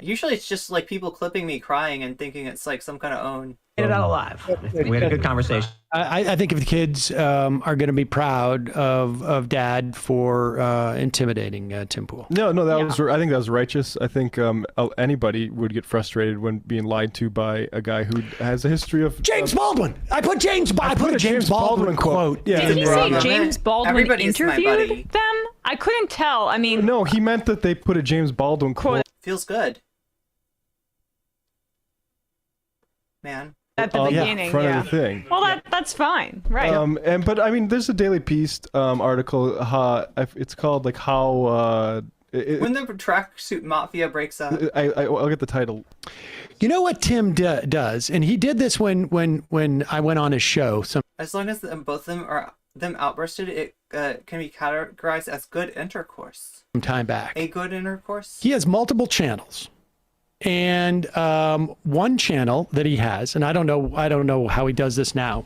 Usually it's just like people clipping me crying and thinking it's like some kind of own. Get it out alive. We had a good conversation. I think if the kids are going to be proud of Dad for intimidating Tim Pool. No, I think that was righteous. I think anybody would get frustrated when being lied to by a guy who has a history of James Baldwin. I put a James Baldwin quote. Yeah, Did he say Yeah. James Baldwin Everybody's my buddy. interviewed them? I couldn't tell. I mean, No, he meant that they put a James Baldwin quote Feels good. Man. at the beginning, front yeah. of the thing. Well, that's fine, right? But I mean, there's a Daily Beast article. It's called like how. When the tracksuit mafia breaks up. I'll get the title. You know what Tim does, and he did this when I went on his show. As long as both of them outbursted, it can be categorized as good intercourse. Some time back. A good intercourse. He has multiple channels, and one channel that he has, and I don't know how he does this now,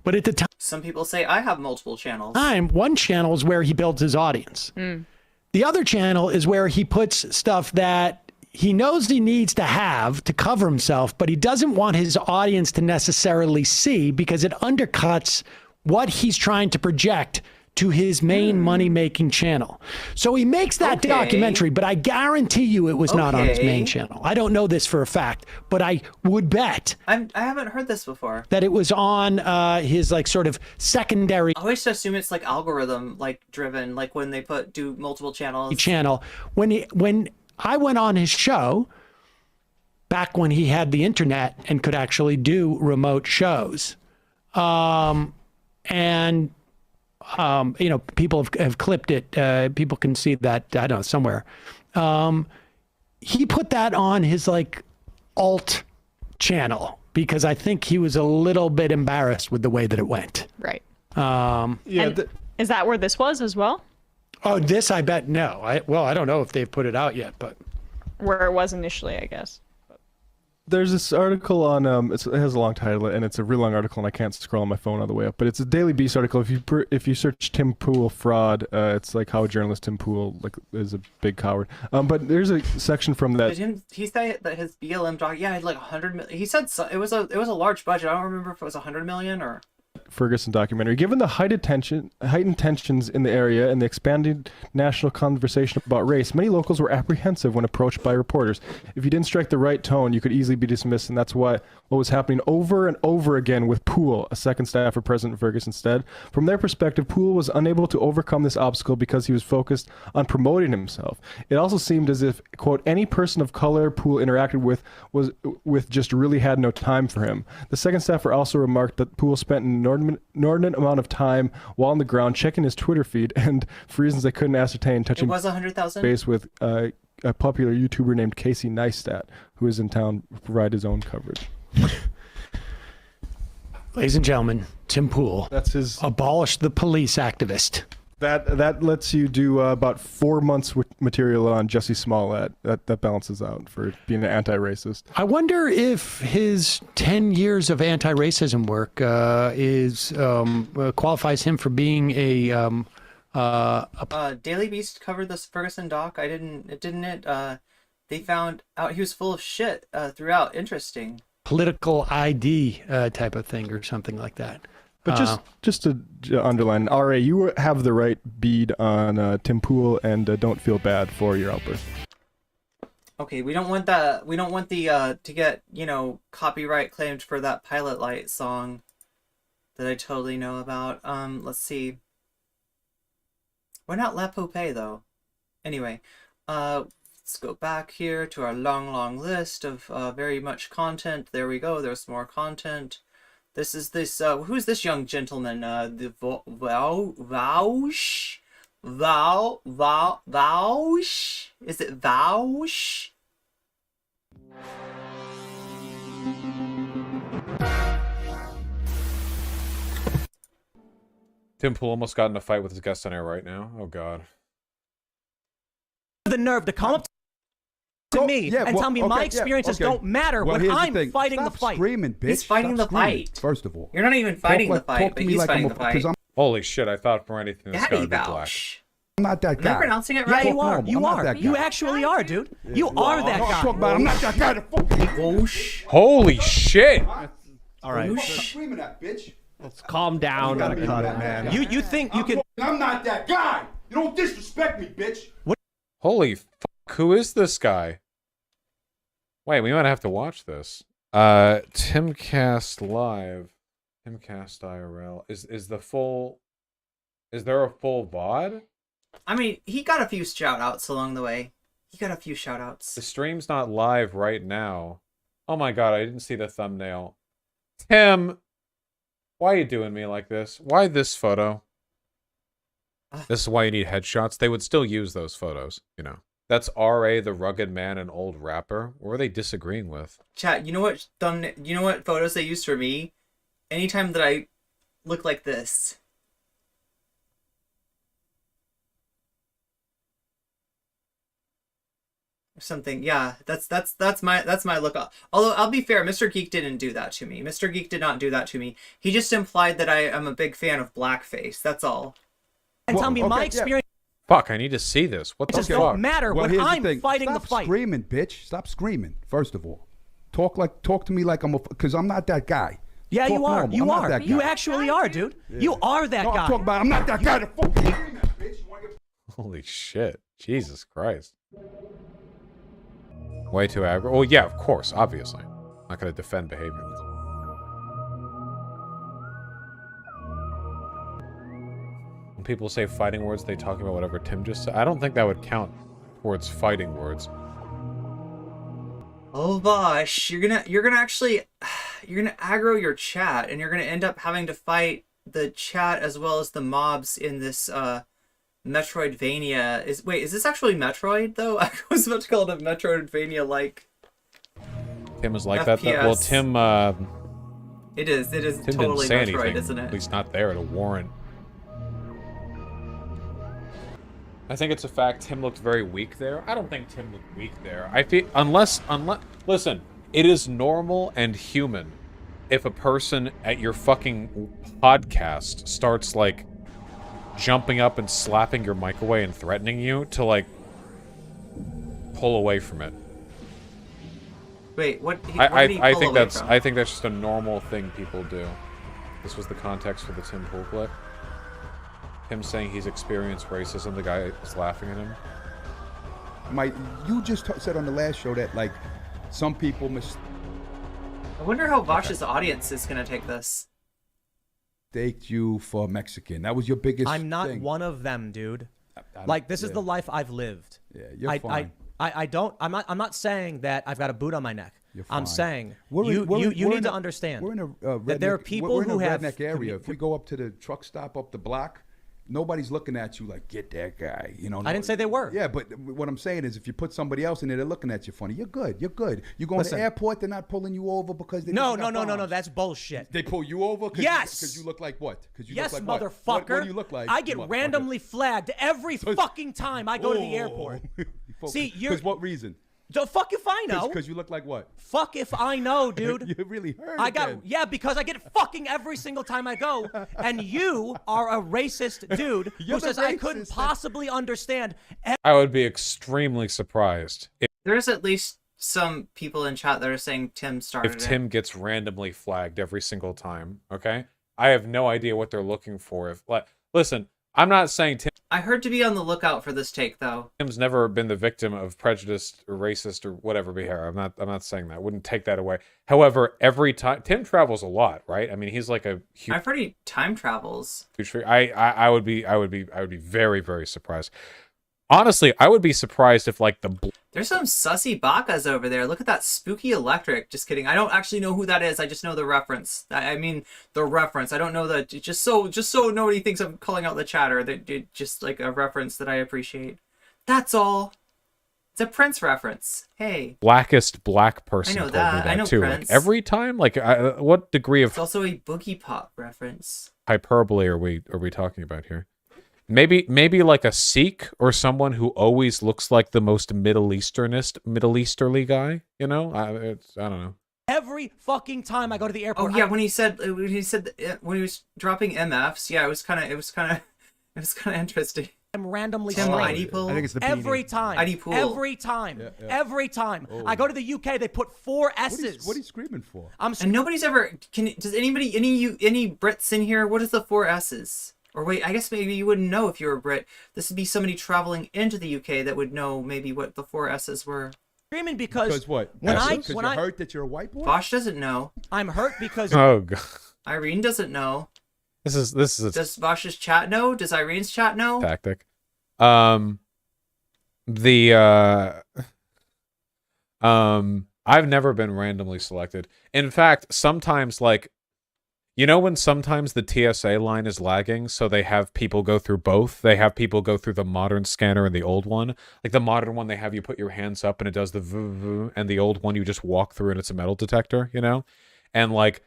but at the Some people say I have multiple channels. time, one channel is where he builds his audience. The other channel is where he puts stuff that he knows he needs to have to cover himself, but he doesn't want his audience to necessarily see because it undercuts what he's trying to project to his main money-making channel. So he makes that documentary, but I guarantee you it was not on his main channel. I don't know this for a fact, but I would bet I haven't heard this before. that it was on his like sort of secondary I always assume it's like algorithm driven, like when they do multiple channels. channel. When I went on his show, back when he had the internet and could actually do remote shows, people have clipped it. People can see that, I don't know, somewhere. He put that on his like alt channel because I think he was a little bit embarrassed with the way that it went. Right. Yeah. Is that where this was as well? Oh, this I bet no. I don't know if they've put it out yet, but Where it was initially, I guess. There's this article on it has a long title and it's a real long article and I can't scroll on my phone all the way up, but it's a Daily Beast article. If you search Tim Pool fraud, it's like how journalist Tim Pool is a big coward. But there's a section from that. Did he say that his BLM doc? Yeah, like 100 million. He said it was a large budget. I don't remember if it was 100 million or. Ferguson documentary. Given the heightened tensions in the area and the expanding national conversation about race, many locals were apprehensive when approached by reporters. If you didn't strike the right tone, you could easily be dismissed, and that's what was happening over and over again with Poole, a second staffer President Ferguson said. From their perspective, Poole was unable to overcome this obstacle because he was focused on promoting himself. It also seemed as if, quote, any person of color Poole interacted with just really had no time for him. The second staffer also remarked that Poole spent an inordinate amount of time while on the ground checking his Twitter feed and for reasons they couldn't ascertain touching it was 100,000 base with a popular YouTuber named Casey Neistat, who is in town to provide his own coverage. ladies and gentlemen, Tim Pool, That's his. abolish the police activist. That lets you do about 4 months material on Jussie Smollett. That balances out for being an anti-racist. I wonder if his 10 years of anti-racism work qualifies him for being a Daily Beast covered this Ferguson doc. They found out he was full of shit throughout. Interesting. political ID type of thing or something like that. But just to underline, RA, you have the right bead on Tim Pool, and don't feel bad for your outburst. Okay, we don't want that. We don't want the to get copyright claimed for that Pilot Light song that I totally know about. Let's see. Why not La Poupée though? Anyway, let's go back here to our long list of very much content. There we go. There's more content. This is this. Who's this young gentleman? The Vaush. Vaush. Is it Vaush? Tim Pool almost got in a fight with his guest on air right now. Oh God. The nerve to come up to me and tell me my experiences don't matter when I'm fighting the fight. Screaming, bitch. He's fighting the fight. First of all, You're not even fighting the fight, but he's fighting the fight. Holy shit! I thought for anything this guy Daddy would be black. Vouch. I'm not that guy. Am I pronouncing it Yeah, right? you are. No, You I'm not are. that You guy. actually are, dude. You are that guy. Talk about I'm not that guy. Whoosh. Holy shit! All right, Stop screaming at, bitch. let's calm down. Cut it, man. You think you can? I'm not that guy. You don't disrespect me, bitch. Holy fuck! Who is this guy? Wait, we might have to watch this. Timcast live. Timcast IRL. Is the full? Is there a full VOD? I mean, he got a few shout-outs along the way. The stream's not live right now. Oh my god, I didn't see the thumbnail. Tim, why are you doing me like this? Why this photo? This is why you need headshots. They would still use those photos, you know. That's RA, the rugged man, an old rapper. What were they disagreeing with? Chat, you know what photos they used for me? Anytime that I look like this. Something, yeah, that's my look. Although I'll be fair, Mr. Geek didn't do that to me. Mr. Geek did not do that to me. He just implied that I am a big fan of blackface. That's all. And tell me my experience Fuck, I need to see this. What the just fuck? don't matter Well, when here's the I'm thing. fighting Stop the fight. screaming, bitch. Stop screaming. First of all, talk to me like I'm because I'm not that guy. Yeah, Talk you are. normal. You I'm not are. that You guy. actually are, dude. You are that No, guy. I'm talking about. I'm not that guy. The fuck you doing that, bitch? You wanna get- Holy shit. Jesus Christ. Way too aggro. Well, yeah, of course, obviously. I'm not going to defend behavior. When people say fighting words, they talking about whatever Tim just said. I don't think that would count towards fighting words. Oh gosh, you're gonna actually you're gonna aggro your chat, and you're gonna end up having to fight the chat as well as the mobs in this Metroidvania. Is this actually Metroid though? I was about to call it a Metroidvania like. Tim is like FPS. that. Well, Tim. It is Tim totally didn't say Metroid, anything, isn't at it? least not there to warrant. I think it's a fact Tim looked very weak there. I don't think Tim looked weak there. I feel unless listen, it is normal and human if a person at your fucking podcast starts like jumping up and slapping your mic away and threatening you to like pull away from it. Wait, what? I think that's just a normal thing people do. This was the context for the Tim Pool clip. Him saying he's experienced racism, the guy is laughing at him. You just said on the last show that like some people I wonder how Vosh's audience is gonna take this. mistaked you for Mexican. That was your biggest. I'm not thing. one of them, dude. Like this is the life I've lived. Yeah, you're fine. I'm not saying that I've got a boot on my neck. You're I'm fine. saying We're you in need to a- understand We're in a that there are people we're in who a have redneck area. If we go up to the truck stop up the block, nobody's looking at you like, get that guy. You know. I didn't say they were. Yeah, but what I'm saying is, if you put somebody else in there, they're looking at you funny. You're good. You're good. You go to Listen. the airport, they're not pulling you over because they No. got bombs. That's bullshit. They pull you over? Yes. Because you look like what? Because you Yes, look like motherfucker. What do you look like? I get motherfucker? randomly flagged every fucking time I go to the airport. See, you're. Because what reason? The fuck if I know. Because you look like what? Fuck if I know, dude. You really heard. Because I get it fucking every single time I go, and you are a racist dude You're who the says I couldn't racist. possibly understand. I would be extremely surprised There's at least some people in chat that are saying Tim started if Tim gets randomly flagged every single time. Okay, I have no idea what they're looking for. If listen, I'm not saying I heard to be on the lookout for this take though. Tim's never been the victim of prejudiced or racist or whatever behavior. I'm not saying that. I wouldn't take that away. However, every time Tim travels a lot, right? I mean, he's like a huge. I've heard he time travels. I would be very, very surprised. Honestly, I would be surprised if like There's some sussy bakas over there. Look at that spooky electric. Just kidding. I don't actually know who that is. I just know the reference. I mean the reference. I don't know the just so nobody thinks I'm calling out the chatter. That just like a reference that I appreciate. That's all. It's a Prince reference. Hey. blackest black person I know told me that. I know too. Prince. Like every time, like what degree of It's also a Boogie Pop reference. hyperbole are we talking about here? Maybe like a Sikh or someone who always looks like the most Middle Easterly guy. You know, I don't know. Every fucking time I go to the airport. Oh yeah, when he was dropping MFs, yeah, it was kind of interesting. I'm randomly Tim slapped. ID pool. I think it's the Every beanie. time. ID pool. Every time. Every time. I go to the UK, they put 4 S's. What are you screaming for? And nobody's ever. Does anybody, any Brits in here? What is the 4 S's? Or wait, I guess maybe you wouldn't know if you were a Brit. This would be somebody traveling into the UK that would know maybe what the 4 S's were. Screaming because what? when Because when you're I hurt that you're a white boy? Vosh doesn't know. I'm hurt because Oh god, Irene doesn't know. this is a Does Vosh's chat know? Does Irene's chat know? tactic. I've never been randomly selected. In fact, sometimes like, you know, when sometimes the TSA line is lagging, so they have people go through both. They have people go through the modern scanner and the old one. Like the modern one, they have you put your hands up and it does the voo, and the old one you just walk through and it's a metal detector, you know? And like,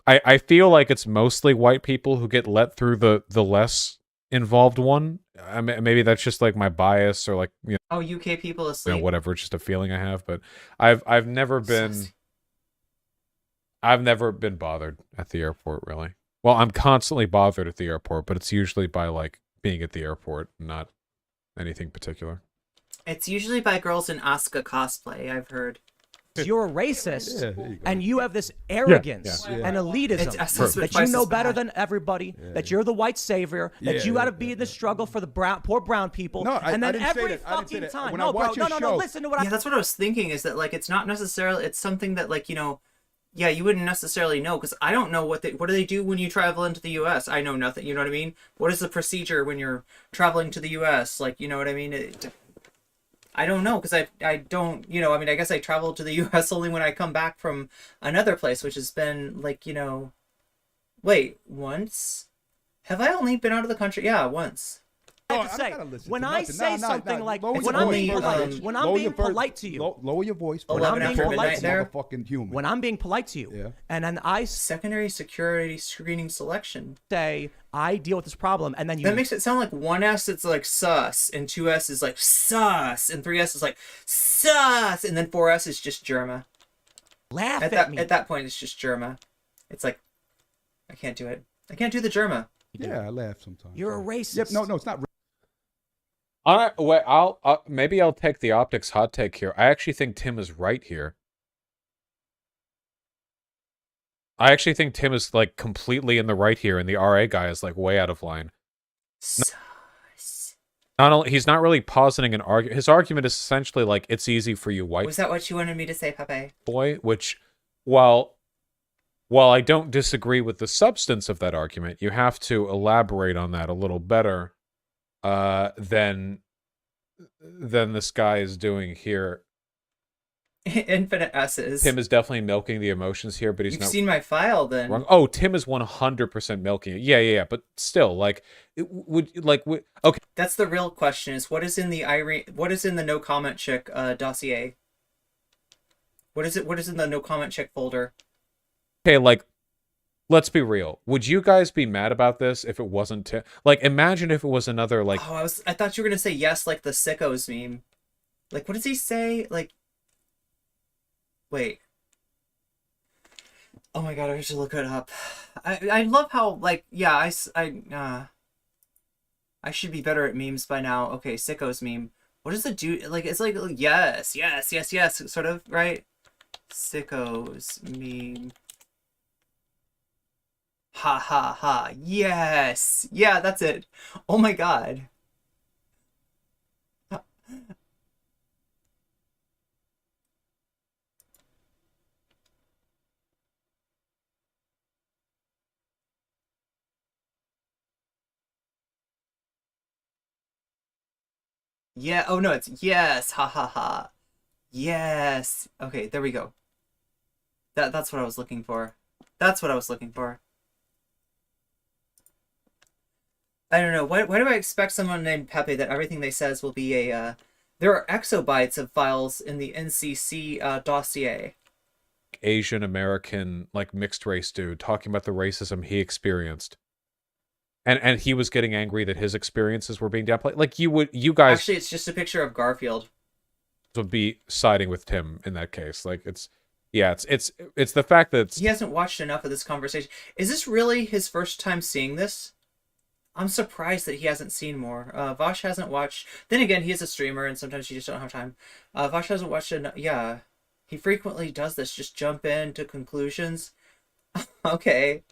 I feel like it's mostly white people who get let through the less involved one. I mean, maybe that's just like my bias or like, you Oh, UK people asleep. know, whatever. It's just a feeling I have. But I've never been bothered at the airport, really. Well, I'm constantly bothered at the airport, but it's usually by like being at the airport, not anything particular. It's usually by girls in Asuka cosplay, I've heard. You're a racist, Yeah, there you go. and you have this arrogance yeah. and elitism It's that you know better than everybody, that you're the white savior, that you got to be in the struggle for the poor brown people, No, and I then didn't say every that. I didn't say fucking that. time. When I No, bro, watch your no, show- listen to what Yeah, that's what I was thinking. Is that like it's not necessarily it's something that like yeah, you wouldn't necessarily know because I don't know what do they do when you travel into the U.S. I know nothing. You know what I mean? What is the procedure when you're traveling to the U.S.? Like, you know what I mean? I don't know because I don't, I mean, I guess I travel to the U.S. only when I come back from another place, which has been like, wait, once? Have I only been out of the country? Yeah, once. I No, have to I say, gotta listen when to I nothing. say Nah, something nah, like, lower when your I'm voice being first, polite, bitch. when I'm Lower being your voice- polite to you, Lower your voice. When I'm being polite to you, motherfucking human. when I'm being polite to you, Yeah. and then I Secondary security screening selection. say I deal with this problem, and then you That makes it sound like 1S it's like sus, and 2S is like sus, and 3S is like sus, and then 4S is just Germa. laugh At at me. that point, it's just Germa. It's like, I can't do it. I can't do the Germa. Yeah, I laugh sometimes. You're a racist. Yep. No, it's not. All right, wait, maybe I'll take the optics hot take here. I actually think Tim is right here. I actually think Tim is like completely in the right here, and the RA guy is like way out of line. Sus. Not only he's not really positing an argument. His argument is essentially like it's easy for you white Was that what you wanted me to say, Pepe? boy, which while I don't disagree with the substance of that argument, you have to elaborate on that a little better than this guy is doing here. Infinite S's. Tim is definitely milking the emotions here, but he's You've not seen my file then. wrong. Oh, Tim is 100% milking it. Yeah, but still, like, okay. That's the real question: is what is in the Irene? What is in the no comment chick dossier? What is it? What is in the no comment chick folder? Okay, like, let's be real. Would you guys be mad about this if it wasn't Tim? Like, imagine if it was another, like... Oh, I thought you were gonna say yes, like the sickos meme. Like, what does he say? Like, wait. Oh my god, I should look it up. I love how, like, yeah, I should be better at memes by now. Okay, sickos meme. What does it do? Like, it's like, yes, sort of, right? Sickos meme. Ha ha ha. Yes. Yeah, that's it. Oh my god. Yeah, oh no, it's yes. Ha ha ha. Yes. Okay, there we go. That's what I was looking for. That's what I was looking for. I don't know. Why do I expect someone named Pepe that everything they says will be a, there are exabytes of files in the NCC dossier. Asian American, like, mixed race dude talking about the racism he experienced. And he was getting angry that his experiences were being downplayed. Like, you guys... Actually, it's just a picture of Garfield. Would be siding with Tim in that case. Like, it's the fact that He hasn't watched enough of this conversation. Is this really his first time seeing this? I'm surprised that he hasn't seen more. Vosh hasn't watched... Then again, he is a streamer, and sometimes you just don't have time. Vosh hasn't watched enough... Yeah. He frequently does this. Just jump into conclusions. Okay.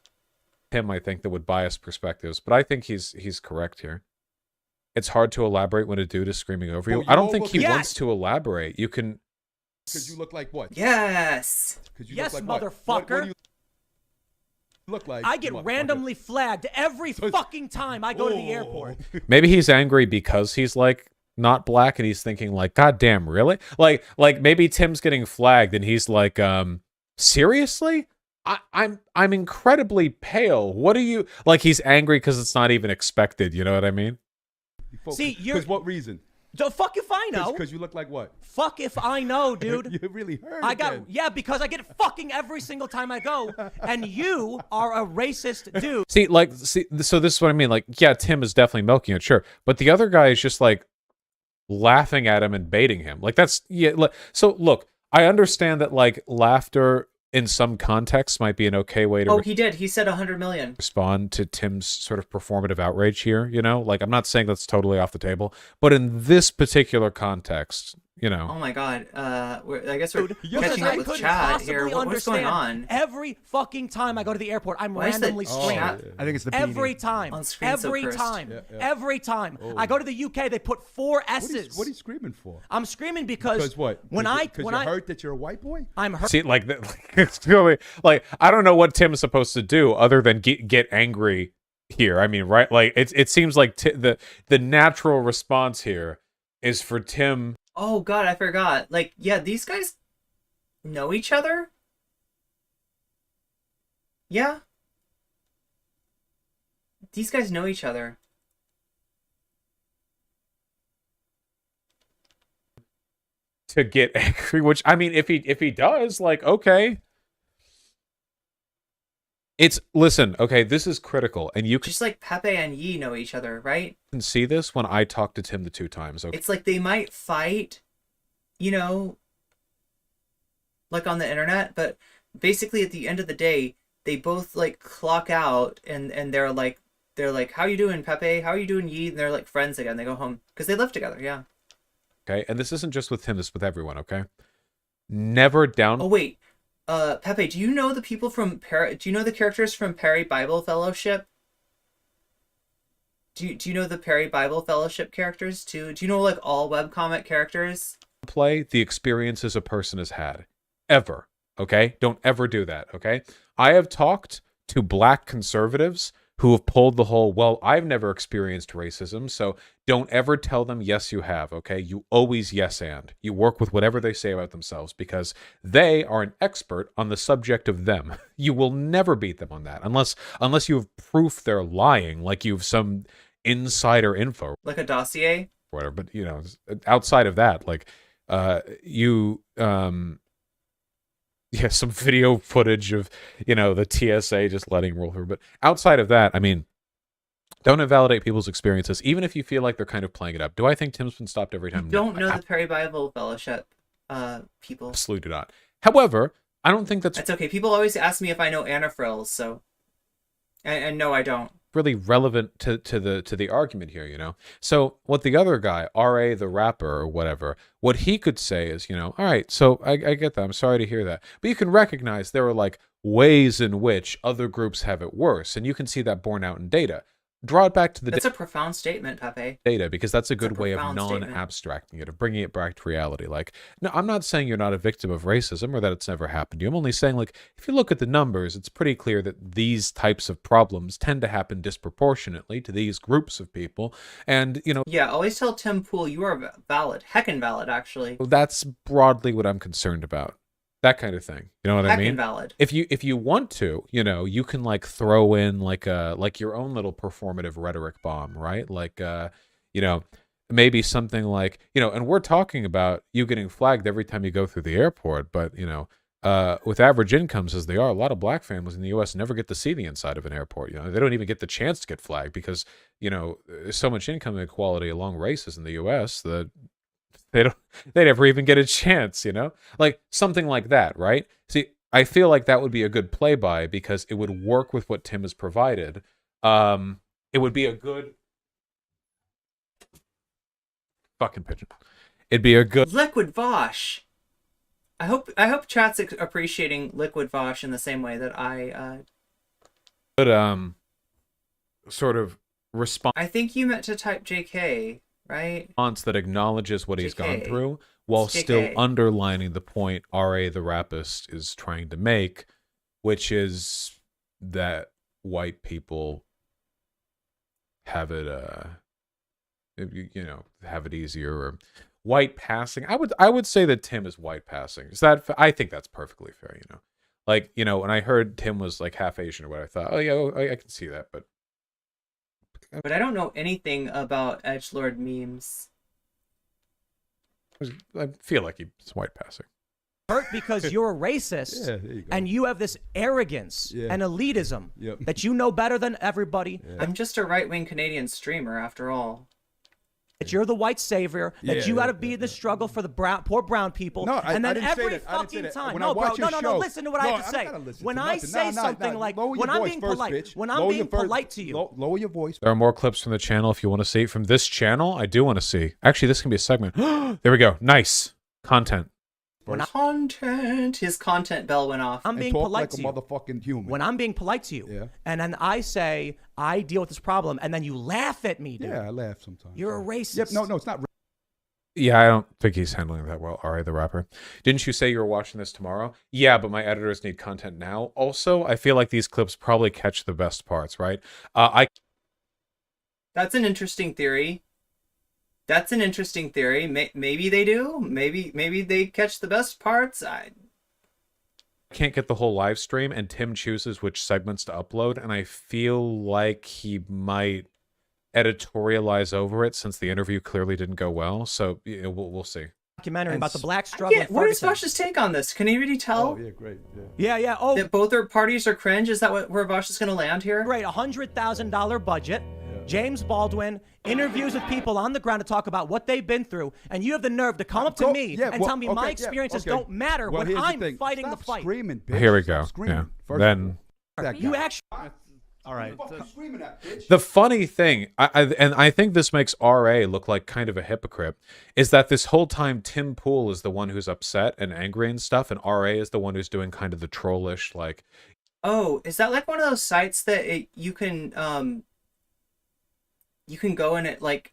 Tim, I think, that would bias perspectives, but I think he's correct here. It's hard to elaborate when a dude is screaming over you. Oh, I don't you think he overlook- wants to elaborate. You can... Because you look like what? Yes. You Yes, look like motherfucker. What do you look like? I get motherfucker? randomly flagged every fucking time I go to the Oh. airport. Maybe he's angry because he's, like, not black, and he's thinking, like, God damn, really? Like maybe Tim's getting flagged, and he's like, seriously? I'm incredibly pale. What are you... Like, he's angry because it's not even expected, you know what I mean? See, you're... Because what reason? The fuck if I know. Because you look like what? Fuck if I know, dude. You really heard I got... then. Yeah, because I get it fucking every single time I go, and you are a racist dude. See, so this is what I mean. Like, yeah, Tim is definitely milking it, sure. But the other guy is just, like, laughing at him and baiting him. Like, that's... Yeah, so, look, I understand that, like, laughter in some contexts might be an okay way to... Oh, he did. He said 100 million. Respond to Tim's sort of performative outrage here, you know? Like, I'm not saying that's totally off the table, but in this particular context, you know. Oh my god. I guess we're Because catching up I with couldn't chat here. possibly What's going understand. on? Every fucking time I go to the airport, I'm Why is the randomly screened. chat I think it's the Every beanie. time. On screen so Every cursed. time. Yeah, yeah. Every time. I go to the UK, they put 4 S's. What are you screaming for? I'm screaming because Because what? when Because when you're I hurt that you're a white boy? I'm hurt. See, like, it's really like I don't know what Tim's supposed to do other than get angry here. I mean, right? Like, it seems like the natural response here is for Tim. Oh god, I forgot. Like, yeah, these guys know each other? Yeah. These guys know each other. To get angry, which I mean, if he does, like, okay. Listen, okay, this is critical, and you can Just like Pepe and Yi know each other, right? see this when I talked to Tim the 2 times. Okay, It's like they might fight, you know, like on the internet, but basically at the end of the day, they both like clock out and they're like, how you doing, Pepe? How you doing, Yi? And they're like friends again. They go home because they live together. Yeah. okay, and this isn't just with Tim, this is with everyone. Okay, never down. Oh wait, Pepe, do you know the people from do you know the characters from Perry Bible Fellowship? Do you know the Perry Bible Fellowship characters too? Do you know like all webcomic characters? Play the experiences a person has had ever. Okay, don't ever do that. Okay, I have talked to black conservatives who have pulled the whole, well, I've never experienced racism, so don't ever tell them yes you have. Okay, you always yes and you work with whatever they say about themselves because they are an expert on the subject of them. You will never beat them on that unless you have proof they're lying, like you have some insider info, Like a dossier? or whatever. But you know, outside of that, like yeah, some video footage of, you know, the TSA just letting roll through. But outside of that, I mean, don't invalidate people's experiences, even if you feel like they're kind of playing it up. Do I think Tim's been stopped every time? You don't No, know the Perry Bible Fellowship people. absolutely not. However, I don't think that's It's okay. People always ask me if I know Anna Frills, so and no, I don't. really relevant to the argument here, you know. So what the other guy, RA the rapper or whatever, what he could say is, you know, all right, so I get that. I'm sorry to hear that. But you can recognize there are like ways in which other groups have it worse, and you can see that borne out in data. Draw it back to the That's a profound statement, Pepe. data, because that's a good way of profound statement. non-abstracting it, of bringing it back to reality. Like, no, I'm not saying you're not a victim of racism or that it's never happened to you. I'm only saying, like, if you look at the numbers, it's pretty clear that these types of problems tend to happen disproportionately to these groups of people. And, you know, Yeah, always tell Tim Pool you are valid. Heckin' valid, actually. that's broadly what I'm concerned about. That kind of thing. You know what I mean? Heckin' valid. If you want to, you know, you can like throw in like your own little performative rhetoric bomb, right? Like you know, maybe something like, you know, and we're talking about you getting flagged every time you go through the airport, but you know, with average incomes as they are, a lot of black families in the US never get to see the inside of an airport. You know, they don't even get the chance to get flagged because, you know, there's so much income inequality along races in the US that they never even get a chance, you know? Like something like that, right? See, I feel like that would be a good play by because it would work with what Tim has provided. It would be a good fucking pigeon. It'd be a good Liquid Vosh. I hope chat's appreciating Liquid Vosh in the same way that I sort of response I think you meant to type JK, right? that acknowledges what he's gone JK. through while It's still JK. underlining the point RA the rapist is trying to make, which is that white people have it you know, have it easier, or white passing. I would say that Tim is white passing. Is that I think that's perfectly fair, you know. Like, you know, when I heard Tim was like half Asian or what, I thought, oh yeah, I can see that, but But I don't know anything about edgelord memes. I feel like he's white passing. Hurt because you're a racist Yeah, there you go. and you have this arrogance Yeah. and elitism Yep. that you know better than everybody. I'm just a right-wing Canadian streamer, after all. That you're the white savior, that Yeah, you got to yeah, be in the struggle for the poor brown people. No, and I then didn't say every that. I didn't say fucking that. time. When No, I bro, watch your no, show- listen to what I No, have to I say. gotta listen When to I nothing. say Nah, something nah, like, lower your when I'm voice being first, polite, bitch. when I'm Lower being your first- polite to you. Lower your voice. There are more clips from the channel if you want to see. From this channel, I do want to see. Actually, this can be a segment. There we go. Nice. Content. Content. His content bell went off. I'm being talk polite like to a you. motherfucking human. When I'm being polite to you, Yeah. and then I say I deal with this problem, and then you laugh at me, dude. Yeah, I laugh sometimes. You're a racist. Yep. No, it's not. Yeah, I don't think he's handling that well, Ari the rapper. Didn't you say you were watching this tomorrow? Yeah, but my editors need content now. Also, I feel like these clips probably catch the best parts, right? That's an interesting theory. Maybe they do. Maybe they catch the best parts. I can't get the whole live stream, and Tim chooses which segments to upload, and I feel like he might editorialize over it since the interview clearly didn't go well. So we'll see. Documentary about the black struggle. What is Vosh's take on this? Can you really tell? Oh, yeah, great. Yeah. Oh, that both their parties are cringe. Is that where Vosh is going to land here? Great, $100,000 budget. James Baldwin interviews with people on the ground to talk about what they've been through, and you have the nerve to come up to me and tell me my experiences don't matter when I'm fighting the fight. Screaming, bitch. Here we go. Stop screaming. Yeah. Then you actually. All right. the funny thing, I think this makes RA look like kind of a hypocrite, is that this whole time Tim Pool is the one who's upset and angry and stuff, and RA is the one who's doing kind of the trollish, like. Oh, is that like one of those sites that you can go in it like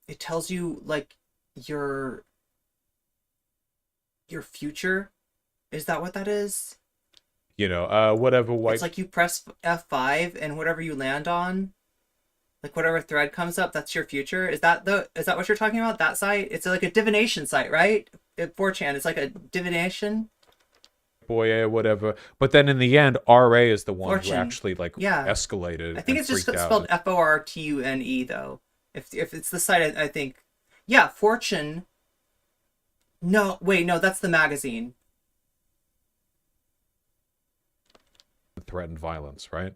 it tells you like your future? Is that what that is? You know, whatever white. It's like you press F5 and whatever you land on, like whatever thread comes up, that's your future. Is that what you're talking about? That site? It's like a divination site, right? 4chan, it's like a divination. Boy, whatever. But then in the end, RA is the one Fortune. who actually escalated. I think it's just spelled Fortune though. If it's the site, I think. Yeah, Fortune. No, wait, no, that's the magazine. Threatened violence, right?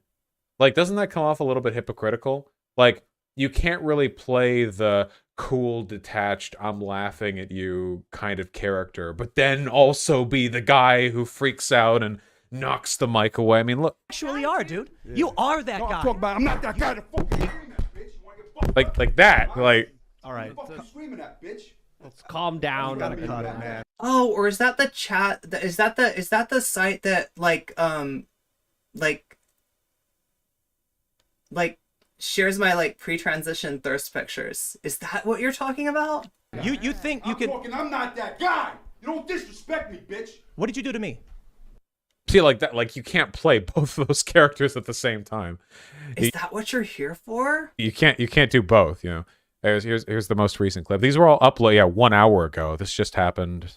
Like, doesn't that come off a little bit hypocritical? Like, you can't really play the cool, detached, I'm laughing at you kind of character, but then also be the guy who freaks out and knocks the mic away. I mean, look. Actually are, dude. Yeah. You are that guy. I'm not that guy to fucking scream at, bitch. You wanna get fucked like that. Like. All right. Fucking screaming at, bitch. Let's calm down. Gotta cut it, man. Oh, or is that the chat? Is that the site that like shares my like pre-transition thirst pictures? Is that what you're talking about? You think you can? I'm not that guy. You don't disrespect me, bitch. What did you do to me? See, like that, like you can't play both of those characters at the same time. Is that what you're here for? You can't do both. You know. Here's the most recent clip. These were all uploaded 1 hour ago. This just happened.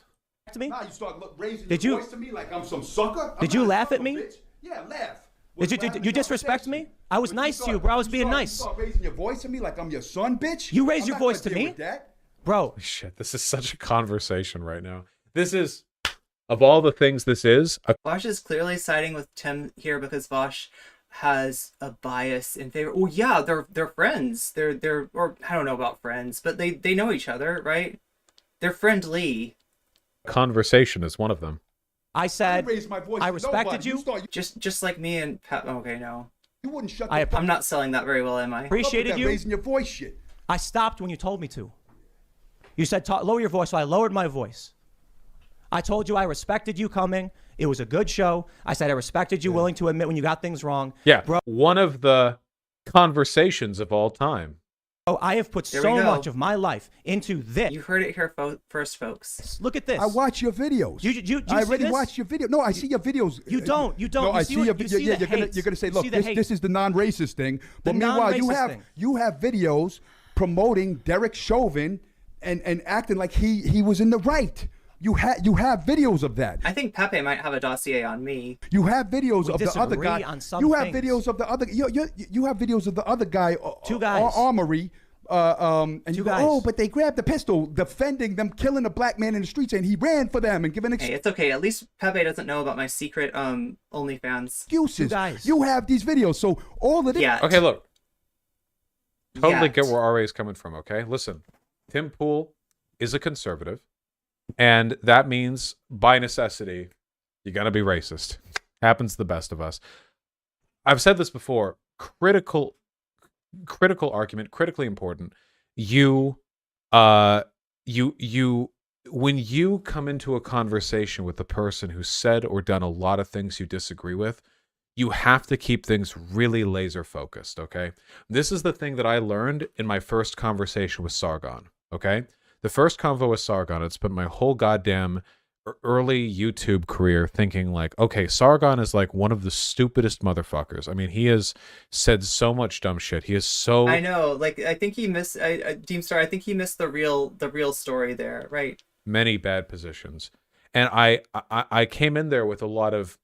To me? Nah, you start raising your voice to me like I'm some sucker. Did you laugh at me? Bitch. Yeah, laugh. Did you disrespect me? I was nice to you, bro. I was being nice. You start raising your voice to me like I'm your son, bitch. You raise your voice to me, bro. Shit, this is such a conversation right now. This is, of all the things this is. Vosh is clearly siding with Tim here because Vosh has a bias in favor. Oh yeah, they're friends. They're or I don't know about friends, but they know each other, right? They're friendly. Conversation is one of them. I said I respected you. Just like me and Pat. Okay, no. You wouldn't shut. I'm not selling that very well, am I? Appreciated you. Raising your voice, shit. I stopped when you told me to. You said lower your voice, so I lowered my voice. I told you I respected you coming. It was a good show. I said I respected you willing to admit when you got things wrong. Yeah, bro. One of the conversations of all time. Oh, I have put so much of my life into this. You heard it here first, folks. Look at this. I watch your videos. I already watched your video. No, I see your videos. You don't. No, I see your video. Yeah, you're gonna say, look, this is the non-racist thing. But meanwhile, you have videos promoting Derek Chauvin and acting like he was in the right. You have videos of that. I think Pepe might have a dossier on me. You have videos of the other guy. You have videos of the other. You have videos of the other guy. Two guys. Armory. And Two you guys. go, oh, but they grabbed the pistol, defending them, killing a black man in the streets, and he ran for them and giving Hey, it's okay. At least Pepe doesn't know about my secret OnlyFans. excuses. Two guys. You have these videos, so all of it. Yeah. Okay, look. Totally get where RA is coming from. Okay, listen. Tim Pool is a conservative. And that means, by necessity, you're going to be racist. Happens to the best of us. I've said this before. Critical argument, critically important. You you when you come into a conversation with a person who said or done a lot of things you disagree with, you have to keep things really laser focused, okay? This is the thing that I learned in my first conversation with Sargon, okay? The first convo with Sargon, I'd spent my whole goddamn early YouTube career thinking like, okay, Sargon is like one of the stupidest motherfuckers. I mean, he has said so much dumb shit. He is so... I know, like, I think he missed, Deemstar, I think he missed the real story there, right? Many bad positions. And I came in there with a lot of,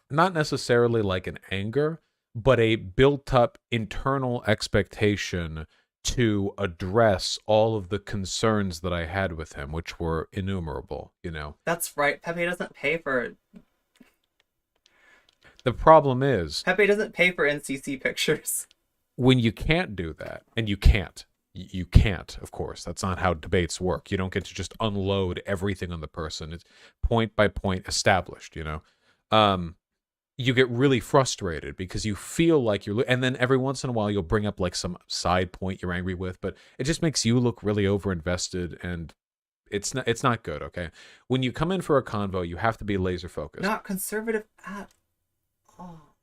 not necessarily like an anger, but a built-up internal expectation to address all of the concerns that I had with him, which were innumerable, you know. That's right. Pepe doesn't pay for... The problem is... Pepe doesn't pay for NCC pictures. When you can't do that, and you can't, of course. That's not how debates work. You don't get to just unload everything on the person. It's point by point established, you know. You get really frustrated because you feel like you're, and then every once in a while you'll bring up like some side point you're angry with, but it just makes you look really overinvested, and it's not good. Okay, when you come in for a convo, you have to be laser focused. Not conservative at all.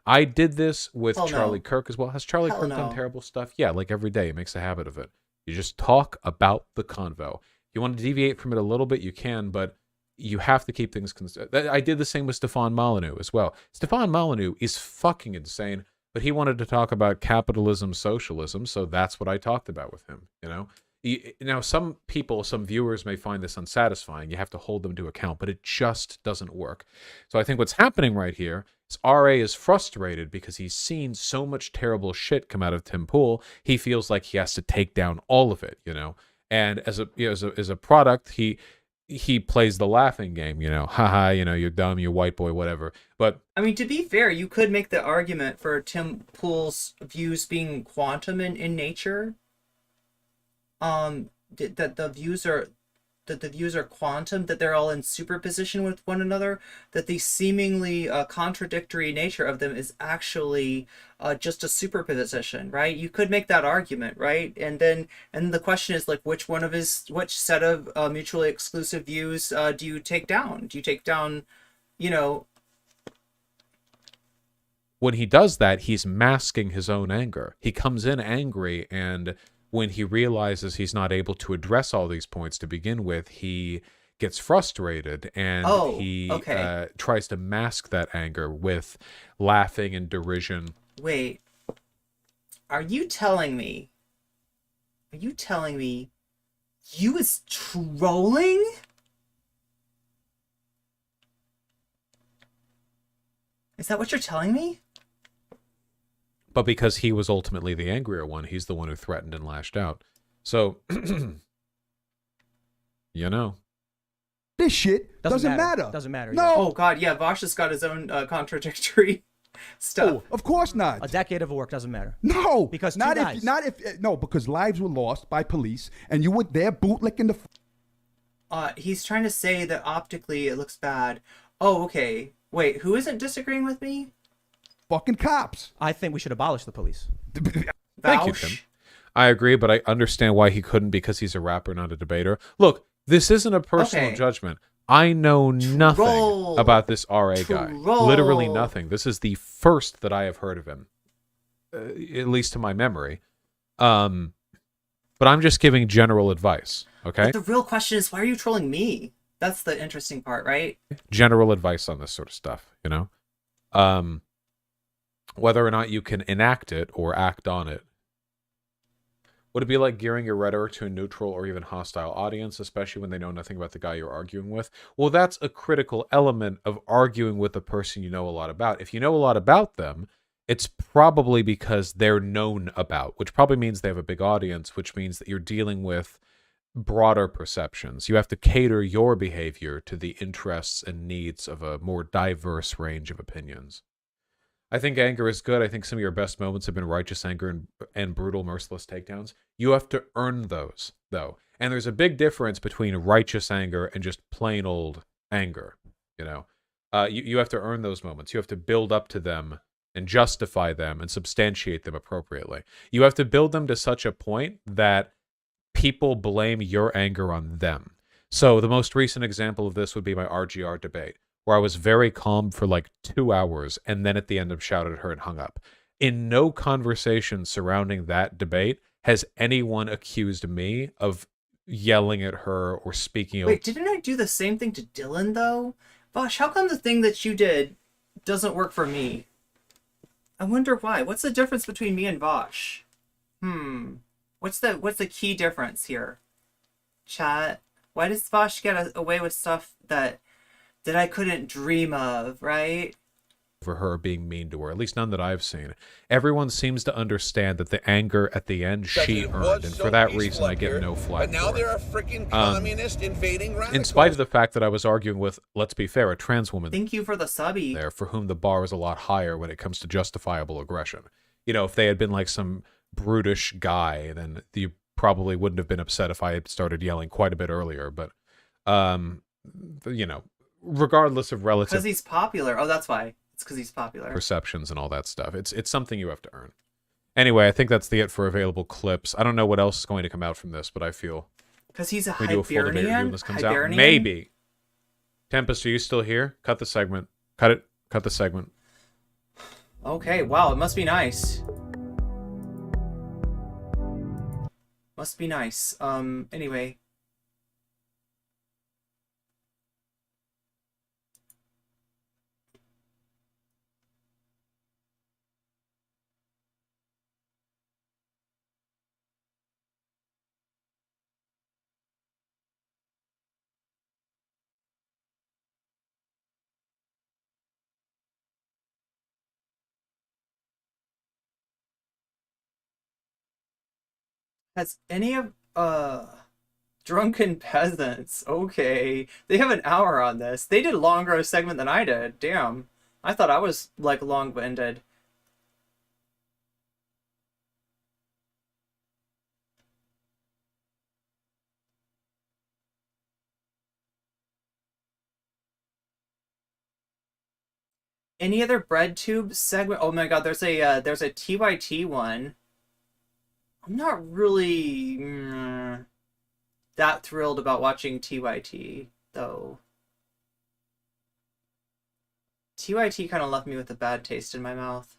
I did this with Hell Charlie no. Kirk as well. Has Charlie Hell Kirk no. done terrible stuff? Yeah, like every day. He makes a habit of it. You just talk about the convo. If you want to deviate from it a little bit, you can, but you have to keep things I did the same with Stefan Molyneux as well. Stefan Molyneux is fucking insane, but he wanted to talk about capitalism, socialism, so that's what I talked about with him, you know? Now, some people, some viewers may find this unsatisfying. You have to hold them to account, but it just doesn't work. So I think what's happening right here is RA is frustrated because he's seen so much terrible shit come out of Tim Pool. He feels like he has to take down all of it, you know? And as a product, he plays the laughing game, you know, haha, you know, you're dumb, you're white boy, whatever. But I mean, to be fair, you could make the argument for Tim Pool's views being quantum in nature. That the views are quantum, that they're all in superposition with one another, that the seemingly contradictory nature of them is actually just a superposition, right? You could make that argument, right? And the question is like, which set of mutually exclusive views do you take down? Do you take down, you know? When he does that, he's masking his own anger. He comes in angry, and when he realizes he's not able to address all these points to begin with, he gets frustrated, and he tries to mask that anger with laughing and derision. Wait, are you telling me you was trolling? Is that what you're telling me? But because he was ultimately the angrier one, he's the one who threatened and lashed out. So, you know. This shit doesn't matter. Doesn't matter. No. Yeah. Oh, God, yeah, Vosh has got his own contradictory stuff. Oh, of course not. A decade of work doesn't matter. No. Because because lives were lost by police, and you were there bootlicking the... He's trying to say that optically it looks bad. Oh, okay. Wait, who isn't disagreeing with me? Fucking cops. I think we should abolish the police. Thank you, Tim. I agree, but I understand why he couldn't, because he's a rapper, not a debater. Look, this isn't a personal judgment. I know nothing about this RA guy. Literally nothing. This is the first that I have heard of him, at least to my memory. But I'm just giving general advice, okay? But the real question is, why are you trolling me? That's the interesting part, right? General advice on this sort of stuff, you know? Whether or not you can enact it or act on it. Would it be like gearing your rhetoric to a neutral or even hostile audience, especially when they know nothing about the guy you're arguing with? Well, that's a critical element of arguing with a person you know a lot about. If you know a lot about them, it's probably because they're known about, which probably means they have a big audience, which means that you're dealing with broader perceptions. You have to cater your behavior to the interests and needs of a more diverse range of opinions. I think anger is good. I think some of your best moments have been righteous anger and brutal, merciless takedowns. You have to earn those, though. And there's a big difference between righteous anger and just plain old anger, you know. You have to earn those moments. You have to build up to them and justify them and substantiate them appropriately. You have to build them to such a point that people blame your anger on them. So the most recent example of this would be my RGR debate, where I was very calm for like 2 hours and then at the end I shouted at her and hung up. In no conversation surrounding that debate has anyone accused me of yelling at her or speaking. Wait, didn't I do the same thing to Dylan though? Vosh, how come the thing that you did doesn't work for me? I wonder why. What's the difference between me and Vosh? What's the key difference here? Chat. Why does Vosh get away with stuff that I couldn't dream of, right? For her being mean to her, at least none that I've seen. Everyone seems to understand that the anger at the end she earned, and for that reason I get no flack. But now they're a freaking communist invading radicals. In spite of the fact that I was arguing with, let's be fair, a trans woman. Thank you for the subby. There, for whom the bar is a lot higher when it comes to justifiable aggression. You know, if they had been like some brutish guy, then you probably wouldn't have been upset if I had started yelling quite a bit earlier. But, you know, regardless of relative... Because he's popular. Oh, that's why. It's because he's popular. Perceptions and all that stuff. It's something you have to earn. Anyway, I think that's it for available clips. I don't know what else is going to come out from this, but I feel... Because he's a we do a full debate review when this comes out. Maybe. Tempest, are you still here? Cut the segment. Cut it. Cut the segment. Okay, wow, it must be nice. Must be nice. Anyway. Has any of Drunken Peasants? Okay, they have an hour on this. They did a longer segment than I did. Damn, I thought I was like long-winded. Any other Breadtube segment? Oh my god, there's a TYT one. I'm not really that thrilled about watching TYT, though. TYT kind of left me with a bad taste in my mouth.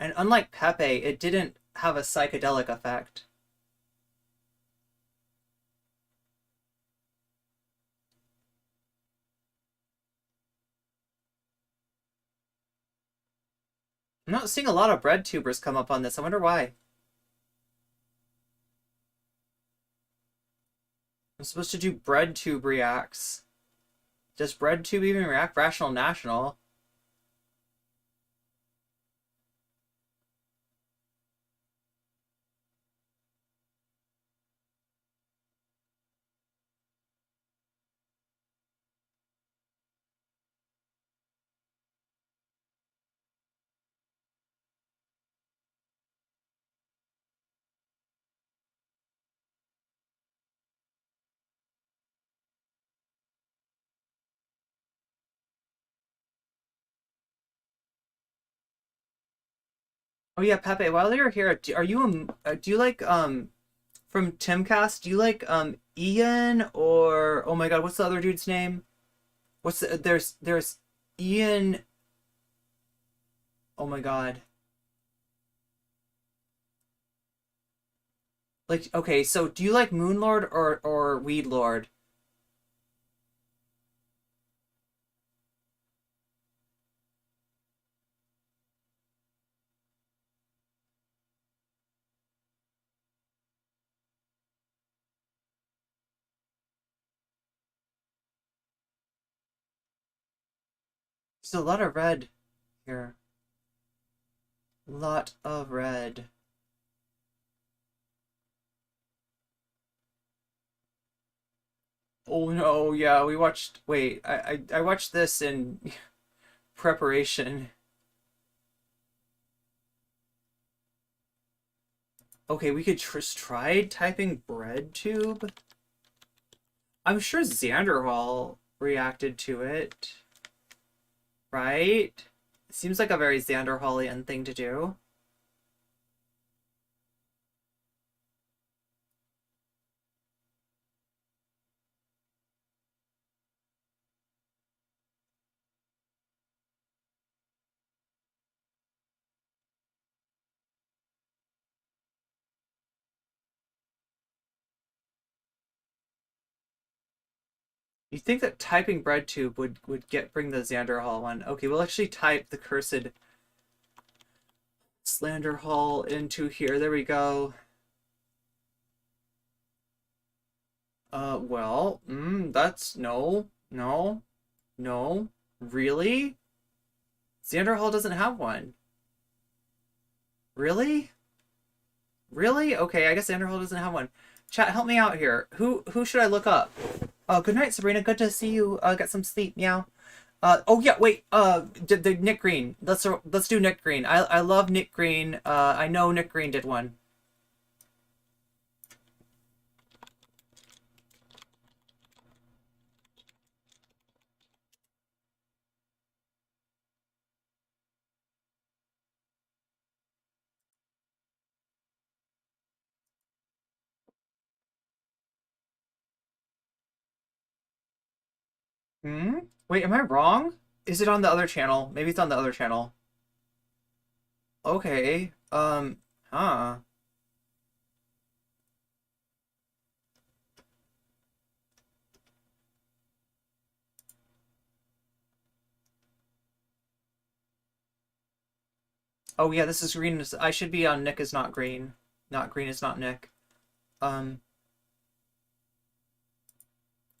And unlike Pepe, it didn't have a psychedelic effect. I'm not seeing a lot of Breadtubers come up on this. I wonder why. I'm supposed to do Breadtube reacts. Does Breadtube even react? Rational National. Oh yeah, Pepe. While you're here, do you like from Timcast? Do you like Ian or oh my god, what's the other dude's name? There's Ian. Oh my god. Like okay, so do you like Moonlord or Weedlord? There's a lot of red here. Lot of red. Oh no, yeah, we watched... Wait, I watched this in preparation. Okay, we could just try typing Breadtube. I'm sure Xanderhall reacted to it, right? It seems like a very Xanderhallian thing to do. You think that typing Breadtube would bring the Xanderhall one? Okay, we'll actually type the cursed Slanderhall into here. There we go. Well, that's no, really? Xanderhall doesn't have one. Really? Really? Okay, I guess Xanderhall doesn't have one. Chat, help me out here. Who should I look up? Good night, Sabrina. Good to see you. Get some sleep. Meow. Oh yeah, wait. The Nick Green. Let's do Nick Green. I love Nick Green. I know Nick Green did one. Wait, am I wrong? Is it on the other channel? Maybe it's on the other channel. Okay. Huh. Oh yeah, this is Green. I should be on Nick is not Green. Not Green is not Nick. Am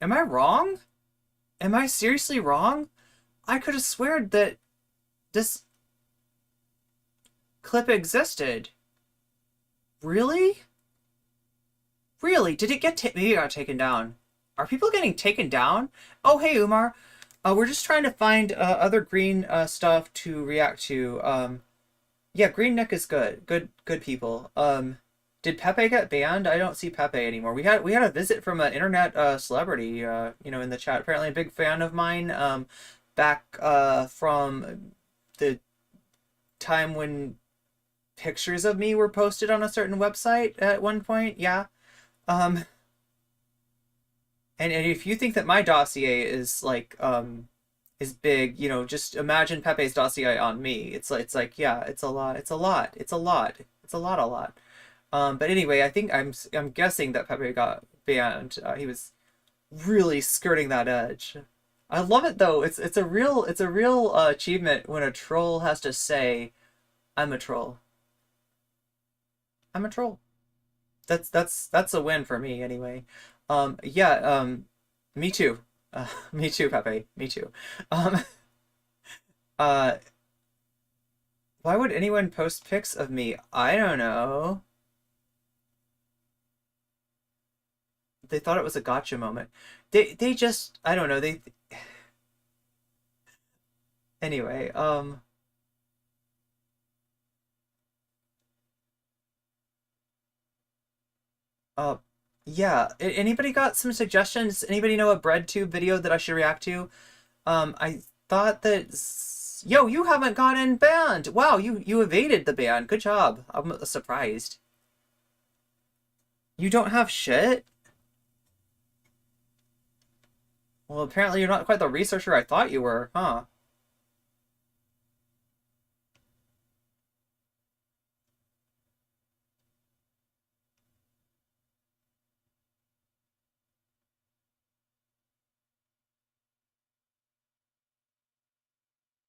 I wrong? Am I seriously wrong? I could have sworn that this clip existed. Really? Really? Did it get maybe it got taken down? Are people getting taken down? Oh, hey, Umar. We're just trying to find other Green stuff to react to. Yeah, Green Nick is good. Good people. Did Pepe get banned? I don't see Pepe anymore. We had a visit from an internet celebrity, in the chat. Apparently a big fan of mine. Back from the time when pictures of me were posted on a certain website at one point. Yeah. And if you think that my dossier is like is big, just imagine Pepe's dossier on me. It's like yeah, it's a lot. But anyway, I think I'm guessing that Pepe got banned. He was really skirting that edge. I love it though. It's a real achievement when a troll has to say, "I'm a troll." I'm a troll. That's a win for me anyway. Yeah. Me too. Me too, Pepe. Me too. Uh. Why would anyone post pics of me? I don't know. They thought it was a gotcha moment. They just, I don't know, anyway, yeah, anybody got some suggestions? Anybody know a Breadtube video that I should react to? I thought that, yo, you haven't gotten banned. Wow, you evaded the ban. Good job. I'm surprised. You don't have shit? Well, apparently you're not quite the researcher I thought you were, huh?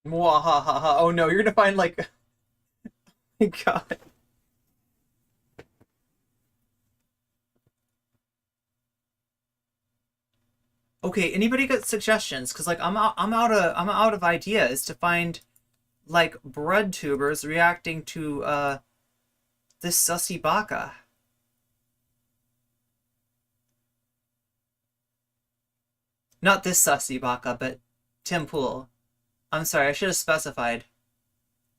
Mwahaha. Oh no, you're gonna find like... my God. Okay, anybody got suggestions? Cause like I'm out of ideas to find like Breadtubers reacting to this sussy baka. Not this sussy baka, but Tim Pool. I'm sorry, I should have specified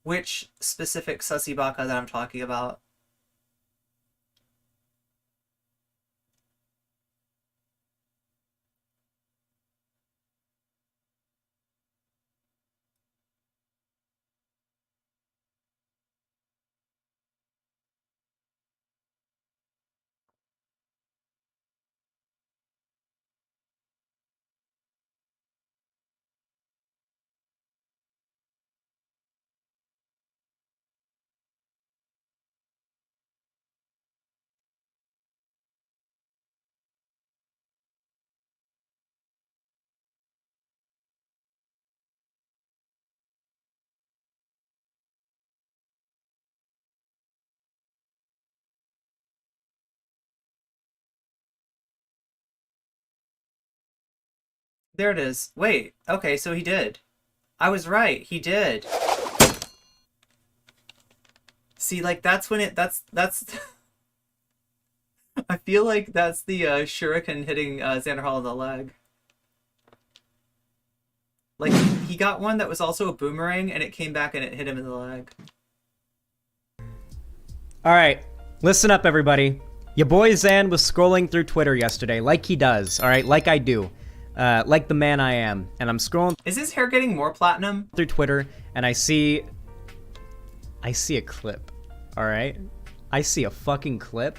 which specific sussy baka that I'm talking about. There it is. Wait. Okay, so he did. I was right. He did. See, like, that's when that's I feel like that's the shuriken hitting Xander Hall in the leg. Like, he got one that was also a boomerang, and it came back and it hit him in the leg. All right, listen up, everybody. Your boy Xan was scrolling through Twitter yesterday, like he does, all right? Like I do. Like the man I am. And I'm scrolling... Is his hair getting more platinum? ...through Twitter, and I see a clip, all right? I see a fucking clip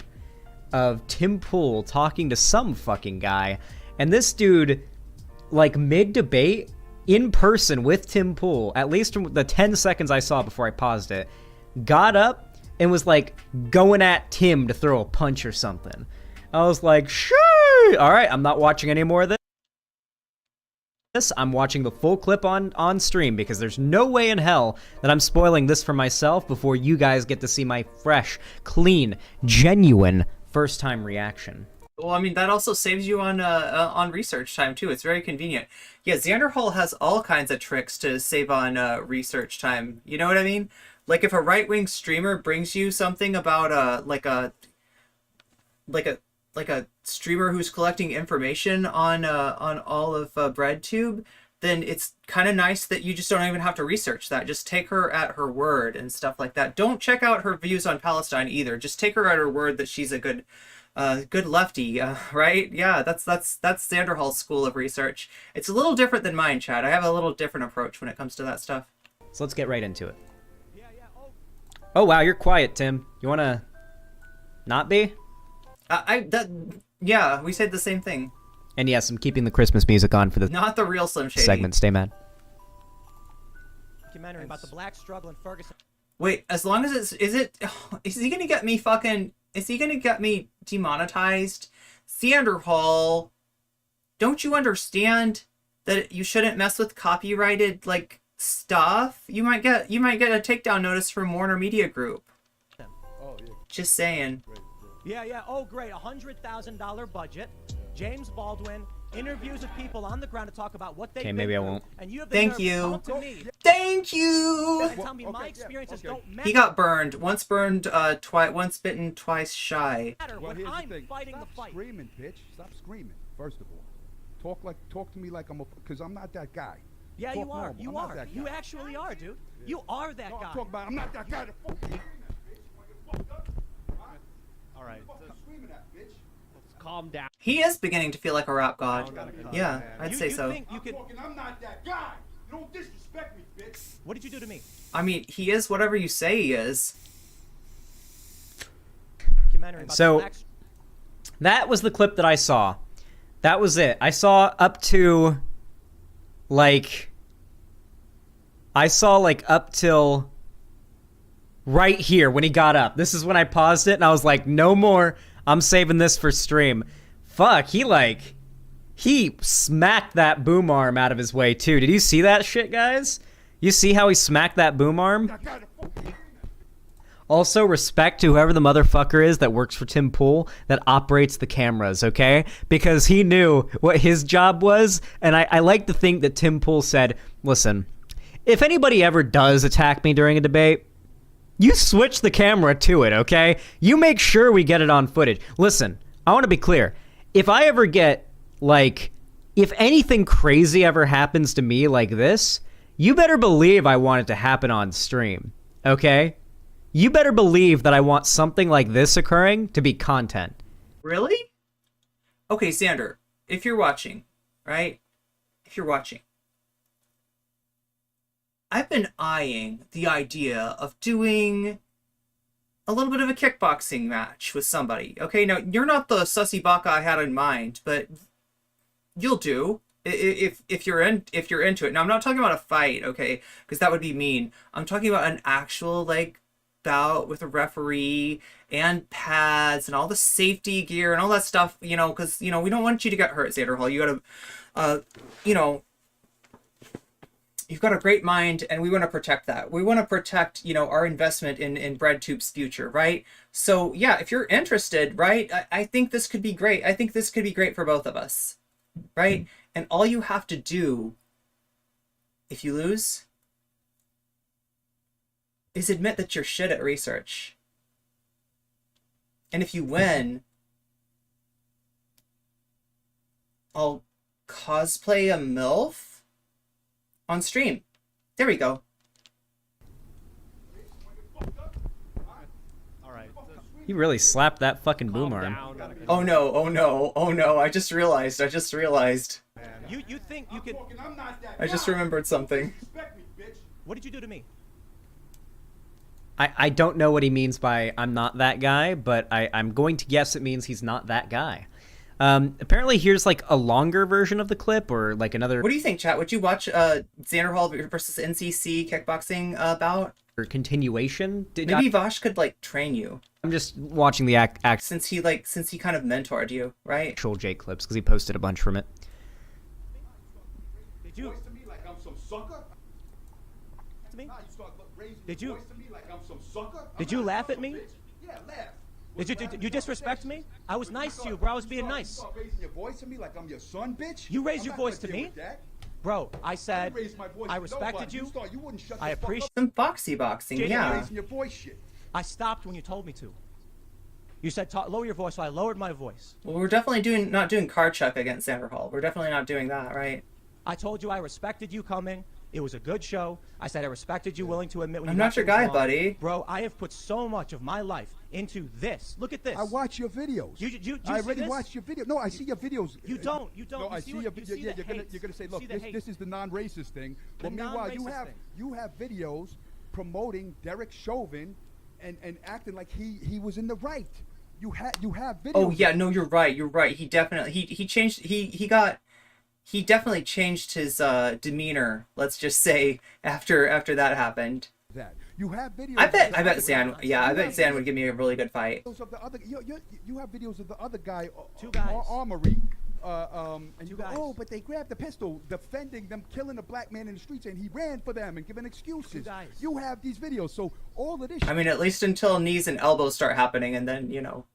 of Tim Pool talking to some fucking guy, and this dude, like, mid-debate, in person with Tim Pool, at least from the 10 seconds I saw before I paused it, got up and was, like, going at Tim to throw a punch or something. I was like, sure! All right, I'm not watching any more of this. I'm watching the full clip on stream because there's no way in hell that I'm spoiling this for myself before you guys get to see my fresh, clean, genuine first-time reaction. Well, I mean, that also saves you on research time, too. It's very convenient. Yeah, Xander Hall has all kinds of tricks to save on research time. You know what I mean? Like, if a right-wing streamer brings you something about, like a streamer who's collecting information on all of Breadtube, then it's kind of nice that you just don't even have to research that. Just take her at her word and stuff like that. Don't check out her views on Palestine either. Just take her at her word that she's a good lefty, right? Yeah, that's Xander Hall's school of research. It's a little different than mine, Chad. I have a little different approach when it comes to that stuff. So let's get right into it. Oh wow, you're quiet, Tim. You wanna not be? Yeah, we said the same thing. And yes, I'm keeping the Christmas music on for the not the real Slim Shady segment. Stay mad. Documentary about the black struggle in Ferguson. Wait, as long as is he gonna get me demonetized? Xander Hall, don't you understand that you shouldn't mess with copyrighted, like, stuff? You might get a takedown notice from Warner Media Group. Oh, yeah. Just saying. Yeah. Oh, great. $100,000 budget. James Baldwin interviews with people on the ground to talk about what they. Okay, maybe I won't. And you have Thank you. Thank you. Tell me my experiences don't matter. He got burned. Once burned, once bitten, twice shy. Well, here's I'm the thing. fighting Stop the fight. screaming, bitch. Stop screaming. First of all, talk to me like I'm because I'm not that guy. Yeah, Talk you are. normal. You I'm not are. that You guy. actually are, dude. You are that guy. Talk about I'm not that guy. All right. Screaming at, bitch. Let's calm down. He is beginning to feel like a rap god. Yeah, I'd say so. I'm not that guy. You don't disrespect me, bitch. What did you do to me? I mean, he is whatever you say he is. So that was the clip that I saw. That was it. I saw up to up till right here when he got up. This is when I paused it and I was like, no more. I'm saving this for stream. Fuck, he smacked that boom arm out of his way too. Did you see that shit, guys? You see how he smacked that boom arm? Also, respect to whoever the motherfucker is that works for Tim Pool that operates the cameras, okay? Because he knew what his job was, and I like to think that Tim Pool said, listen, if anybody ever does attack me during a debate, you switch the camera to it, okay? You make sure we get it on footage. Listen, I want to be clear. If I ever get, if anything crazy ever happens to me like this, you better believe I want it to happen on stream, okay? You better believe that I want something like this occurring to be content. Really? Okay, Xander, if you're watching, right? If you're watching, I've been eyeing the idea of doing a little bit of a kickboxing match with somebody. Okay, now you're not the sussy baka I had in mind, but you'll do if you're into it. Now I'm not talking about a fight, okay, because that would be mean. I'm talking about an actual bout with a referee and pads and all the safety gear and all that stuff, because we don't want you to get hurt, Xander Hall. You gotta you've got a great mind, and we want to protect that. We want to protect, our investment in Breadtube's future, right? So yeah, if you're interested, right, I think this could be great. I think this could be great for both of us, right? And all you have to do, if you lose, is admit that you're shit at research. And if you win, I'll cosplay a MILF on stream. There we go. You really slapped that fucking boom arm. Oh no, oh no, oh no, I just realized. You think you can... I just remembered something. What did you do to me? I don't know what he means by I'm not that guy, but I'm going to guess it means he's not that guy. Apparently here's like a longer version of the clip or like another... What do you think, chat? Would you watch Xander Hall versus NCC kickboxing bout? Or continuation? Maybe Vosh could like train you. I'm just watching the act since he kind of mentored you, right? Actual Jake clips because he posted a bunch from it. Did you? Did you? Did you laugh at me? Yeah, laugh. Did you disrespect me? I was nice to you, bro. I was being nice. You start raising your voice to me like I'm your son, bitch. You raised your voice to me? Bro, I said I respected you. I appreciate some boxing, yeah. Raising your voice shit. I stopped when you told me to. You said lower your voice, so I lowered my voice. Well, we're definitely not doing car chuck against Xander Hall. We're definitely not doing that, right? I told you I respected you coming. It was a good show. I said I respected you willing to admit when I'm not your guy, buddy. Bro, I have put so much of my life into this. Look at this. I watch your videos. I already watched your video. No, I see your videos. You don't. No, I see your video. Yeah, you're gonna say, look, this is the non-racist thing. But meanwhile, you have videos promoting Derek Chauvin and acting like he was in the right. You have videos. Oh yeah, no, you're right. He definitely he changed. He definitely changed his demeanor. Let's just say after that happened. That you have videos. I bet Zan. Yeah, I bet Zan would give me a really good fight. Of the other, you have videos of the other guy, two guys, Armory, and you go, oh, but they grabbed the pistol, defending them, killing a black man in the streets, and he ran for them and giving excuses. You have these videos, so all of this. I mean, at least until knees and elbows start happening, and then you know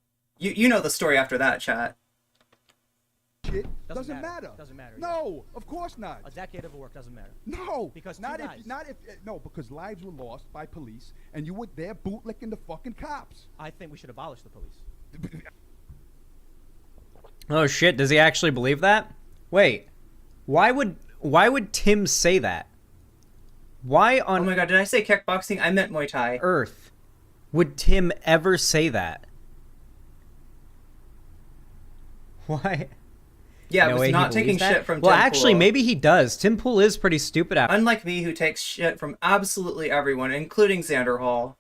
the story after that, chat. Shit doesn't matter. Doesn't matter. No, of course not. A decade of work doesn't matter. No, because because lives were lost by police, and you were there bootlicking the fucking cops. I think we should abolish the police. Oh shit! Does he actually believe that? Wait, why would Tim say that? Why on? Oh my god! Did I say kickboxing? I meant Muay Thai. Earth would Tim ever say that? Why? Yeah, no, it was not taking shit from Tim Well, actually, Pool. maybe he does. Tim Pool is pretty stupid. Unlike me, who takes shit from absolutely everyone, including Xander Hall.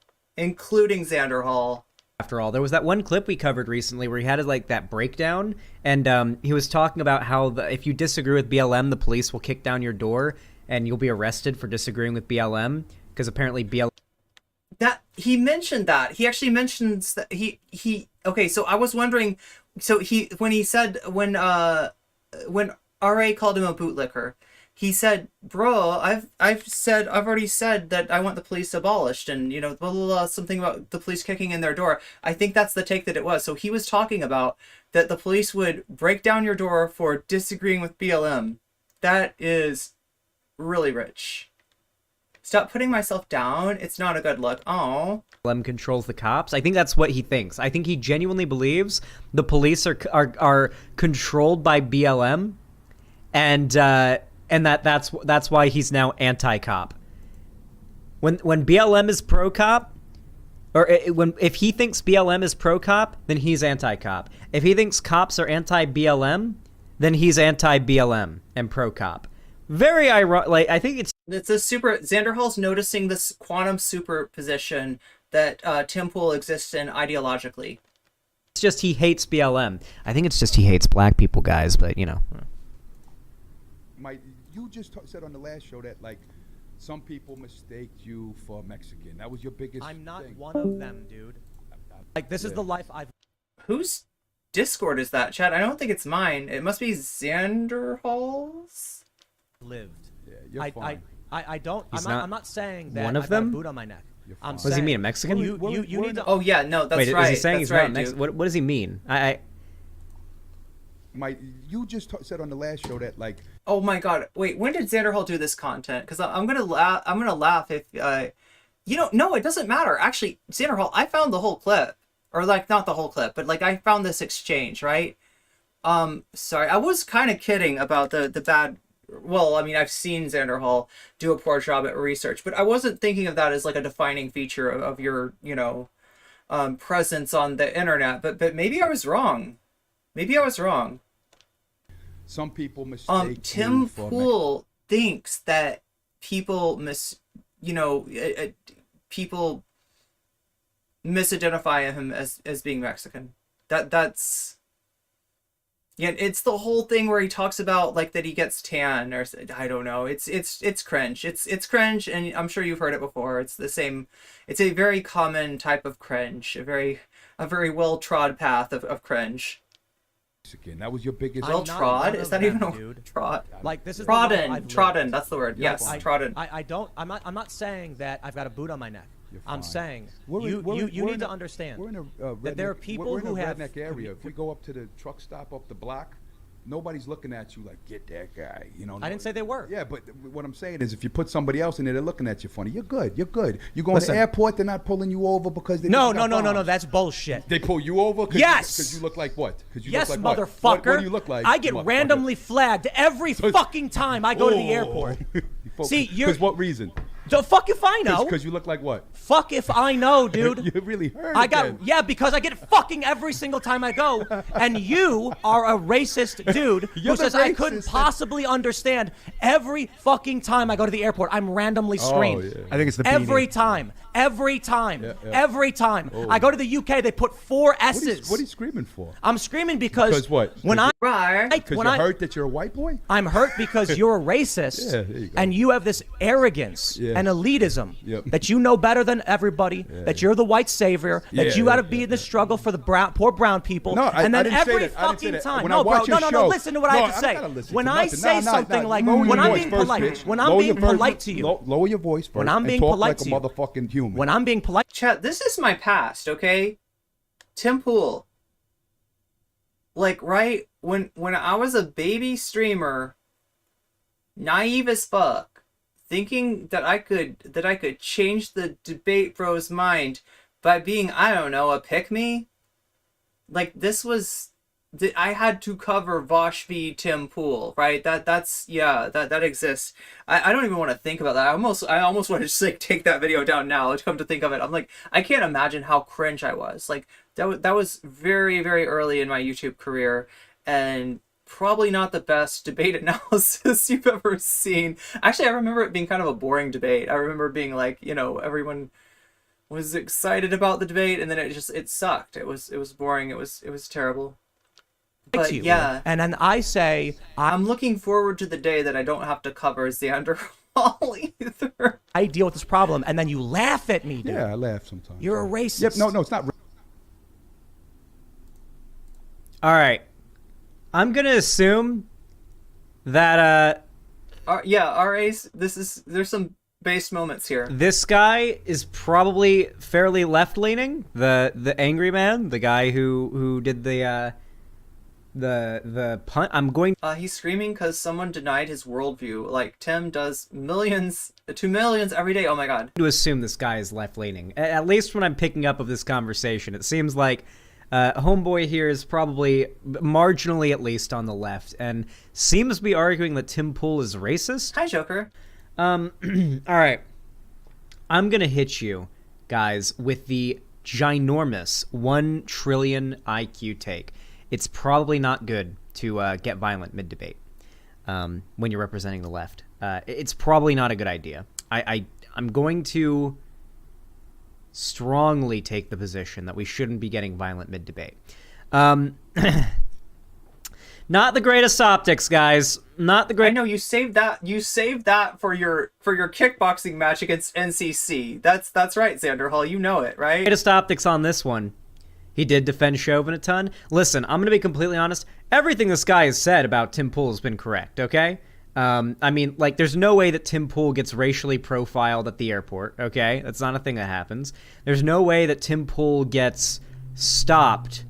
After all, there was that one clip we covered recently where he had like that breakdown, and he was talking about how if you disagree with BLM, the police will kick down your door, and you'll be arrested for disagreeing with BLM, because apparently BLM... That, he mentioned that. He actually mentions that he... Okay, so I was wondering... So when RA called him a bootlicker, he said, "Bro, I've already said that I want the police abolished, and blah, blah, blah, something about the police kicking in their door." I think that's the take that it was. So he was talking about that the police would break down your door for disagreeing with BLM. That is really rich. Stop putting myself down. It's not a good look. Oh. BLM controls the cops. I think that's what he thinks. I think he genuinely believes the police are controlled by BLM, and that's why he's now anti-cop. When BLM is pro-cop, or if he thinks BLM is pro-cop, then he's anti-cop. If he thinks cops are anti-BLM, then he's anti-BLM and pro-cop. Very ironic. Like, I think it's a super... Xander Hall's noticing this quantum superposition that Tim Pool exists in ideologically. It's just he hates BLM. I think it's just he hates black people, guys, but Mike, you just said on the last show that, like, some people mistake you for Mexican. That was your biggest I'm not thing. one of them, dude. Like, this is the life I've... Whose Discord is that, Chad? I don't think it's mine. It must be Xander Hall's? Lived. Yeah, you're fine. I don't... I'm not saying that one of I've them? got a boot on my neck. What does he mean, a Mexican? You need to... Oh, yeah, no, that's Wait, right. Is he saying that's he's right, not Mexican? What does he mean? You just said on the last show that like. Oh my God! Wait, when did Xander Hall do this content? Because I'm gonna laugh. I'm gonna laugh if no, it doesn't matter. Actually, Xander Hall, I found the whole clip, or like not the whole clip, but like I found this exchange, right? Sorry, I was kind of kidding about the bad. Well, I mean, I've seen Xander Hall do a poor job at research, but I wasn't thinking of that as like a defining feature of your, presence on the internet. But maybe I was wrong. Maybe I was wrong. Some people mistake Tim Pool thinks that people people misidentify him as being Mexican. That's. Yeah, it's the whole thing where he talks about like that he gets tan, or I don't know. It's cringe. It's cringe, and I'm sure you've heard it before. It's the same. It's a very common type of cringe. A very well trod path of cringe. Again, that was your biggest. Well trod? Is that even a word? Trod? Like this is trodden. That's the word. Yes, trodden. I'm not saying that I've got a boot on my neck. I'm saying you need to understand that there are people who have redneck area. If we go up to the truck stop up the block, nobody's looking at you like, get that guy. I didn't say they were. Yeah, but what I'm saying is, if you put somebody else in there, they're looking at you funny. You're good. You go to the airport, they're not pulling you over because they no. That's bullshit. They pull you over. Yes, because you look like what? Yes, look like motherfucker. What do you look like? I get randomly flagged every fucking time I go to the airport. See, because what reason? So fuck if I know. Because you look like what? Fuck if I know, dude. You really heard. Because I get it fucking every single time I go, and you are a racist dude who says I couldn't possibly understand every fucking time I go to the airport. I'm randomly screened. Oh, yeah. I think it's the every time. Every time. Oh. I go to the UK, they put 4 S's. What are you screaming for? I'm screaming because what? When Because you're hurt that you're a white boy? I'm hurt because you're a racist, there you go. and you have this arrogance and elitism that you know better than everybody, that you're the white savior, that you got to be in the struggle for the poor brown people. No, and then I didn't every say that. fucking time. When No, I bro, watch your no, show, listen to what I have to say. When I say something like, when I'm being polite, when I'm being polite to you. Lower your voice first. When I'm being talk polite like to a you. motherfucking human. When I'm being polite. Chat, this is my past, okay? Tim Pool. Like, right when I was a baby streamer, naive as fuck, thinking that I could change the debate bro's mind by being, I don't know, a pick-me. Like, this was I had to cover Vosh v. Tim Pool, right? That exists. I don't even want to think about that. I almost want to just like take that video down now. Come to think of it, I'm like, I can't imagine how cringe I was. Like that was very, very early in my YouTube career, and probably not the best debate analysis you've ever seen. Actually, I remember it being kind of a boring debate. I remember being like, everyone was excited about the debate, and then it sucked. It was boring. It was terrible. But yeah, and then I say I'm looking forward to the day that I don't have to cover Xander Hall either. I deal with this problem, and then you laugh at me, dude. Yeah, I laugh sometimes. You're a racist. Yep, no, it's not. All right, I'm gonna assume that RA's. There's some base moments here. This guy is probably fairly left-leaning. The angry man, the guy who did the punt. I'm going. He's screaming because someone denied his worldview. Like Tim does to millions every day. Oh my god. To assume this guy is left-leaning. At least when I'm picking up of this conversation, it seems like homeboy here is probably marginally at least on the left, and seems to be arguing that Tim Pool is racist. Hi, Joker. All right. I'm gonna hit you guys with the ginormous 1 trillion IQ take. It's probably not good to get violent mid-debate when you're representing the left. It's probably not a good idea. I'm going to strongly take the position that we shouldn't be getting violent mid-debate. Not the greatest optics, guys. Not the great. I know you saved that. You saved that for your kickboxing match against NCC. That's right, Xander Hall. You know it, right? Greatest optics on this one. He did defend Chauvin a ton. Listen, I'm going to be completely honest. Everything this guy has said about Tim Pool has been correct, okay? I mean, like, there's no way that Tim Pool gets racially profiled at the airport, okay? That's not a thing that happens. There's no way that Tim Pool gets stopped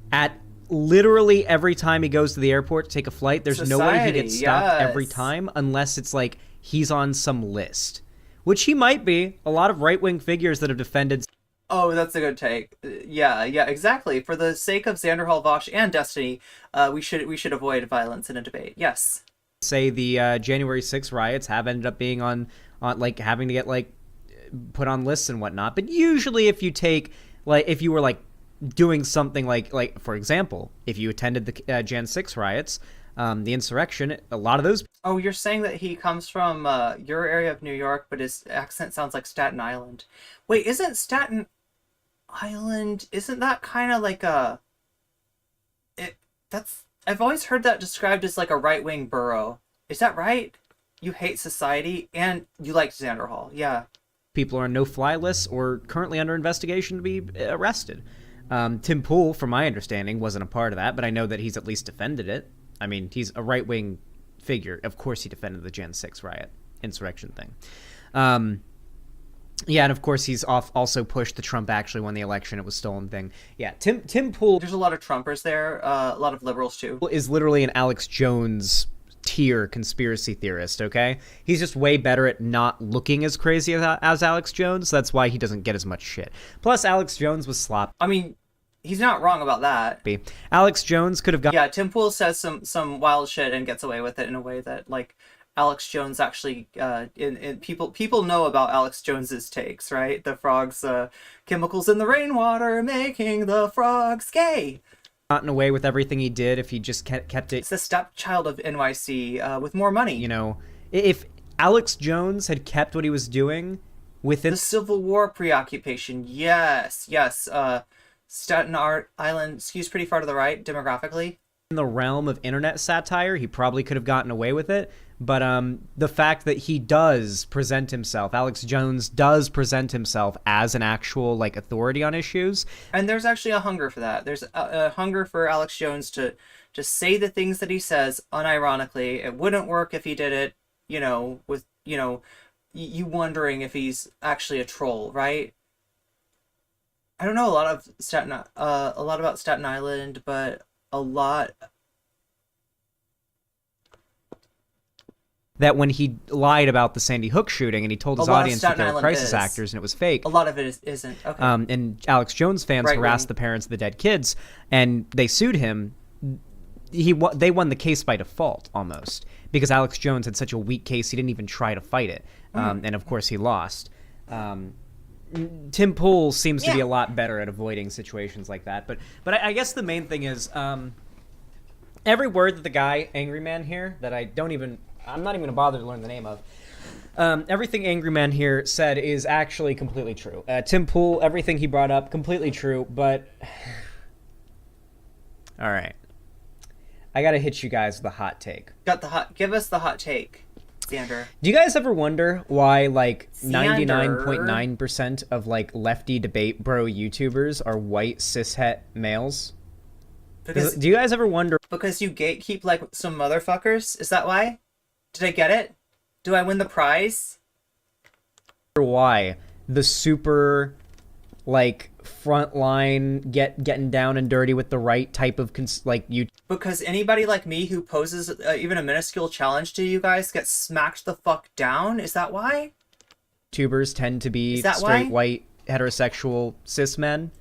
at literally every time he goes to the airport to take a flight, there's no way he gets stopped every yes. time unless it's like he's on some list, which he might be. A lot of right-wing figures that have defended. Oh, that's a good take. Yeah, exactly. For the sake of Xander Hall Vosh and Destiny, we should avoid violence in a debate. Yes. Say the January 6th riots have ended up being on like having to get like put on lists and whatnot. But usually, if you take like if you were like doing something like for example, if you attended the Jan 6 riots, the insurrection, a lot of those. Oh, you're saying that he comes from your area of New York, but his accent sounds like Staten Island. Wait, isn't Staten Island? Isn't that kind of like a? I've always heard that described as like a right-wing borough. Is that right? You hate society and you like Xander Hall. Yeah. People are on no-fly lists or currently under investigation to be arrested. Tim Pool, from my understanding, wasn't a part of that, but I know that he's at least defended it. I mean, he's a right-wing figure. Of course he defended the Jan 6 riot insurrection thing. Yeah, and of course he's also pushed the Trump actually won the election, it was stolen thing. Yeah, Tim Pool... There's a lot of Trumpers there, a lot of liberals too. ...is literally an Alex Jones tier conspiracy theorist, okay? He's just way better at not looking as crazy as Alex Jones. That's why he doesn't get as much shit. Plus, Alex Jones was sloppy. I mean, he's not wrong about that. Alex Jones could have got... Yeah, Tim Pool says some wild shit and gets away with it in a way that, like, Alex Jones actually... people know about Alex Jones's takes, right? The frogs, chemicals in the rainwater making the frogs gay. Gotten away with everything he did if he just kept it. It's the stepchild of NYC with more money. You know, if Alex Jones had kept what he was doing within... The Civil War preoccupation, yes. Staten Island skews pretty far to the right, demographically. In the realm of internet satire, he probably could have gotten away with it. But the fact that he does present himself, Alex Jones does present himself as an actual like authority on issues. And there's actually a hunger for that. There's a hunger for Alex Jones to just say the things that he says unironically. It wouldn't work if he did it, with, you wondering if he's actually a troll, right? I don't know a lot about Staten Island, but a lot... That when he lied about the Sandy Hook shooting and he told his audience that they were crisis actors and it was fake. A lot of it isn't. Okay. And Alex Jones fans harassed the parents of the dead kids and they sued him. They won the case by default almost because Alex Jones had such a weak case he didn't even try to fight it. And of course he lost. Tim Pool seems to be a lot better at avoiding situations like that. But I guess the main thing is every word that the guy, Angry Man here, that I'm not even going to bother to learn the name of. Everything Angry Man here said is actually completely true. Tim Pool, everything he brought up, completely true, but... All right. I got to hit you guys with a hot take. Give us the hot take, Xander. Do you guys ever wonder why, like, 99.9% of, like, lefty debate bro YouTubers are white cishet males? Do you guys ever wonder... Because you gatekeep, like, some motherfuckers? Is that why? Did I get it? Do I win the prize? Why the super, like, frontline getting down and dirty with the right type of you? Because anybody like me who poses even a minuscule challenge to you guys gets smacked the fuck down. Is that why? YouTubers tend to be straight white heterosexual cis men.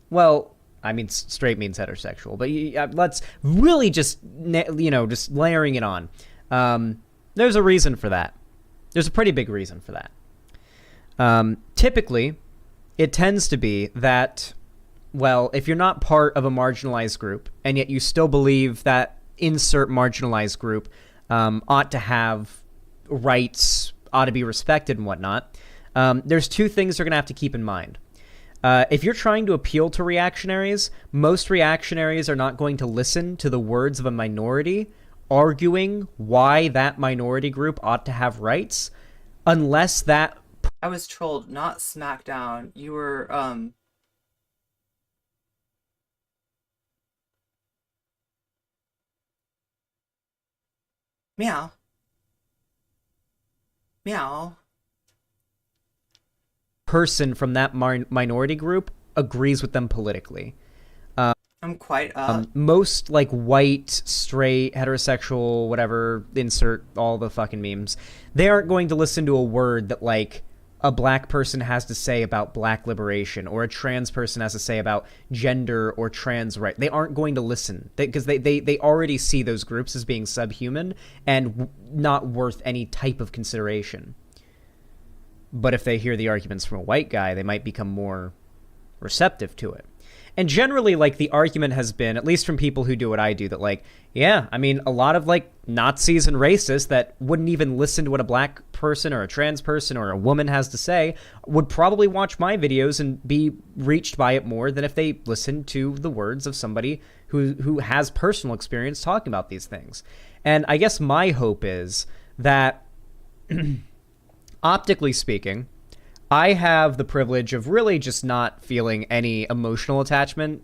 Well. I mean, straight means heterosexual, but let's really just layering it on. There's a reason for that. There's a pretty big reason for that. Typically, it tends to be that, well, if you're not part of a marginalized group, and yet you still believe that insert marginalized group ought to have rights, ought to be respected and whatnot, there's two things you're going to have to keep in mind. If you're trying to appeal to reactionaries, most reactionaries are not going to listen to the words of a minority arguing why that minority group ought to have rights, unless that... I was trolled, not SmackDown. You were, Meow. Meow. Person from that minority group agrees with them politically. I'm quite most like white, straight, heterosexual, whatever, insert all the fucking memes, they aren't going to listen to a word that like a black person has to say about black liberation, or a trans person has to say about gender or trans right. They aren't going to listen because they already see those groups as being subhuman and not worth any type of consideration. But if they hear the arguments from a white guy, they might become more receptive to it. And generally, like, the argument has been, at least from people who do what I do, that, like, yeah, I mean, a lot of, like, Nazis and racists that wouldn't even listen to what a black person or a trans person or a woman has to say would probably watch my videos and be reached by it more than if they listened to the words of somebody who has personal experience talking about these things. And I guess my hope is that, optically speaking, I have the privilege of really just not feeling any emotional attachment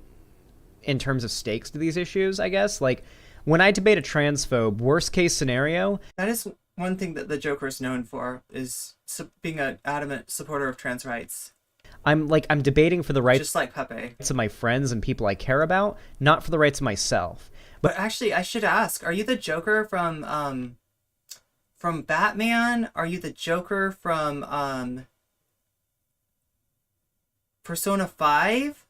in terms of stakes to these issues, I guess. Like, when I debate a transphobe, worst case scenario... That is one thing that the Joker's known for, is being an adamant supporter of trans rights. I'm debating for the rights... Just like Pepe. ...of my friends and people I care about, not for the rights of myself. But actually, I should ask, are you the Joker from Batman? Are you the Joker from, Persona 5?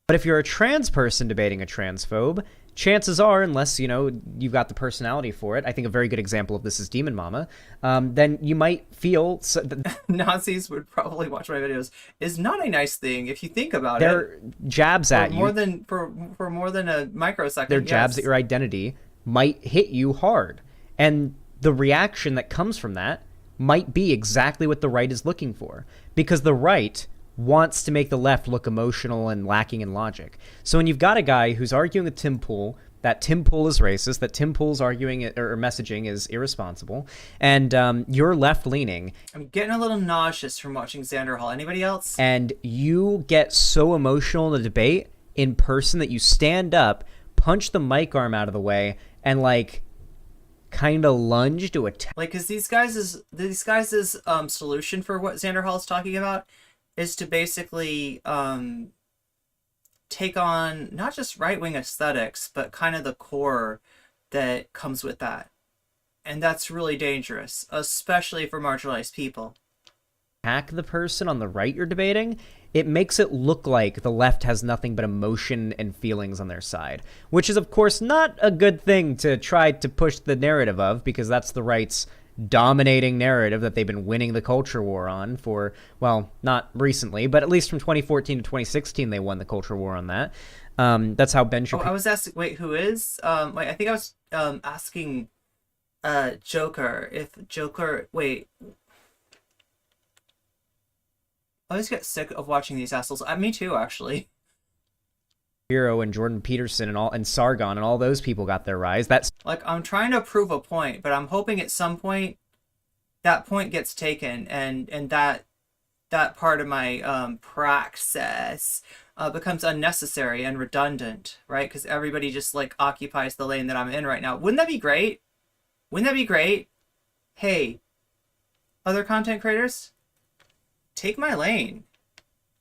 But if you're a trans person debating a transphobe, chances are, unless, you know, you've got the personality for it, I think a very good example of this is Demon Mama, then you might feel... Nazis would probably watch my videos is not a nice thing if you think about it. Their jabs at you... For more than a microsecond, Their jabs at your identity might hit you hard. And the reaction that comes from that might be exactly what the right is looking for. Because the right wants to make the left look emotional and lacking in logic. So when you've got a guy who's arguing with Tim Pool, that Tim Pool is racist, that Tim Pool's arguing or messaging is irresponsible, and you're left-leaning. I'm getting a little nauseous from watching Xander Hall. Anybody else? And you get so emotional in the debate in person that you stand up, punch the mic arm out of the way, and, like, kind of lunge to attack. Like, because these guys' solution for what Xander Hall is talking about is to basically take on not just right-wing aesthetics, but kind of the core that comes with that. And that's really dangerous, especially for marginalized people. Attack the person on the right you're debating, it makes it look like the left has nothing but emotion and feelings on their side, which is, of course, not a good thing to try to push the narrative of, because that's the right's dominating narrative that they've been winning the culture war on for, well, not recently, but at least from 2014 to 2016 they won the culture war on that. That's how Ben Shapiro... I was asking, wait, who is? I think I was asking Joker, if Joker... Wait. I always get sick of watching these assholes. Me too, actually. Hero and Jordan Peterson and Sargon and all those people got their rise. That's like, I'm trying to prove a point, but I'm hoping at some point that point gets taken and that part of my praxis becomes unnecessary and redundant, right? Because everybody just like occupies the lane that I'm in right now. Wouldn't that be great? Wouldn't that be great? Hey, other content creators, take my lane.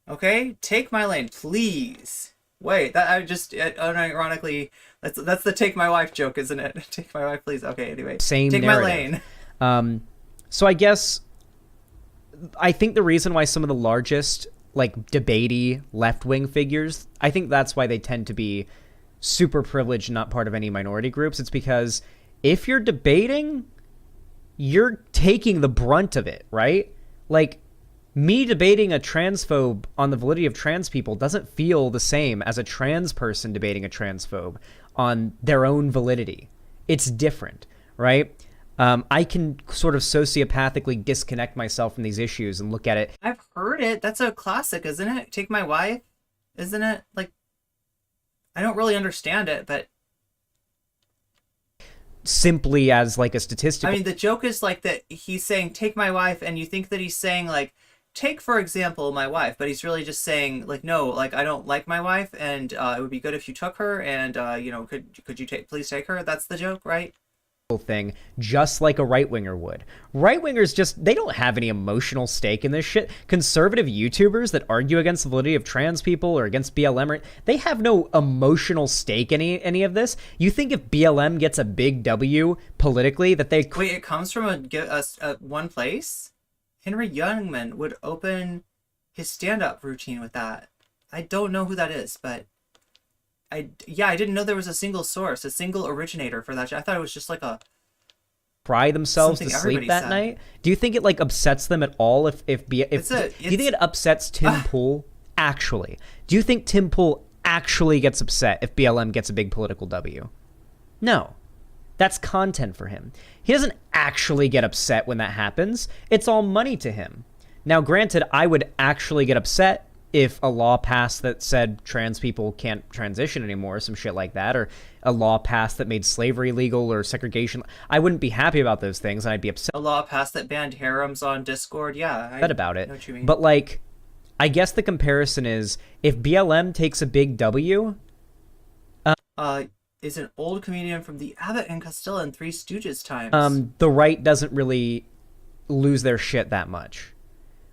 Okay? Take my lane, please. Wait, that I just unironically, that's the take my wife joke, isn't it? Take my wife, please. Okay, anyway. Same take narrative. My lane. So I guess I think the reason why some of the largest like debatey left-wing figures, I think that's why they tend to be super privileged and not part of any minority groups. It's because if you're debating, you're taking the brunt of it, right? Like, me debating a transphobe on the validity of trans people doesn't feel the same as a trans person debating a transphobe on their own validity. It's different, right? I can sort of sociopathically disconnect myself from these issues and look at it. I've heard it. That's a classic, isn't it? Take my wife, isn't it? Like, I don't really understand it, but simply as like a statistical... I mean, the joke is like that he's saying, take my wife, and you think that he's saying like, take, for example, my wife, but he's really just saying, like, no, like, I don't like my wife, and it would be good if you took her, and, you know, could you please take her? That's the joke, right? thing just like a right-winger would. Right-wingers just, they don't have any emotional stake in this shit. Conservative YouTubers that argue against the validity of trans people or against BLM, they have no emotional stake in any of this. You think if BLM gets a big W politically that they... Wait, it comes from a one place? Henry Youngman would open his stand-up routine with that. I don't know who that is, but I didn't know there was a single source, a single originator for that. I thought it was just like a cry themselves to sleep that night. Do you think it like upsets them at all do you think it upsets Tim Pool actually? Do you think Tim Pool actually gets upset if BLM gets a big political W? No. That's content for him. He doesn't actually get upset when that happens. It's all money to him. Now, granted, I would actually get upset if a law passed that said trans people can't transition anymore, some shit like that, or a law passed that made slavery legal or segregation. I wouldn't be happy about those things, and I'd be upset. A law passed that banned harems on Discord, yeah. I about it. Know what you mean. But, like, I guess the comparison is, if BLM takes a big W... is an old comedian from the Abbott and Costello and Three Stooges times. The right doesn't really lose their shit that much.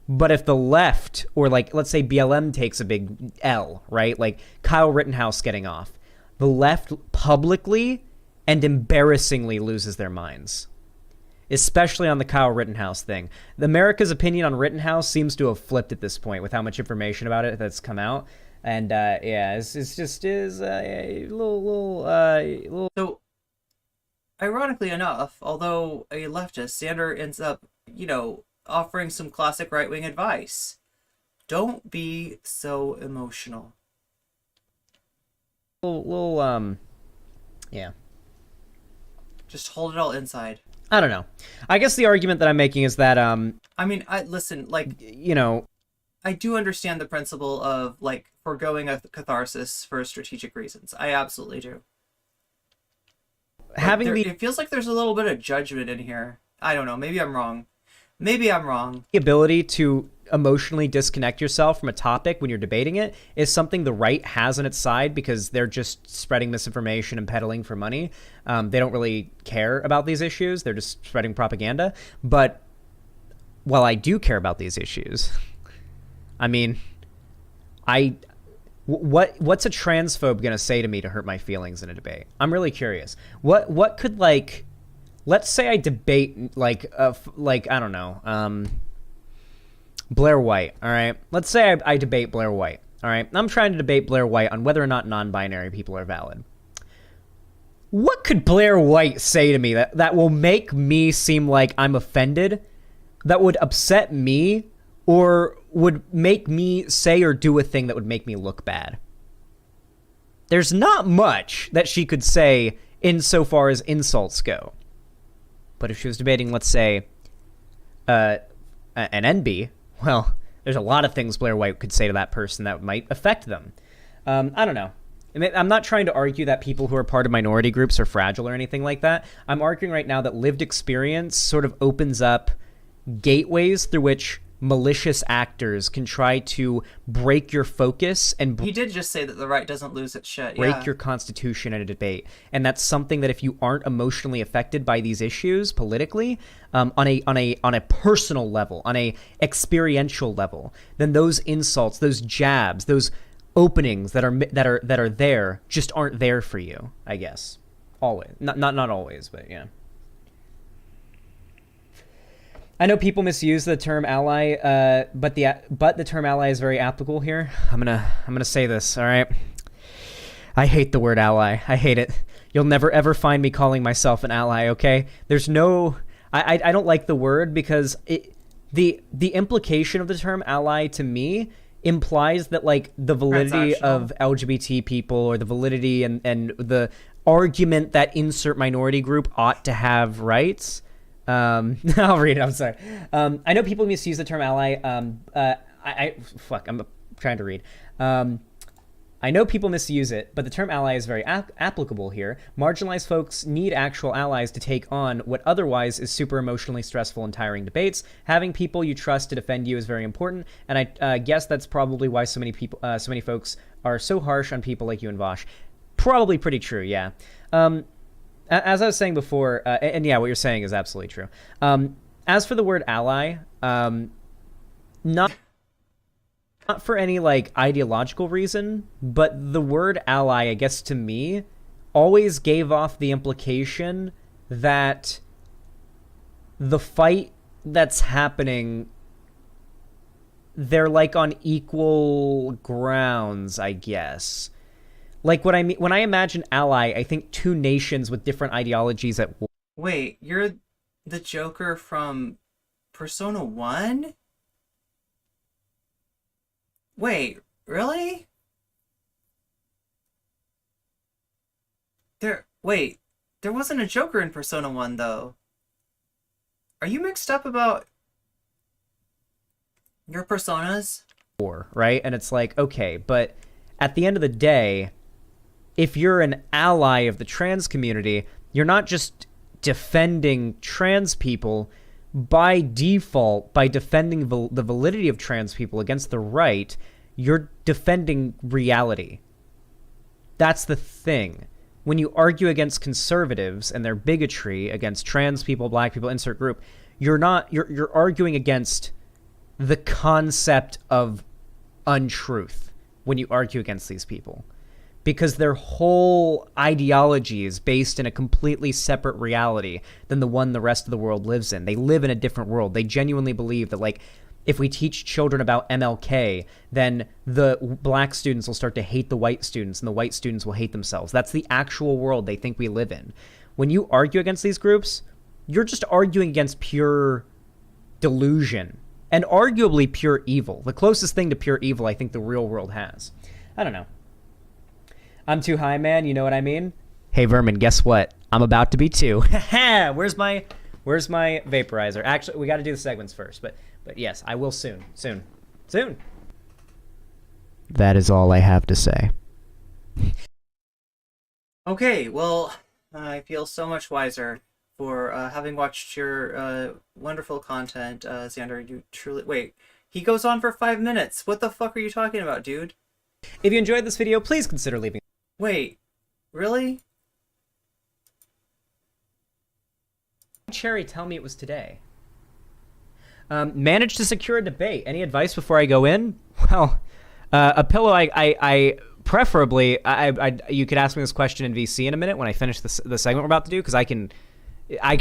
But if the left, or like, let's say BLM takes a big L, right? Like Kyle Rittenhouse getting off. The left publicly and embarrassingly loses their minds. Especially on the Kyle Rittenhouse thing. America's opinion on Rittenhouse seems to have flipped at this point with how much information about it that's come out. And it's just a little. So, ironically enough, although a leftist, Sander ends up, offering some classic right-wing advice. Don't be so emotional. Yeah. Just hold it all inside. I don't know. I guess the argument that I'm making is that listen, I do understand the principle of foregoing a catharsis for strategic reasons. I absolutely do. It feels like there's a little bit of judgment in here. I don't know. Maybe I'm wrong. The ability to emotionally disconnect yourself from a topic when you're debating it is something the right has on its side because they're just spreading misinformation and peddling for money. They don't really care about these issues. They're just spreading propaganda. But while I do care about these issues, I mean, what's a transphobe gonna say to me to hurt my feelings in a debate? I'm really curious. What could let's say I debate I don't know, Blair White. All right, let's say I debate Blair White. All right, I'm trying to debate Blair White on whether or not non-binary people are valid. What could Blair White say to me that will make me seem like I'm offended, that would upset me, or would make me say or do a thing that would make me look bad? There's not much that she could say insofar as insults go. But if she was debating, let's say, an NB, well, there's a lot of things Blair White could say to that person that might affect them. I don't know. I'm not trying to argue that people who are part of minority groups are fragile or anything like that. I'm arguing right now that lived experience sort of opens up gateways through which malicious actors can try to break your focus and he did just say that the right doesn't lose its shit. Break your constitution in a debate, and that's something that if you aren't emotionally affected by these issues politically, on a personal level, on a experiential level, then those insults, those jabs, those openings that are there just aren't there for you. I guess always, not always, but yeah. I know people misuse the term ally, but the term ally is very applicable here. I'm gonna say this, all right? I hate the word ally. I hate it. You'll never ever find me calling myself an ally, okay? There's no... I don't like the word because the implication of the term ally to me implies that the validity of LGBT people or the validity and the argument that insert minority group ought to have rights... I'll read it. I'm sorry. I know people misuse the term ally. I'm trying to read. I know people misuse it, but the term ally is very applicable here. Marginalized folks need actual allies to take on what otherwise is super emotionally stressful and tiring debates. Having people you trust to defend you is very important, and I guess that's probably why so many folks are so harsh on people like you and Vosh. Probably pretty true, yeah. As I was saying before, and yeah, what you're saying is absolutely true. As for the word ally, not for any like ideological reason, but the word ally, I guess to me, always gave off the implication that the fight that's happening, they're like on equal grounds, I guess. Like what I mean when I imagine ally, I think two nations with different ideologies at war. Wait, you're the Joker from Persona 1? Wait, really? There wasn't a Joker in Persona 1 though. Are you mixed up about your personas? Right? And it's like, okay, but at the end of the day, if you're an ally of the trans community, you're not just defending trans people. By default, by defending the validity of trans people against the right, you're defending reality. That's the thing. When you argue against conservatives and their bigotry against trans people, black people, insert group, you're arguing against the concept of untruth when you argue against these people. Because their whole ideology is based in a completely separate reality than the one the rest of the world lives in. They live in a different world. They genuinely believe that, like, if we teach children about MLK, then the black students will start to hate the white students, and the white students will hate themselves. That's the actual world they think we live in. When you argue against these groups, you're just arguing against pure delusion and arguably pure evil. The closest thing to pure evil I think the real world has. I don't know. I'm too high, man. You know what I mean? Hey, Vermin, guess what? I'm about to be too. Where's my vaporizer? Actually, we got to do the segments first, but yes, I will soon. That is all I have to say. Okay, well, I feel so much wiser for having watched your wonderful content, Xander. You truly... Wait, he goes on for 5 minutes. What the fuck are you talking about, dude? If you enjoyed this video, please consider leaving... Wait, really? Cherry, tell me it was today. Managed to secure a debate. Any advice before I go in? Well, a pillow. I preferably. You could ask me this question in VC in a minute when I finish the segment we're about to do, because I can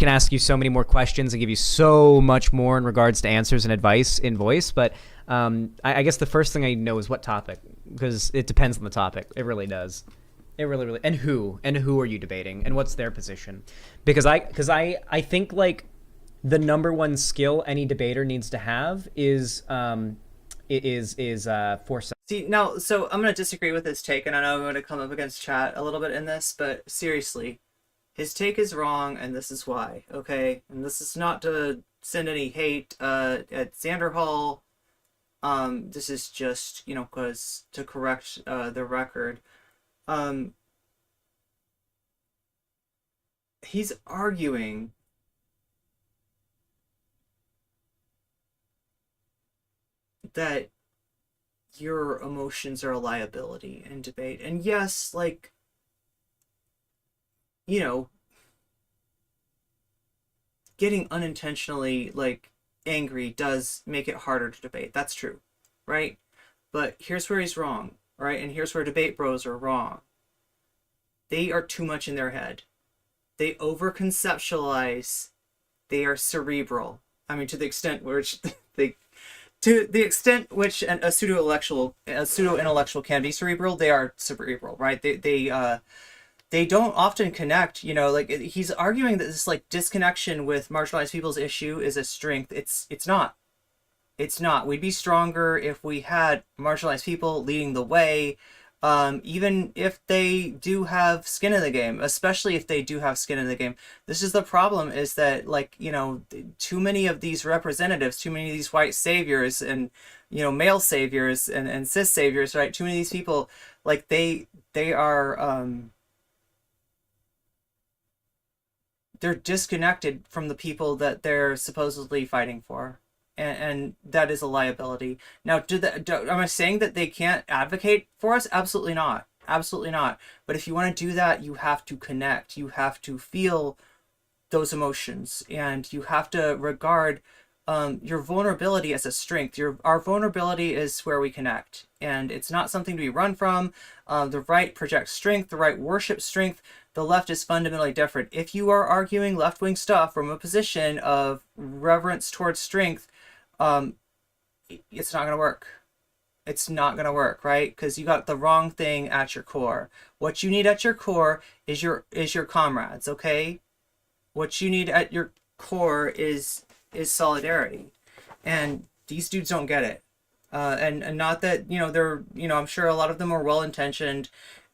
ask you so many more questions and give you so much more in regards to answers and advice in voice. But I guess the first thing I know is what topic, because it depends on the topic. It really does. It really, and who are you debating, and what's their position? Because I think like the number one skill any debater needs to have is foresight. See, now, so I'm going to disagree with his take, and I know I'm going to come up against chat a little bit in this, but seriously, his take is wrong, and this is why, okay? And this is not to send any hate at Xander Hall. This is just, because to correct the record. He's arguing that your emotions are a liability in debate. And yes, like, getting unintentionally, like, angry does make it harder to debate. That's true, right? But here's where he's wrong, right? And here's where debate bros are wrong. They are too much in their head. They over-conceptualize. They are cerebral. I mean, to the extent which a pseudo-intellectual can be cerebral, they are cerebral, right? They don't often connect. Like, he's arguing that this like disconnection with marginalized people's issue is a strength. It's not. It's not. We'd be stronger if we had marginalized people leading the way. Even if they do have skin in the game, especially if they do have skin in the game. This is the problem, is that, like, too many of these representatives, too many of these white saviors and, male saviors and cis saviors, right? Too many of these people, like, they are, they're disconnected from the people that they're supposedly fighting for. And that is a liability. Now, am I saying that they can't advocate for us? Absolutely not. Absolutely not. But if you want to do that, you have to connect. You have to feel those emotions, and you have to regard your vulnerability as a strength. Our vulnerability is where we connect, and it's not something to be run from. The right projects strength, the right worships strength. The left is fundamentally different. If you are arguing left-wing stuff from a position of reverence towards strength, it's not going to work. It's not going to work, right? Because you got the wrong thing at your core. What you need at your core is your comrades, okay? What you need at your core is solidarity. And these dudes don't get it. And not that, they're, I'm sure a lot of them are well-intentioned,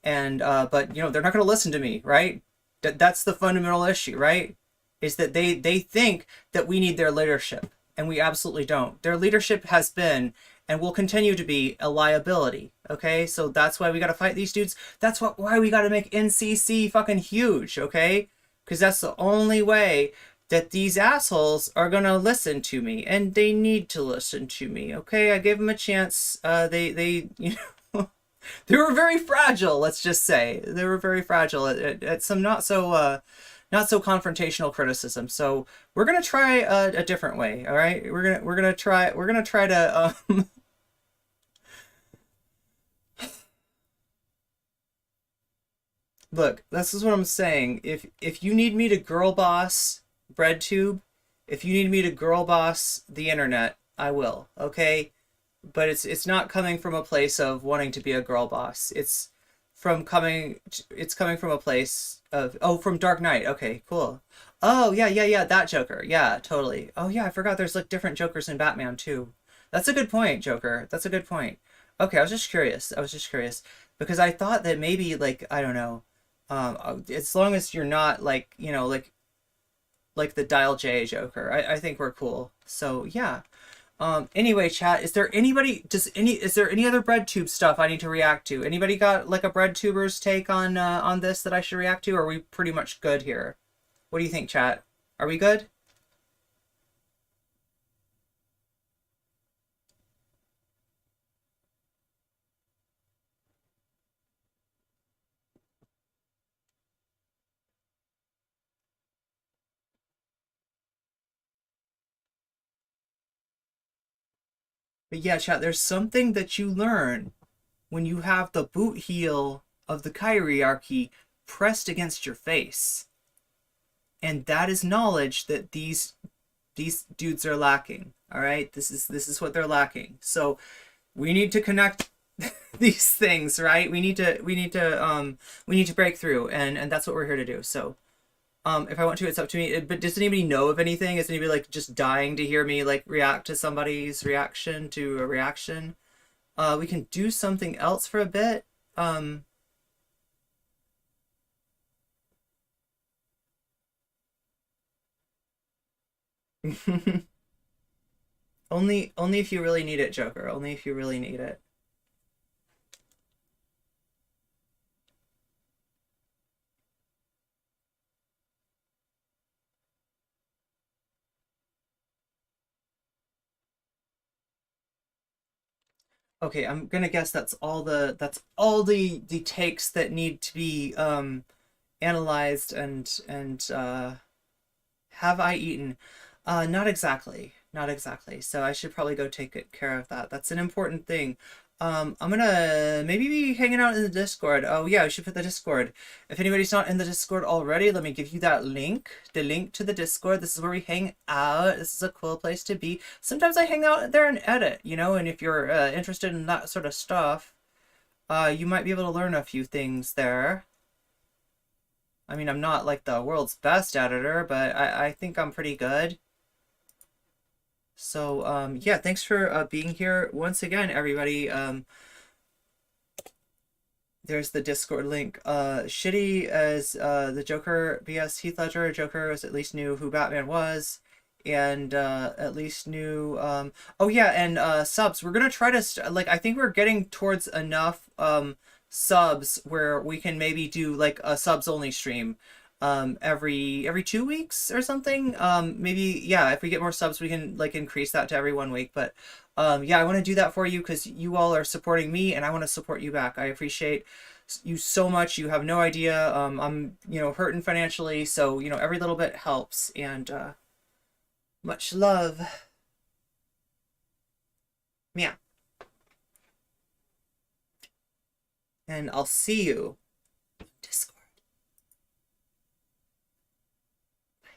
and but they're not going to listen to me, right? That's the fundamental issue, right? Is that they think that we need their leadership, and we absolutely don't. Their leadership has been and will continue to be a liability, okay? So that's why we got to fight these dudes. That's why we got to make NCC fucking huge, okay? Because that's the only way that these assholes are going to listen to me, and they need to listen to me, okay? I gave them a chance. They they were very fragile, let's just say. They were very fragile at some not so confrontational criticism. So we're gonna try a different way. All right, we're gonna try to look. This is what I'm saying. If you need me to girl boss Breadtube, if you need me to girl boss the internet, I will. Okay. But it's not coming from a place of wanting to be a girl boss. It's coming from a place of, from Dark Knight. Okay, cool. Oh, yeah, that Joker. Yeah, totally. Oh, yeah, I forgot there's like different Jokers in Batman too. That's a good point, Joker. That's a good point. Okay, I was just curious because I thought that maybe, like, I don't know, as long as you're not like, like the Dial J Joker, I think we're cool. So, yeah. Anyway, chat, is there any other Breadtube stuff I need to react to? Anybody got like a Breadtuber's take on this that I should react to, or are we pretty much good here? What do you think, chat? Are we good? But yeah, chat, there's something that you learn when you have the boot heel of the hierarchy pressed against your face. And that is knowledge that these dudes are lacking. All right? This is what they're lacking. So we need to connect these things, right? We need to break through, and that's what we're here to do. So if I want to, it's up to me. But does anybody know of anything? Is anybody like just dying to hear me like react to somebody's reaction to a reaction? We can do something else for a bit. Only if you really need it, Joker. Only if you really need it. Okay, I'm gonna guess that's all the takes that need to be analyzed and have I eaten? Not exactly. Not exactly. So I should probably go take care of that. That's an important thing. I'm gonna maybe be hanging out in the Discord. Oh yeah, I should put the Discord. If anybody's not in the Discord already, let me give you that link. The link to the Discord. This is where we hang out. This is a cool place to be. Sometimes I hang out there and edit, and if you're interested in that sort of stuff, you might be able to learn a few things there. I mean, I'm not like the world's best editor, but I think I'm pretty good. So, yeah, thanks for being here once again, everybody. There's the Discord link. Shitty as the Joker BS Heath Ledger. Joker at least knew who Batman was, and at least knew. Oh yeah, and subs. We're gonna try to I think we're getting towards enough subs where we can maybe do like a subs only stream every 2 weeks or something. Maybe, yeah, if we get more subs we can like increase that to every 1 week. But yeah, I want to do that for you because you all are supporting me and I want to support you back. I appreciate you so much. You have no idea. I'm, you know, hurting financially, so, you know, every little bit helps. And much love. Yeah. And I'll see you